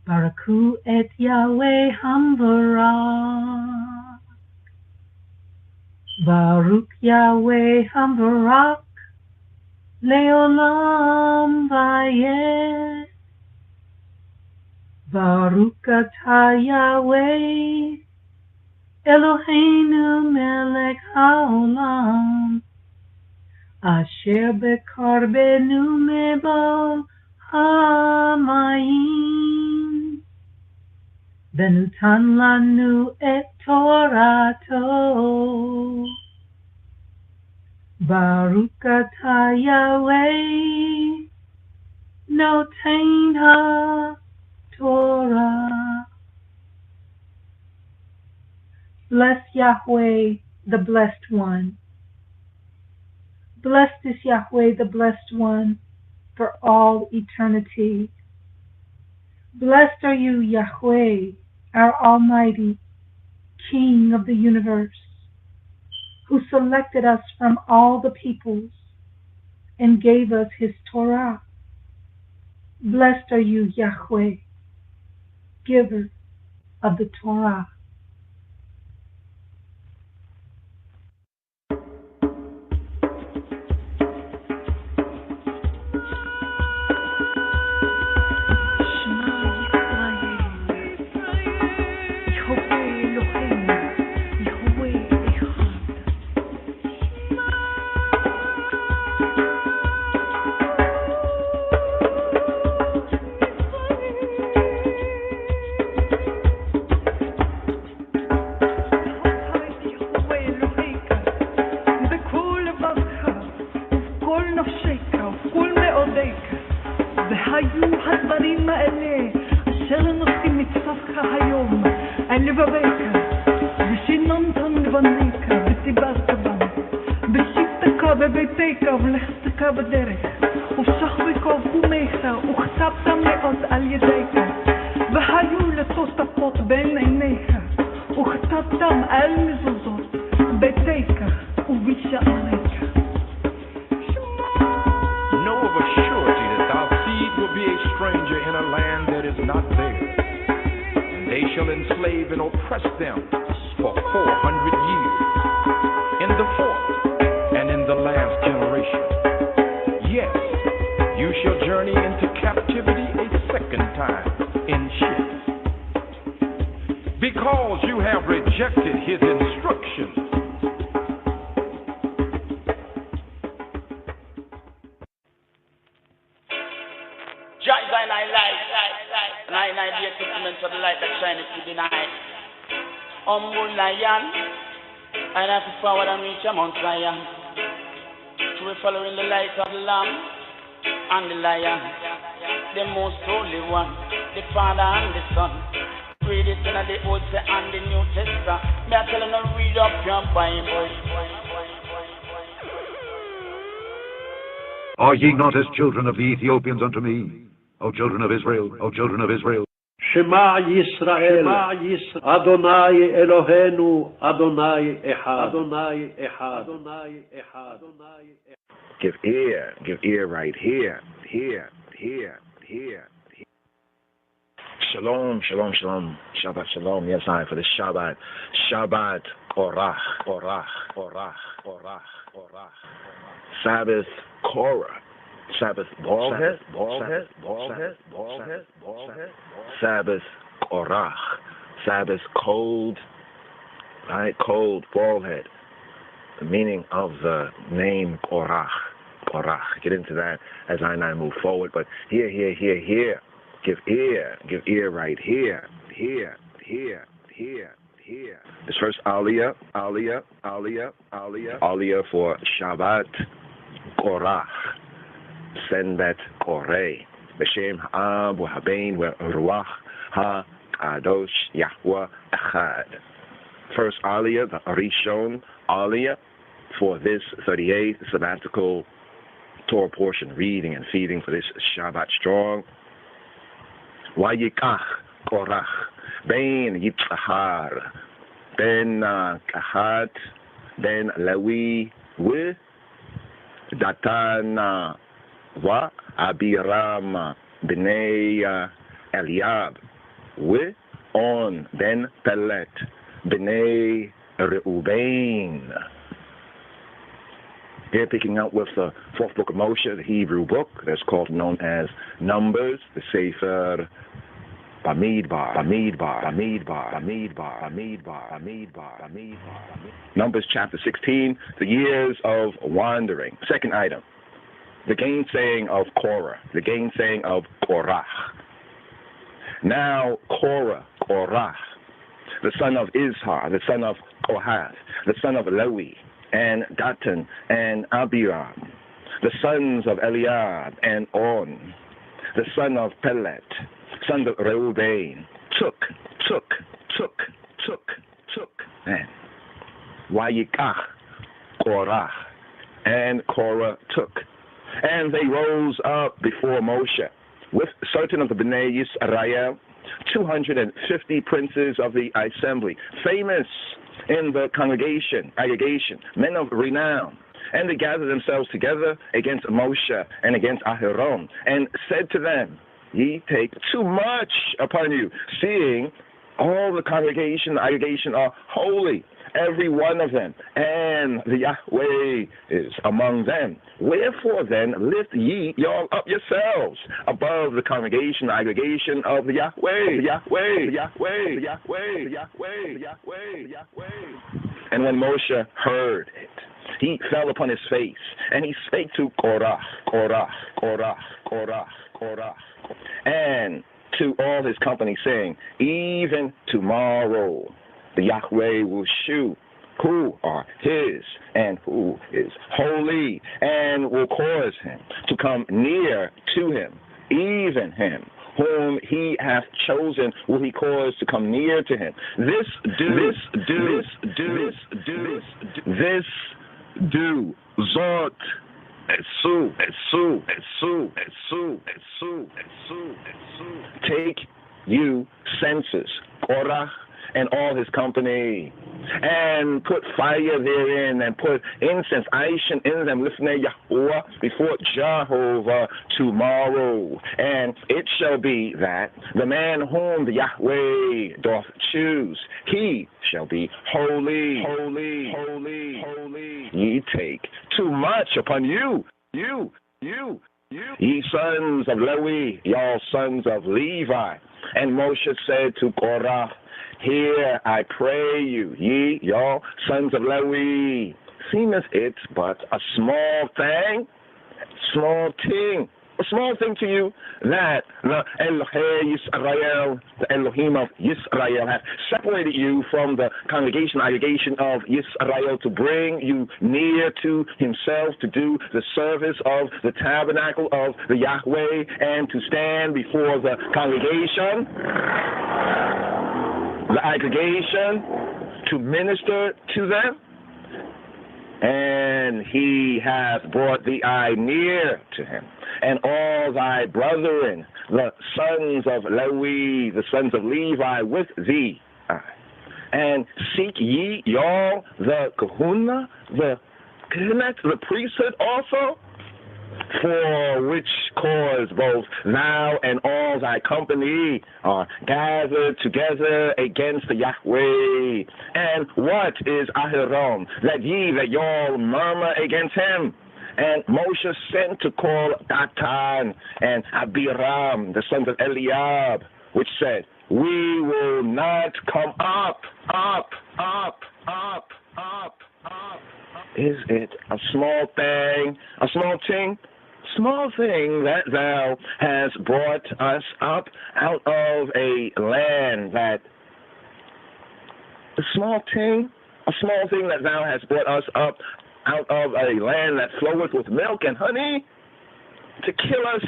Baraku et Yahweh Hambarak. Baruch Yahweh Hambarak. Leolam Vayeh. Baruch atah Yahweh Eloheinu melech haolam asher bekarbenu mebo hamayim venutan lanu et Torato. Baruch atah Yahweh noten ha-Torah. Bless Yahweh, the Blessed One. Blessed is Yahweh, the Blessed One, for all eternity. Blessed are you, Yahweh, our Almighty, King of the universe, who selected us from all the peoples and gave us his Torah. Blessed are you, Yahweh, giver of the Torah. Mount Zion, to be following the light of the Lamb and the Lion, the most holy one, the Father and the Son. Read it in the Old and the New Testament. Me I tell you to read up your Bible. Are ye not as children of the Ethiopians unto me, O children of Israel, O children of Israel? Shema Yisrael, Adonai Eloheinu, Adonai Echad, Adonai Echad, Adonai Echad. Give ear right here. Shalom, Shabbat Shalom. Yes, I for the Shabbat Korah. Sabbath Korah. Sabbath baldhead. Sabbath Korah. Sabbath cold, right? Cold, baldhead. The meaning of the name Korah. Get into that as I move forward. But here. Give ear right here. This first Aliyah for Shabbat Korah. Senbet Koreh. B'Shem Ha'ab V'Habein V'Ruach HaKadosh Yahweh Echad. First Aliyah, the Rishon Aliyah, for this 38th sabbatical Torah portion, reading and feeding for this Shabbat strong. Vayikach Korach Ben Yitzhar Ben Kahat Ben Lewi with Datan wa Abiram B'nei Eliab with On Ben Pelet B'nei Reuben. Here, picking up with the fourth book of Moshe, the Hebrew book that's known as Numbers, the Sefer Bamidbar. Numbers chapter 16, the years of wandering. Second item, the gainsaying of Korah, the gainsaying of Korach. Now Korah, the son of Izhar, the son of Kohath, the son of Lewi, and Datan and Abiram, the sons of Eliab and On, the son of Pelet, son of Reuben, took, and Vayikach Korah, and Korah took. And they rose up before Moshe with certain of the Bnei Yisrael, 250 princes of the assembly, famous in the congregation, men of renown. And they gathered themselves together against Moshe and against Aharon, and said to them, ye take too much upon you, seeing all the congregation, are holy, every one of them, and the Yahweh is among them. Wherefore then lift ye y'all up yourselves above the congregation, of the Yahweh. And when Moshe heard it, he fell upon his face, and he spake to Korah, and to all his company, saying, even tomorrow the Yahweh will shew who are his and who is holy, and will cause him to come near to him, even him whom he hath chosen will he cause to come near to him. This do, Zot, Esu. Take you census, Korah and all his company, and put fire therein, and put incense, Aishin, in them, Lifnei Yahuwah, before Jehovah tomorrow. And it shall be that the man whom the Yahweh doth choose, he shall be holy. Ye take too much upon you. Ye sons of Lewi, y'all sons of Levi. And Moshe said to Korah, hear, I pray you, ye, y'all sons of Lewi, seemeth it but a small thing to you, that the Elohei Yisrael, the Elohim of Yisrael, hath separated you from the congregation of Yisrael to bring you near to himself, to do the service of the tabernacle of the Yahweh, and to stand before the congregation, the aggregation, to minister to them. And he hath brought thee near to him, and all thy brethren, the sons of Lewi, the sons of Levi, with thee. And seek ye y'all the kahuna, the priesthood also, for which cause both thou and all thy company are gathered together against the Yahweh. And what is Aharon, that y'all murmur against him? And Moshe sent to call Datan and Abiram, the sons of Eliab, which said, we will not come up. Is it a small thing, small thing that thou hast brought us up out of a land that, a small thing that thou hast brought us up out of a land that floweth with milk and honey, to kill us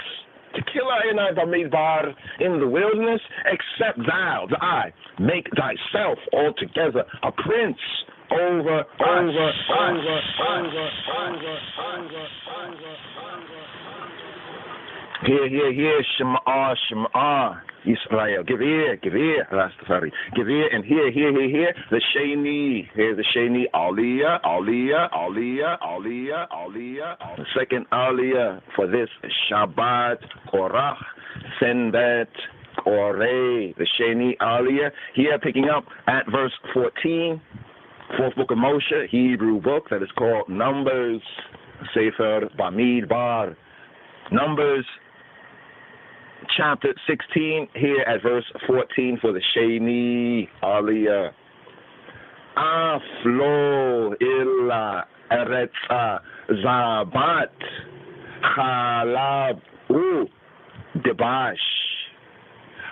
to kill I Bamidbar in the wilderness, except thou, the I, make thyself altogether a prince over. Here, Shema, Israel. Give ear, Rastafari. Give ear, and here, the Sheni. Here's the Sheni, Aliyah. The second Aliyah for this Shabbat, Korach, Senbet, Koreh. The Sheni Aliyah. Here, picking up at verse 14, fourth book of Moshe, Hebrew book that is called Numbers, Sefer Bamidbar. Numbers, chapter 16, here at verse 14 for the Sheni Aliyah. Aflo illa eretza zabat chalab u debash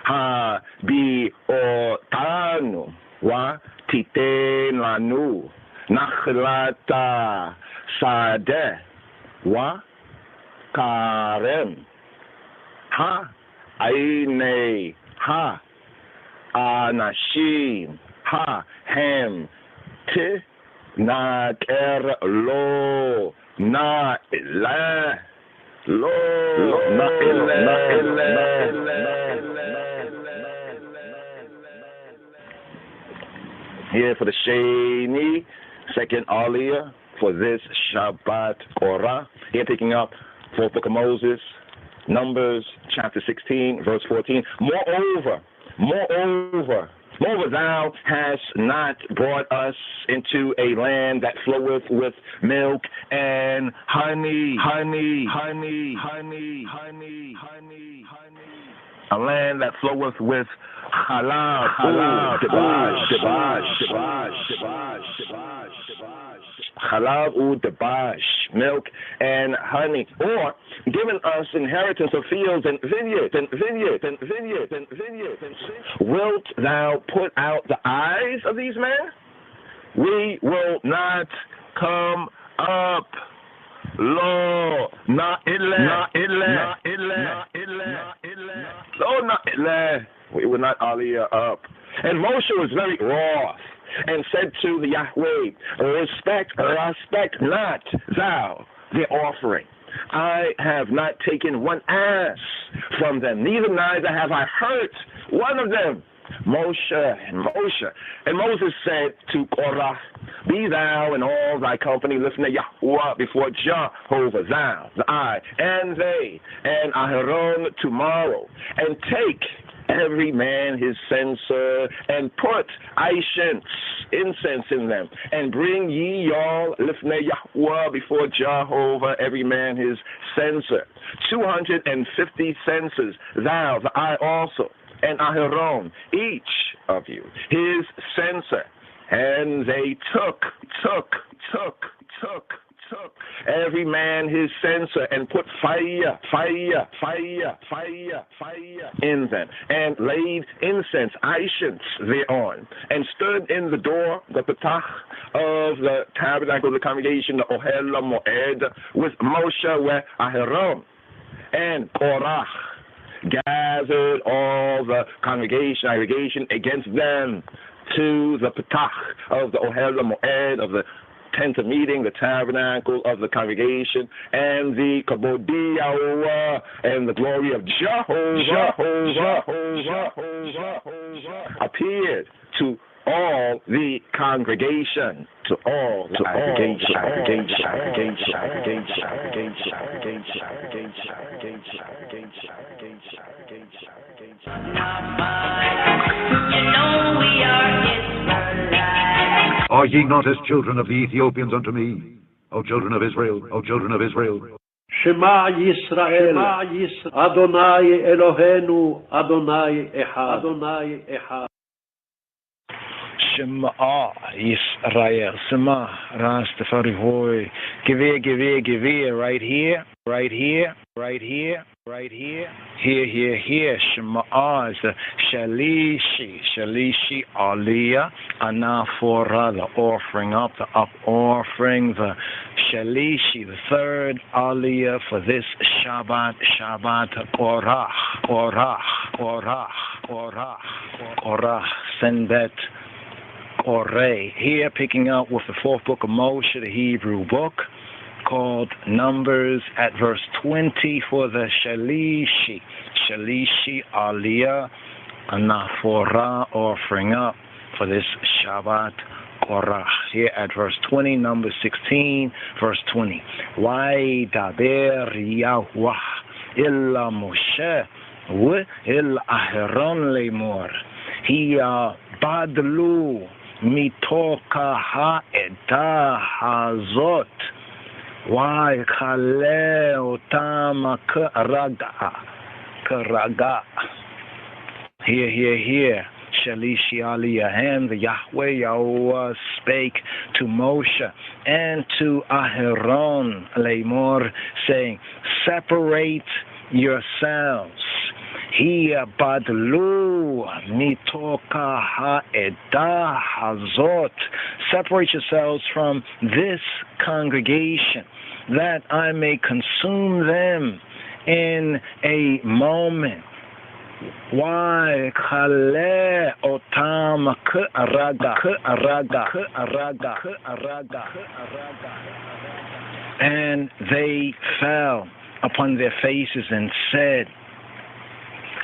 ha bi otanu wa titen lanu nachlata sadeh wa karem ha Aine ha anashim ha hem te naker lo na ilah lo na here for the Sheni, second Aliyah for this Shabbat Korah. Here picking up fourth book of Moses, Numbers chapter 16, verse 14. Moreover, thou hast not brought us into a land that floweth with milk and honey. A land that floweth with halal, halal debash, milk and honey, or given us inheritance of fields and vineyards. Wilt thou put out the eyes of these men? We will not come up. Lo, na ileh. We will not aliyah up. And Moshe was very wroth and said to the Yahweh, respect not thou their offering. I have not taken one ass from them, neither have I hurt one of them. And Moses said to Korah, be thou and all thy company listening Yahweh before Jehovah, thou, the I, and they, and Aharon tomorrow, and take every man his censer, and put incense in them, and bring ye all lifnei Yahweh before Jehovah, every man his censer, 250 censers, thou, the I also, and Aharon, each of you, his censer. And they took every man his censer, and put fire in them, and laid incense, thereon, and stood in the door, the petach of the tabernacle of the congregation, the Ohel Moed, with Moshe where Aharon and Korach gathered all the congregation against them to the petach of the Ohel Moed, of the tent of meeting, the tabernacle of the congregation, and the kabodi Yahweh, and the glory of Jehovah appeared to all the congregation, Are ye not as children of the Ethiopians unto me, O children of Israel, O children of Israel? Shema Yisrael, Adonai Eloheinu, Adonai Echad. Shema Yisrael, Shema Rastafari Hoy. Give ear, right here. Right here, here, Shema'ah is the Shalishi Aliyah, Anaphora, the offering up, the up offering, the Shalishi, the third Aliyah for this Shabbat, Korach, Senbet, Koreh. Here, picking up with the fourth book of Moshe, the Hebrew book, called Numbers at verse 20 for the Shalishi Aliyah, Anaphora, offering up for this Shabbat Korach. Here at verse 20, Numbers 16, verse 20. Why daber Yahweh illa Moshe wa illa Aharon lemor. Hiya badlu mitoka ha'edah hazot. Why kale otama karaga. Here. Shalishi Aliyah, and the Yahweh spake to Moshe and to Aharon Lemor, saying, separate yourselves. Hiya badlu mitoka ha'edah hazot. Separate yourselves from this congregation, that I may consume them in a moment. Why kale otam karaga. And they fell upon their faces and said,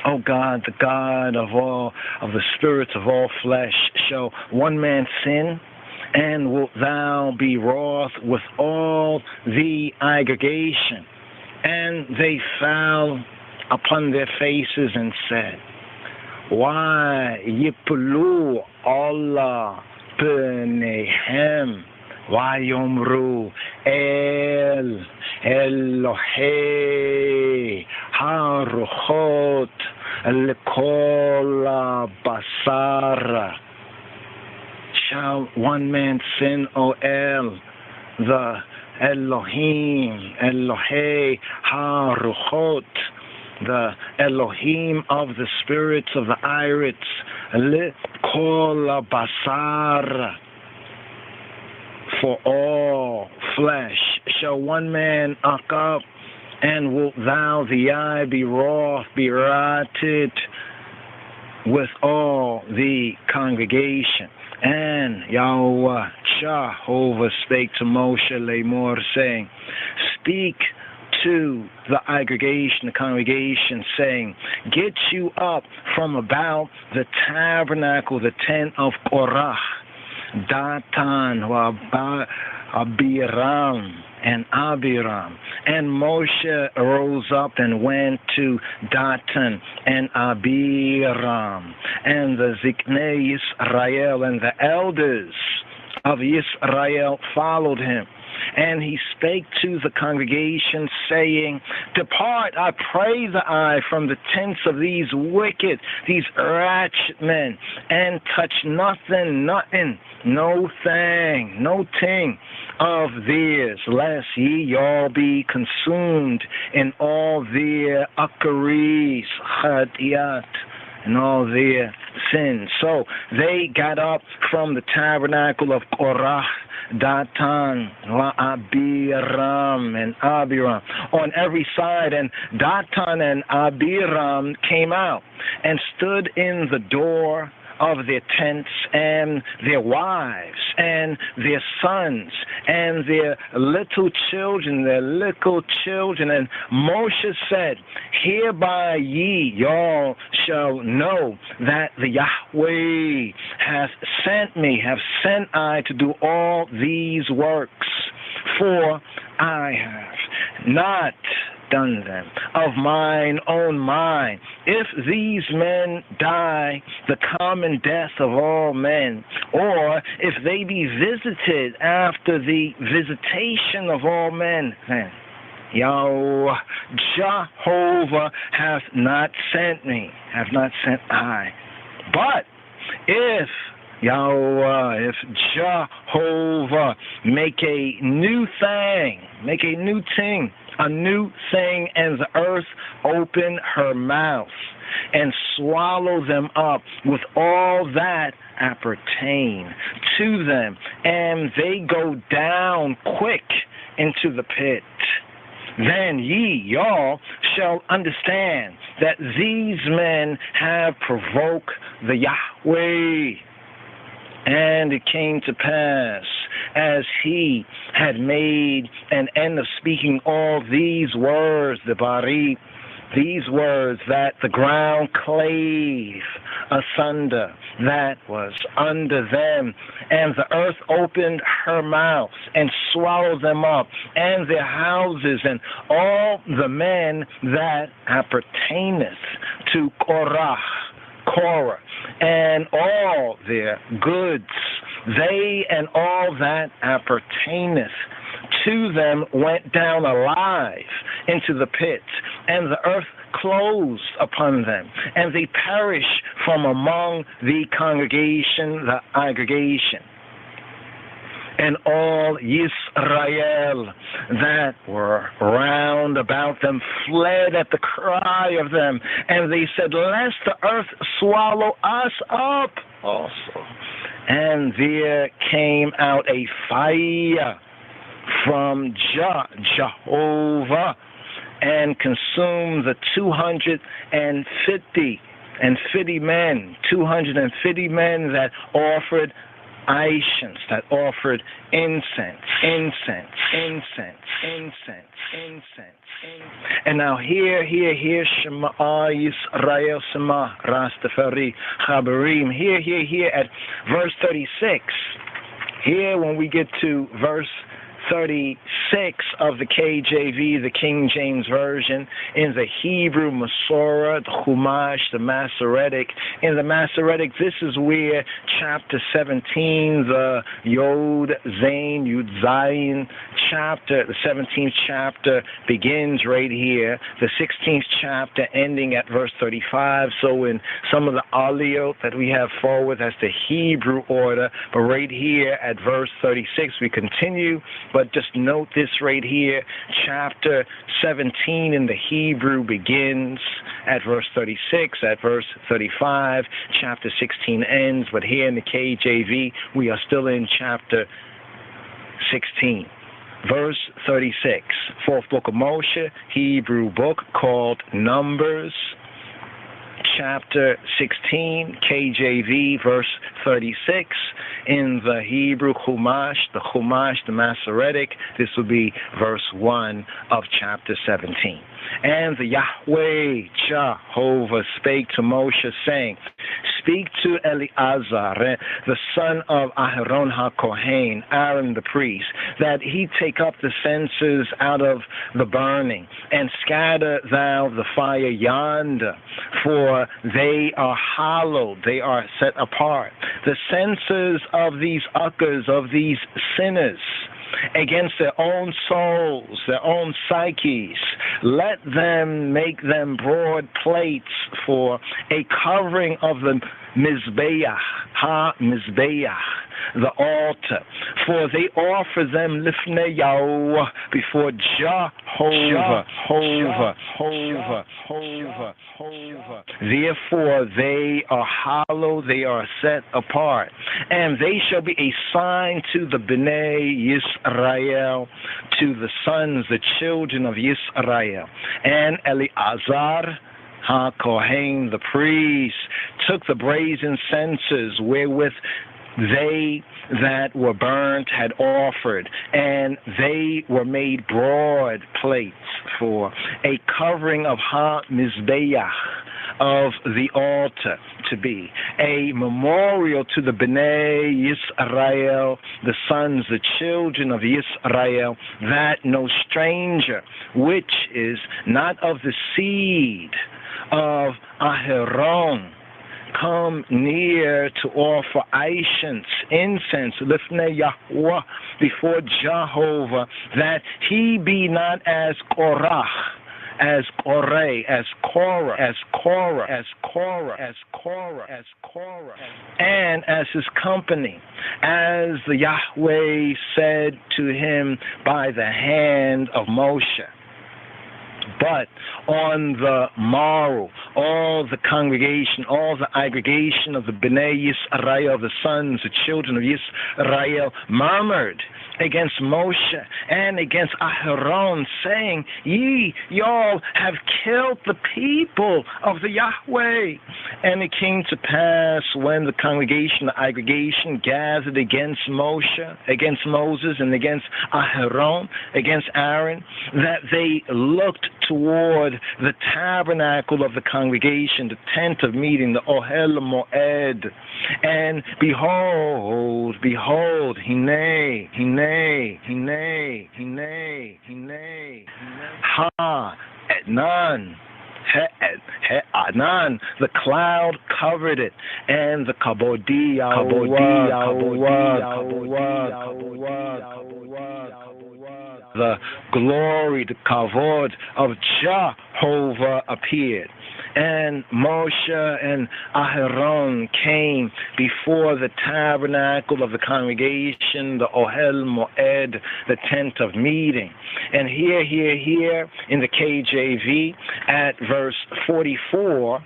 O God, the God of the spirits of all flesh, shall one man sin, and wilt thou be wroth with all the aggregation? And they fell upon their faces and said, why yipulu Allah pnehem, why yomru el Elohei haruchot lekol basar. Shall one man sin, O El, the Elohim, Elohei haruchot, the Elohim of the spirits of the Irids, lekol basar, for all flesh. Shall one man uck up, and wilt thou the eye be wroth, be rotted with all the congregation? And Yahweh Jehovah spake to Moshe Lemor, saying, speak to the aggregation, the congregation, saying, get you up from about the tabernacle, the tent of Korach, Datan, Abiram, and Abiram. And Moshe rose up and went to Datan and Abiram, and the Ziknei Yisrael and the elders of Yisrael followed him. And he spake to the congregation, saying, depart, I pray thee, from the tents of these wicked, these ratchet men, and touch nothing, no thing of theirs, lest ye all be consumed in all their uckeries, chadiyat, and all their sins. So they got up from the tabernacle of Korach, Datan, Abiram, and Abiram on every side, and Datan and Abiram came out and stood in the door of their tents, and their wives and their sons and their little children, and Moshe said, hereby ye y'all shall know that the Yahweh hath sent I to do all these works, for I have not done them of mine own mind. If these men die the common death of all men, or if they be visited after the visitation of all men, then Yahweh Jehovah hath not sent I. But if Yahweh, if Jehovah make a new thing a new thing, and the earth opened her mouth and swallowed them up with all that appertain to them, and they go down quick into the pit. Then ye, y'all, shall understand that these men have provoked the Yahweh. And it came to pass, as he had made an end of speaking all these words, the Bari, these words, that the ground clave asunder that was under them, and the earth opened her mouth and swallowed them up, and their houses, and all the men that appertaineth to Korah, and all their goods, they and all that appertaineth to them went down alive into the pit, and the earth closed upon them, and they perished from among the congregation, the aggregation. And all Yisrael that were round about them fled at the cry of them, and they said, lest the earth swallow us up also. And there came out a fire from Jehovah and consumed the 250 men that offered Ishans, that offered incense. And now here, Shema Yisrael, Shema Rastafari, Chabarim, here at verse 36. Here when we get to verse 36 of the KJV, the King James Version, in the Hebrew Masorah, the Chumash, the Masoretic. In the Masoretic, this is where chapter 17, the Yod Zayin, Yud Zayin chapter, the 17th chapter begins right here, the 16th chapter ending at verse 35. So in some of the aliyot that we have forward, that's the Hebrew order, but right here at verse 36, we continue. But just note this right here, chapter 17 in the Hebrew begins at verse 36, at verse 35, chapter 16 ends, but here in the KJV, we are still in chapter 16. Verse 36, fourth book of Moshe, Hebrew book called Numbers, chapter 16, KJV, verse 36. In the Hebrew Chumash, the Masoretic, this will be verse 1 of chapter 17. And the Yahweh, Jehovah, spake to Moshe, saying, speak to Eleazar, the son of Aharon HaKohen, Aaron the priest, that he take up the censers out of the burning, and scatter thou the fire yonder, for they are hallowed, they are set apart. The censers of these uckers, of these sinners, against their own souls, their own psyches. Let them make them broad plates for a covering of the Mizbeach, ha-Mizbeach, the altar. For they offer them lifnei Yahweh, before Jehovah. Therefore they are hollow, they are set apart. And they shall be a sign to the Bnei Yisrael, to the sons, the children of Yisrael. And Eleazar HaKohen, the priest, took the brazen censers wherewith they that were burnt had offered, and they were made broad plates for a covering of ha-Mizbeach, of the altar, to be a memorial to the Bnei Yisrael, the sons, the children of Yisrael, that no stranger, which is not of the seed of Aharon, come near to offer incense, lifnei Yahweh, before Jehovah, that he be not as Korah, as Korah, and as his company, as the Yahweh said to him by the hand of Moshe. But on the morrow, all the congregation, all the aggregation of the Bnei Yisrael, the sons, the children of Yisrael, murmured against Moshe and against Aharon, saying, y'all have killed the people of the Yahweh. And it came to pass when the congregation, the aggregation, gathered against Moshe, against Moses, and against Aharon, against Aaron, that they looked toward the tabernacle of the congregation, the tent of meeting, the Ohel Moed, and behold, Hine, Ha, Etnan, Anan, the cloud covered it, and the the glory, the kavod of Jehovah appeared. And Moshe and Aharon came before the tabernacle of the congregation, the Ohel Moed, the tent of meeting. And here, in the KJV, at verse 44,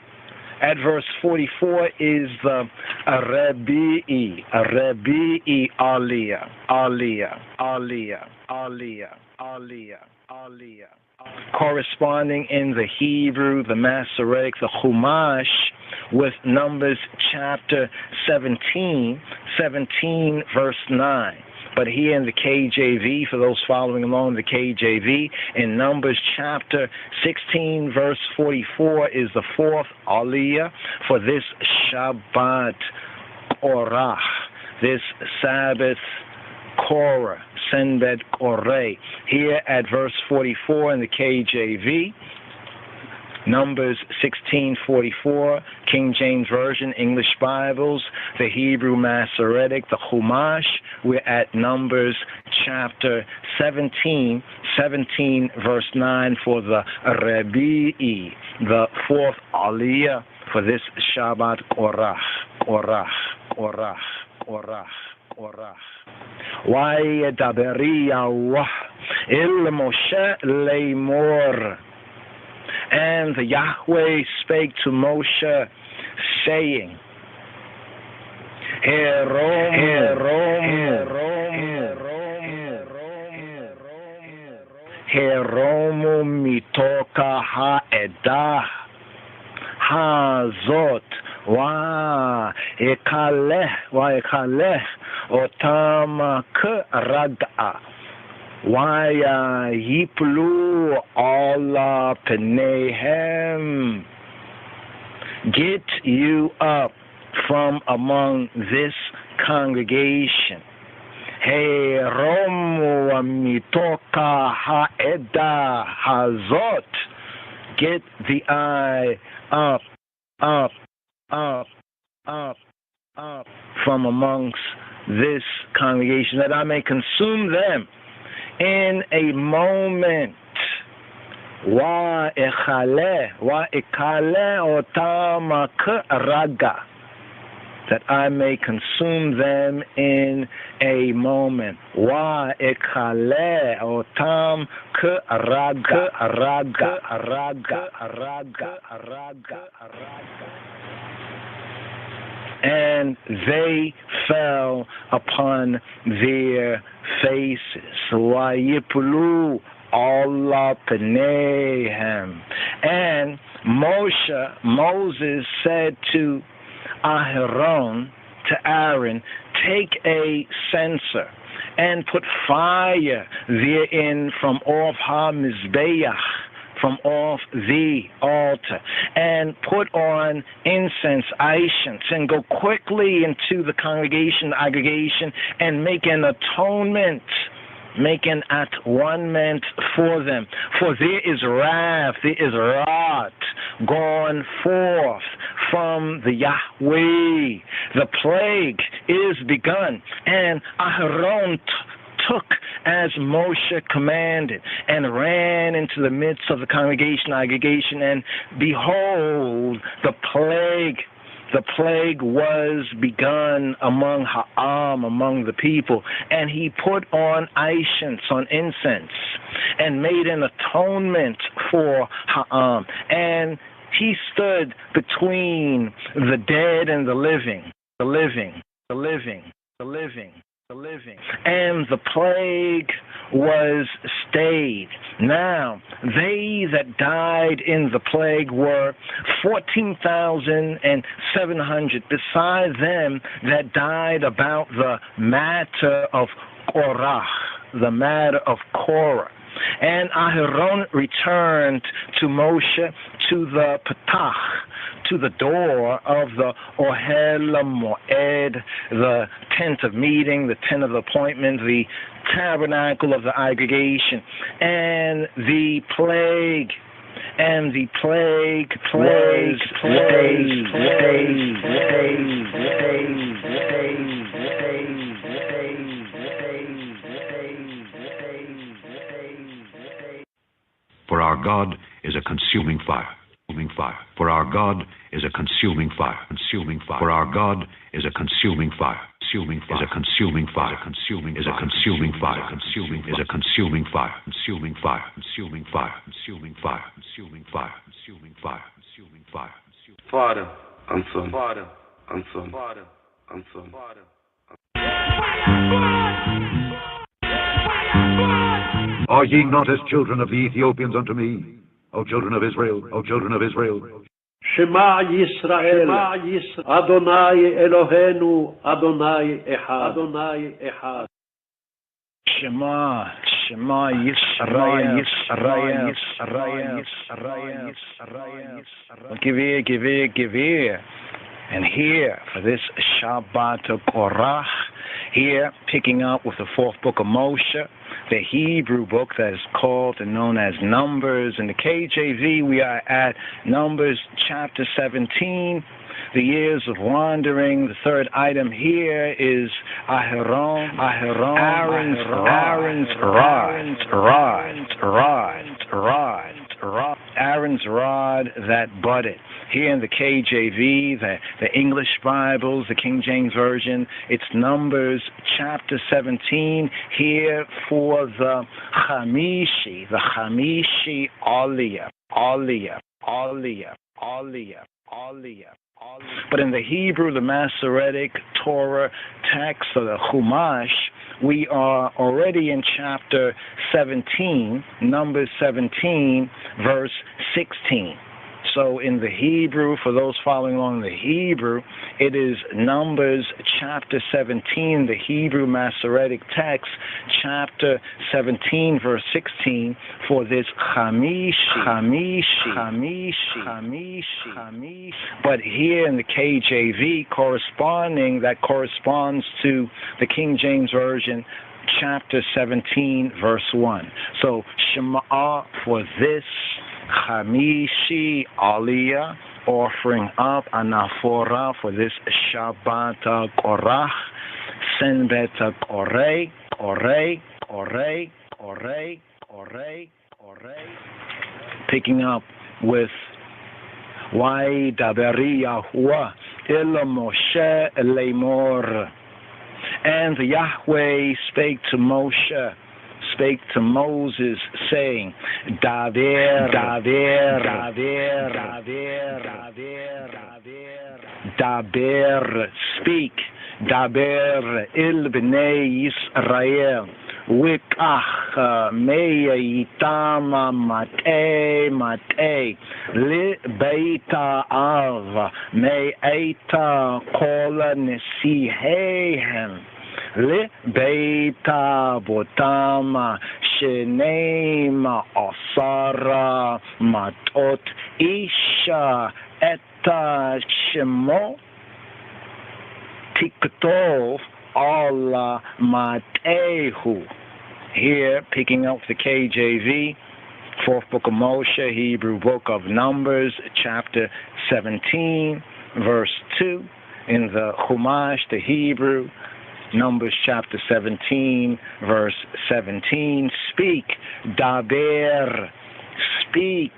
is the Arabi'i Aliyah. Corresponding in the Hebrew, the Masoretic, the Chumash, with Numbers chapter 17, verse 9. But here in the KJV, for those following along the KJV, in Numbers chapter 16, verse 44 is the fourth Aliyah for this Shabbat Orach, this Sabbath Korah, Senbed Koreh. Here at verse 44 in the KJV, Numbers 16:44, King James Version, English Bibles, the Hebrew Masoretic, the Chumash. We're at Numbers chapter 17, verse 9 for the Rebi'i, the fourth Aliyah for this Shabbat Orach. Vayedaberi Yahweh el Moshe leimor. And the Yahweh spake to Moshe, saying, Heromu mitoka ha'edah hazot wa ekaleh otam k'rag'a Waya yiplu ala penehem. Get you up from among this congregation. Hey romu mitoka ha'eda hazot. Get the eye up from amongst this congregation, that I may consume them in a moment. Wa ekale otam k'raga, that I may consume them in a moment. Wa ekale otam k'raga. And they fell upon their faces. Wayipulu Allah Penehem. And Moses said to Aharon, to Aaron, take a censer and put fire therein from off HaMizbeach, from off the altar, and put on incense, aishans, and go quickly into the congregation, aggregation, and make an atonement, make an at-one-ment for them. For there is wrath, there is wrath gone forth from the Yahweh. The plague is begun. And Aharon took as Moshe commanded, and ran into the midst of the congregation, aggregation, and behold, the plague was begun among Ha'am, among the people, and he put on aishans, on incense, and made an atonement for Ha'am. And he stood between the dead and the living, the living, the living, the living, the living. And the plague was stayed. Now, they that died in the plague were 14,700, beside them that died about the matter of Korah, the matter of Korah. And Aharon returned to Moshe to the Petach, to the door of the Ohel Moed, the tent of meeting, the tent of appointment, the tabernacle of the aggregation, and the plague. And the plague For our God is a consuming fire. For our God is a consuming fire. For our God is a consuming fire. Consuming fire. Is a consuming fire. Consuming is a consuming fire. Consuming is a consuming fire. Consuming fire. Consuming fire. Consuming fire. Consuming fire. Consuming fire. Consuming fire. Father and Son. Father and Son. Father and Son. Are ye not as children of the Ethiopians unto me, O children of Israel, O children of Israel? Shema Yisrael, Adonai Eloheinu, Adonai Echad, Adonai Echad. Shema Yisrael, Yisrael, Yisrael, Yisrael, Yisrael. Give ear. And here, for this Shabbat Korah, here, picking up with the fourth book of Moshe, the Hebrew book that is called and known as Numbers. In the KJV, we are at Numbers chapter 17, the years of wandering. The third item here is Aaron's rod that budded. Here in the KJV, the English Bibles, the King James Version, it's Numbers chapter 17, here for the Chamishi Aliyah. But in the Hebrew, the Masoretic Torah text, or the Chumash, we are already in chapter 17, Numbers 17, verse 16. So in the Hebrew, for those following along in the Hebrew, it is Numbers chapter 17, the Hebrew Masoretic text, chapter 17, verse 16, for this Chamishi. But here in the KJV, that corresponds to the King James Version, chapter 17, verse 1. So Shema for this Chamishi Aliyah, offering up anaphora for this Shabbat Korah, Senbet Koreh, picking up with Why Daberi Yahuwah El Moshe Lemor. And the Yahweh spake to Moses, saying, Daber, speak, Daber il bnei Yisrael, wikach me'itam mate, li beita av, me'eta kol nesihehem, לבית אבותם 12 מטות איש את שמו תכתוב על מטהו. Here, picking up the KJV, fourth book of Moshe, Hebrew book of Numbers, chapter 17, verse 2. In the Chumash, the Hebrew, Numbers chapter 17, verse 17. Speak, Daber, speak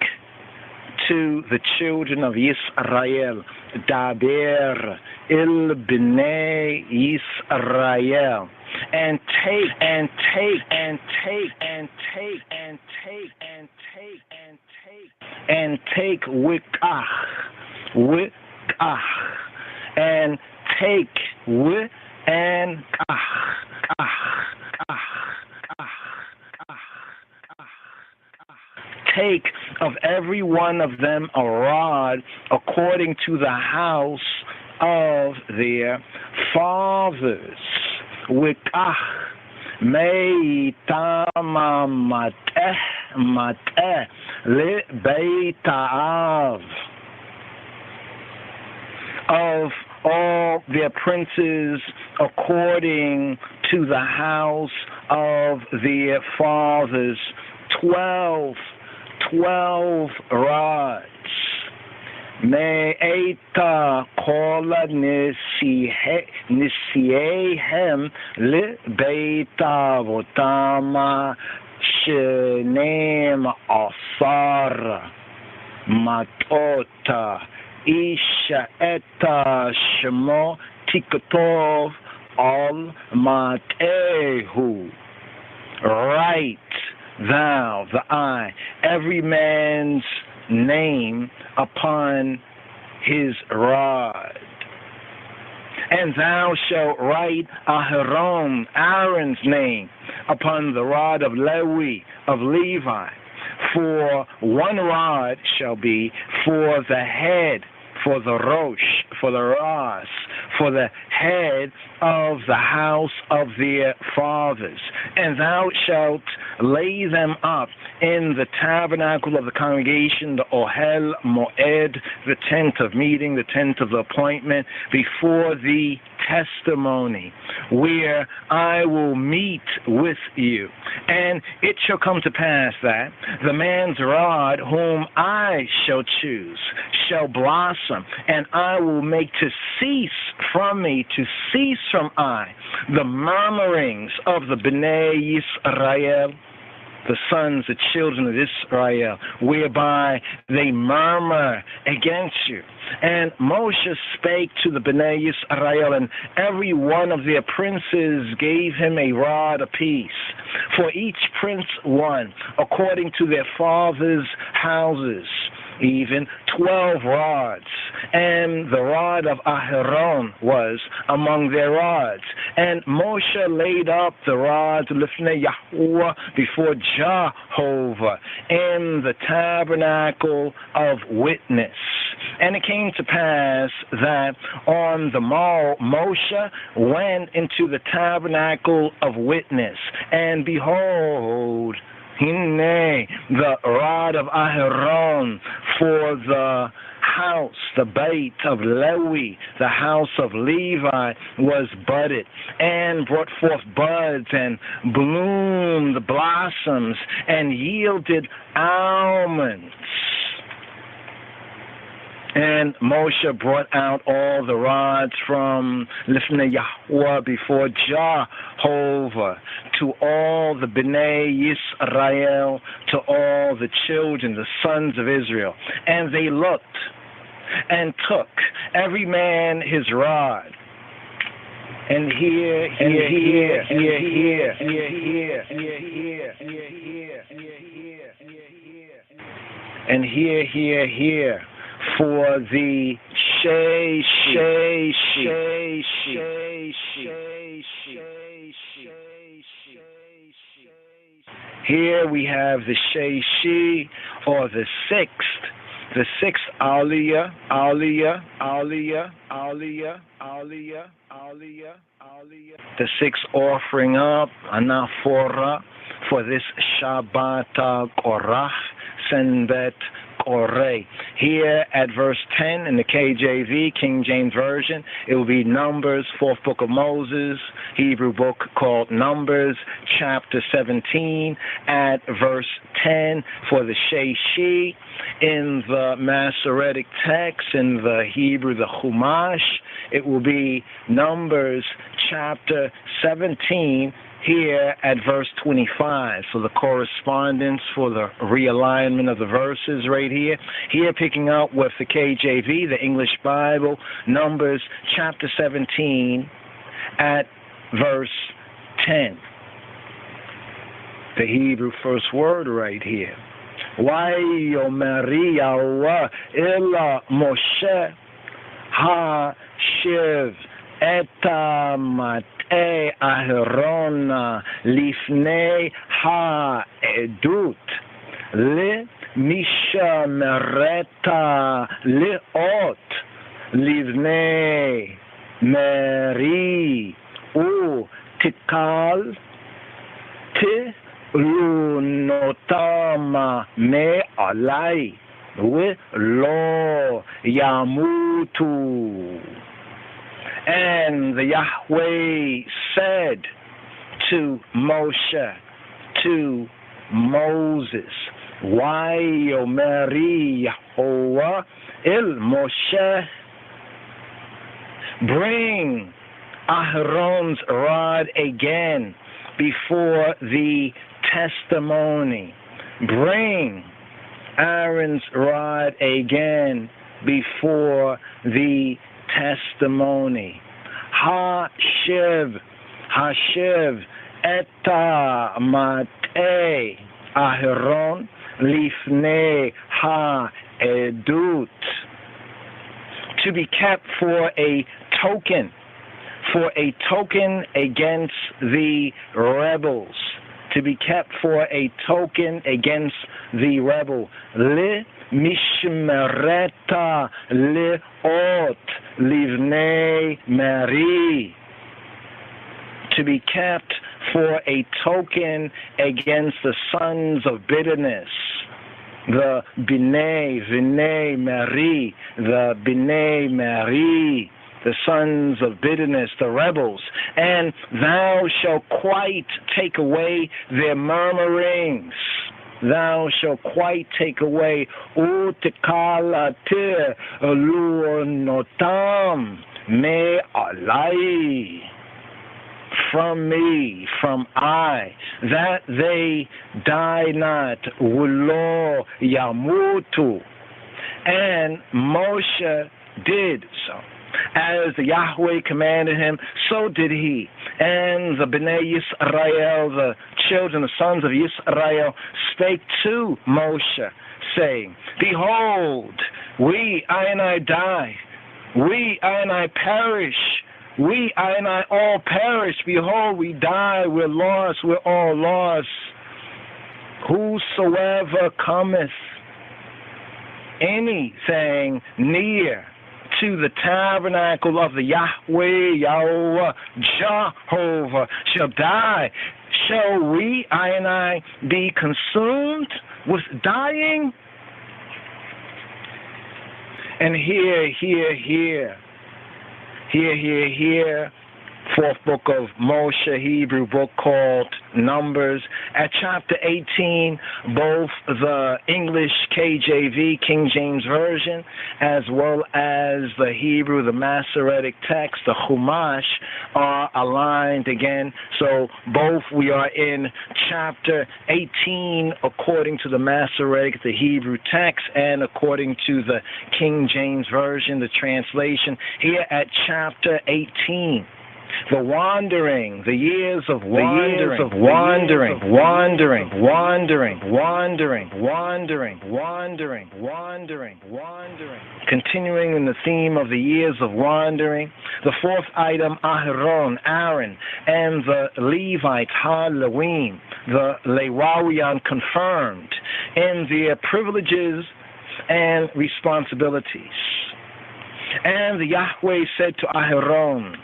to the children of Yisrael. Daber il bnei Yisrael. And take and take wikach, and take and take of every one of them a rod according to the house of their fathers. Wikach meitama mateh li beitaav, of all their princes according to the house of their fathers, 12 rods. Me'eta kola nisiehem li beita votama shenem asar matota isha eta shmo tiktov al matehu. Write thou, the I, every man's name upon his rod. And thou shalt write Aharon, Aaron's name, upon the rod of Levi. For one rod shall be for the head, for the Rosh, for the Ras, for the head of the house of their fathers. And thou shalt lay them up in the tabernacle of the congregation, the Ohel Moed, the tent of meeting, the tent of appointment, before the testimony, where I will meet with you. And it shall come to pass that the man's rod whom I shall choose shall blossom, and I will make to cease from me, to cease from I, the murmurings of the Bnei Yisrael, the sons, the children of Israel, whereby they murmur against you. And Moshe spake to the Bnei Yisrael, and every one of their princes gave him a rod apiece, for each prince one, according to their fathers' houses, even 12 rods. And the rod of Aharon was among their rods. And Moshe laid up the rods lifnei Yahuwah before Jehovah in the tabernacle of witness. And it came to pass that on the morrow Moshe went into the tabernacle of witness, and behold, Hine, the rod of Aharon for the house, the Beit of Lewi, the house of Levi, was budded and brought forth buds and bloomed blossoms and yielded almonds. And Moshe brought out all the rods from Lifnei Yahuwah before Jehovah to all the Bnei Yisrael, to all the children, the sons of Israel. And they looked and took every man his rod. And here, for the here we have the Sheishi, or the sixth Aliyah, the sixth offering up, anaphora, for this Shabbat Korach, Senbet Koreh. Here at verse 10 in the KJV, King James Version, it will be Numbers, 4th book of Moses, Hebrew book called Numbers, chapter 17, at verse 10 for the Sheishi. In the Masoretic text, in the Hebrew, the Chumash, it will be Numbers, chapter 17, here at verse 25, for the correspondence, for the realignment of the verses right here. Here picking up with the KJV, the English Bible, Numbers chapter 17 at verse 10. The Hebrew first word right here. ויאמר יהוה אל משה השב את מטה אהרון לפני העדות למשמרת לאות לבני מרי ותקל תלונותם מעלי ולא ימותו. And the Yahweh said to Moshe, to Moses, Vayomeri Yahweh el Moshe, bring Aharon's rod again before the testimony. Bring Aaron's rod again before the testimony. Hashiv eta mate Aharon lifnei ha'edut, to be kept for a token against the rebels, to be kept for a token against the rebel. Le mishmereta leot livnei meri, to be kept for a token against the sons of bitterness, the B'nai Meri, the B'nai Meri, the sons of bitterness, the rebels. And thou shalt quite take away their murmurings. Thou shalt quite take away utekalate luonotam me alai, from me, from I, that they die not, wulo yamutu. And Moshe did so. As the Yahweh commanded him, so did he. And the Bnei Yisrael, the children, the sons of Yisrael, spake to Moshe, saying, Behold, we, I and I die. We, I and I perish. We, I and I all perish. Behold, we die. We're lost. We're all lost. Whosoever cometh anything near to the tabernacle of the Yahweh, Yahweh, Jehovah, shall die. Shall we, I and I, be consumed with dying? And here, fourth book of Moshe, Hebrew book called Numbers. At chapter 18, both the English KJV, King James Version, as well as the Hebrew, the Masoretic text, the Chumash, are aligned again. So both we are in chapter 18 according to the Masoretic, the Hebrew text, and according to the King James Version, the translation. Here at chapter 18, the wandering, the years of wandering, continuing in the theme of the years of wandering. The fourth item, Aaron, and the Levites, Ha-Lewim, the Lewawian, confirmed in their privileges and responsibilities. And the Yahweh said to Aaron,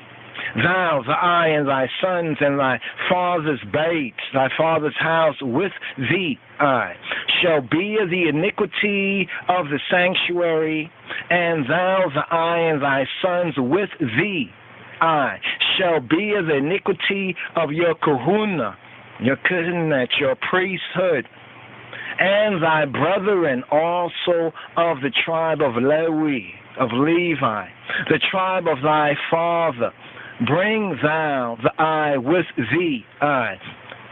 Thou, I, and thy sons, and thy father's bait, thy father's house with thee, I, shall bear the iniquity of the sanctuary, and thou, I, and thy sons with thee, I, shall bear the iniquity of your kahuna, your priesthood, and thy brethren also of the tribe of Levi, the tribe of thy father. Bring thou the I with thee, I,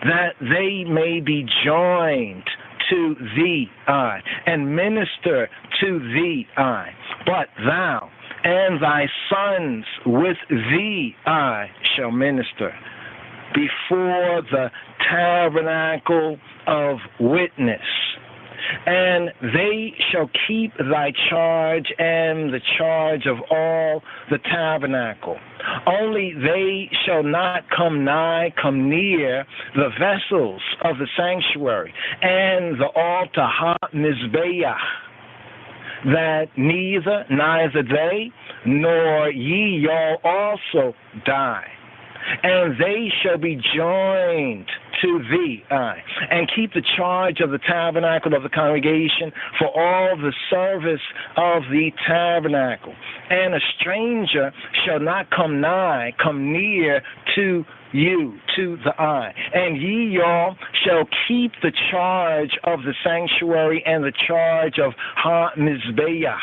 that they may be joined to thee, I, and minister to thee, I. But thou and thy sons with thee, I shall minister before the tabernacle of witness. And they shall keep thy charge and the charge of all the tabernacle. Only they shall not come near the vessels of the sanctuary and the altar ha-mizbeach, that neither they nor ye y'all also die. And they shall be joined to thee, and keep the charge of the tabernacle of the congregation for all the service of the tabernacle. And a stranger shall not come near to you, to the eye. And ye y'all shall keep the charge of the sanctuary and the charge of ha-mizbeach,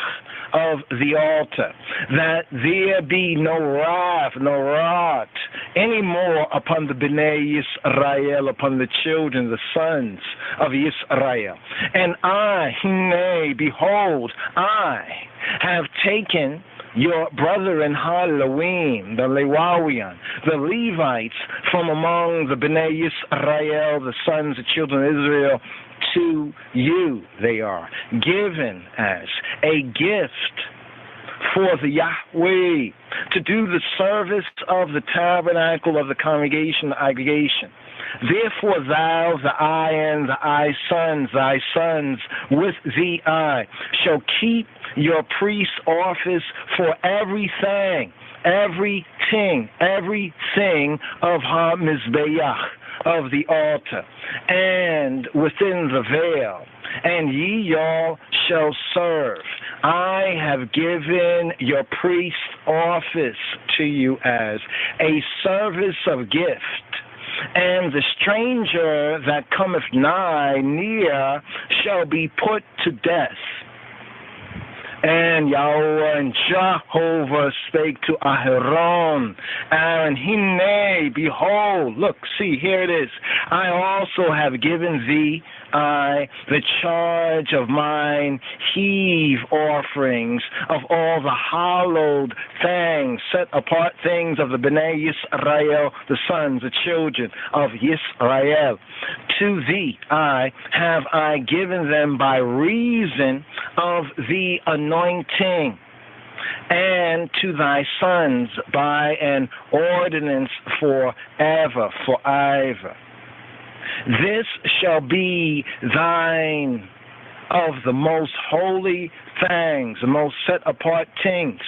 of the altar, that there be no wrath, no wrath any more upon the Bnei Yisrael, upon the children, the sons of Yisrael. And I, Hine, behold, I have taken your brother in Halloween, the Lewawian, the Levites, from among the Bnei Yisrael, the sons, the children of Israel. To you they are given as a gift for the Yahweh, to do the service of the tabernacle of the congregation, the aggregation. Therefore thou, the I, and thy sons with the I, shall keep your priest office for everything of ha-mizbeach, of the altar, and within the veil, and ye y'all shall serve. I have given your priest office to you as a service of gift. And the stranger that cometh near shall be put to death. And Yahweh and Jehovah spake to Aaron, Hine, behold, look, see, here it is. I also have given thee the charge of mine heave offerings of all the hallowed things, set apart things of the Bnei Yisrael, the sons, the children of Yisrael. To thee have I given them by reason of the anointing, and to thy sons by an ordinance forever. This shall be thine of the most holy things, the most set apart things,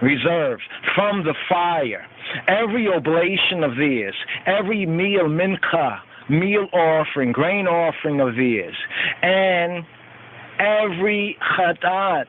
reserved from the fire. Every oblation of theirs, every meal mincha, meal offering, grain offering of theirs, and every chatat,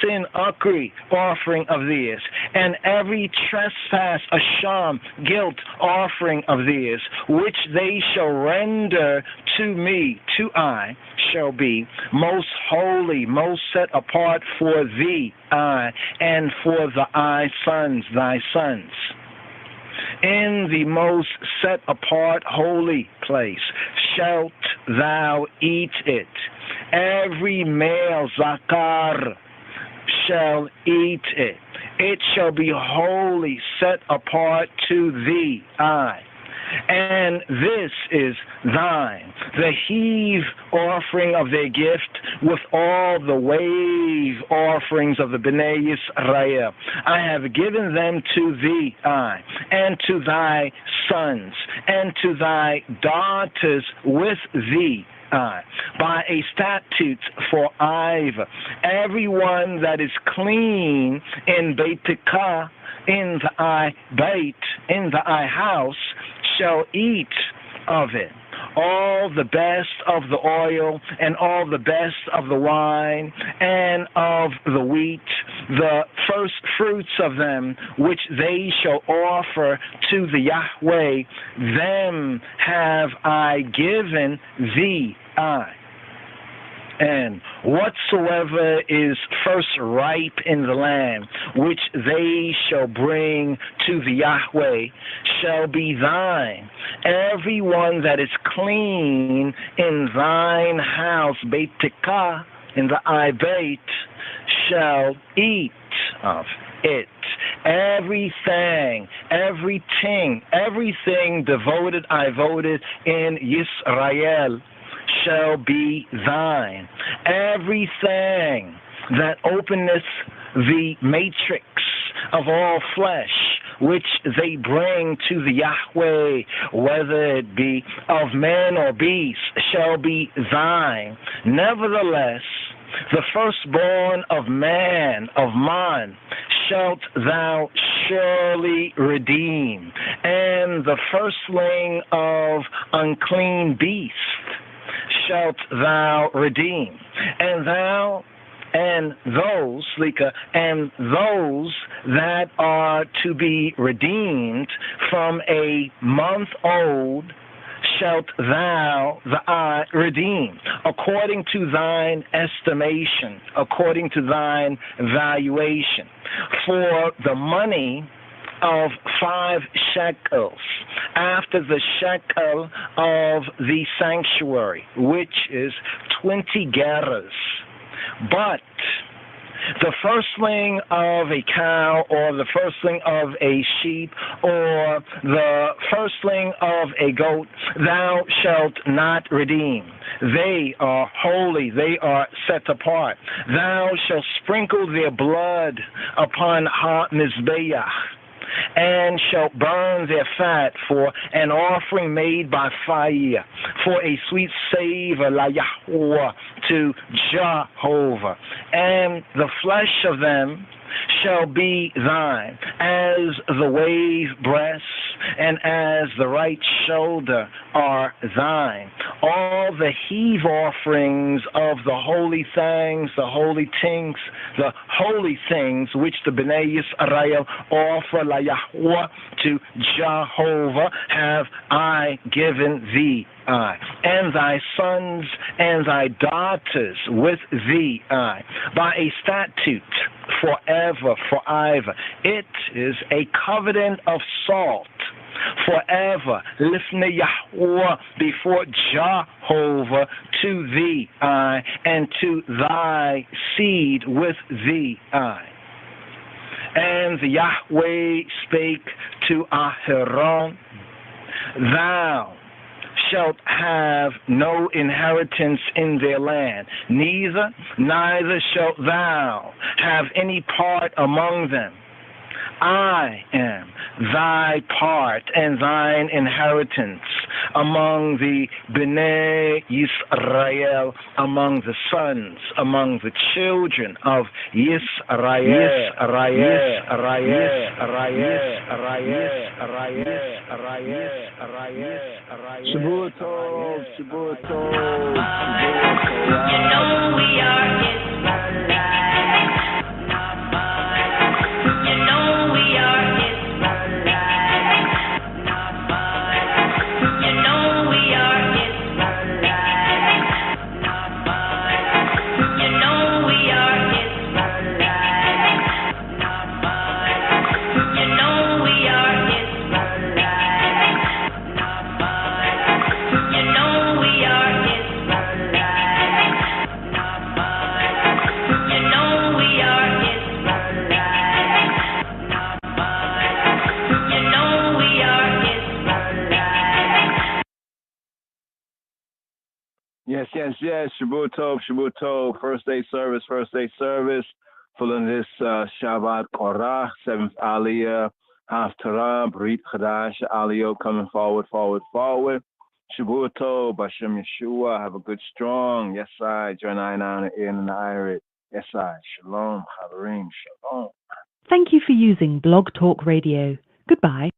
sin akri offering of theirs, and every trespass, asham, guilt offering of theirs, which they shall render to me, to I, shall be most holy, most set apart for thee, and for thy sons. In the most set apart holy place shalt thou eat it. Every male zakar shall eat it. It shall be wholly set apart to thee, and this is thine, the heave offering of their gift, with all the wave offerings of the Bnei Yisrael. I have given them to thee, and to thy sons, and to thy daughters with thee, by a statute forever. Everyone that is clean in Beitikah, in the I house, shall eat of it. All the best of the oil, and all the best of the wine, and of the wheat, the first fruits of them, which they shall offer to the Yahweh, them have I given thee, And whatsoever is first ripe in the land, which they shall bring to the Yahweh, shall be thine. Every one that is clean in thine house, Beit Tikah, in the Beit, shall eat of it. Everything devoted, I voted in Yisrael, shall be thine. Everything that openeth the matrix of all flesh, which they bring to the Yahweh, whether it be of man or beast, shall be thine. Nevertheless, the firstborn of man, of man, shalt thou surely redeem, and the firstling of unclean beast shalt thou redeem, and thou and those, Lika, and those that are to be redeemed from a month old shalt thou redeem, according to thine estimation, according to thine valuation, for the money of 5 shekels, after the shekel of the sanctuary, which is 20 gerahs. But the firstling of a cow, or the firstling of a sheep, or the firstling of a goat, thou shalt not redeem. They are holy, they are set apart. Thou shalt sprinkle their blood upon ha-mizbeach, and shalt burn their fat for an offering made by fire, for a sweet savor la Yahweh, to Jehovah. And the flesh of them shall be thine, as the wave breasts and as the right shoulder are thine. All the heave offerings of the holy things, the holy things which the Bnei Yisrael offer la Yahweh to Jehovah, have I given thee. And thy sons and thy daughters with thee, by a statute forever, forever. It is a covenant of salt forever, lifnei Yahweh, before Jehovah, to thee, and to thy seed with thee. And the Yahweh spake to Aharon, thou shalt have no inheritance in their land, neither shalt thou have any part among them. I am thy part and thine inheritance among the Bnei Yisrael, among the sons, among the children of Yisrael. Shabbat Tov, Shabbat Tov. You know we are Israelites. You know we are Israelites. You know we are Israelites. You know we are Israelites. You know we are Israelites. You know we are Israelites. You know we are Israelites. You know we are Israelites. Yes. Shabbat Tov. First day service. Following this Shabbat Korach, 7th Aliyah, Haftarah, Brit Chadash, Aliyah, coming forward. Shabbat Tov, Bashem Yeshua. Have a good, strong, yes, I. Join I now in the Irit. Yes, I. Shalom, Chaverim, Shalom. Thank you for using Blog Talk Radio. Goodbye.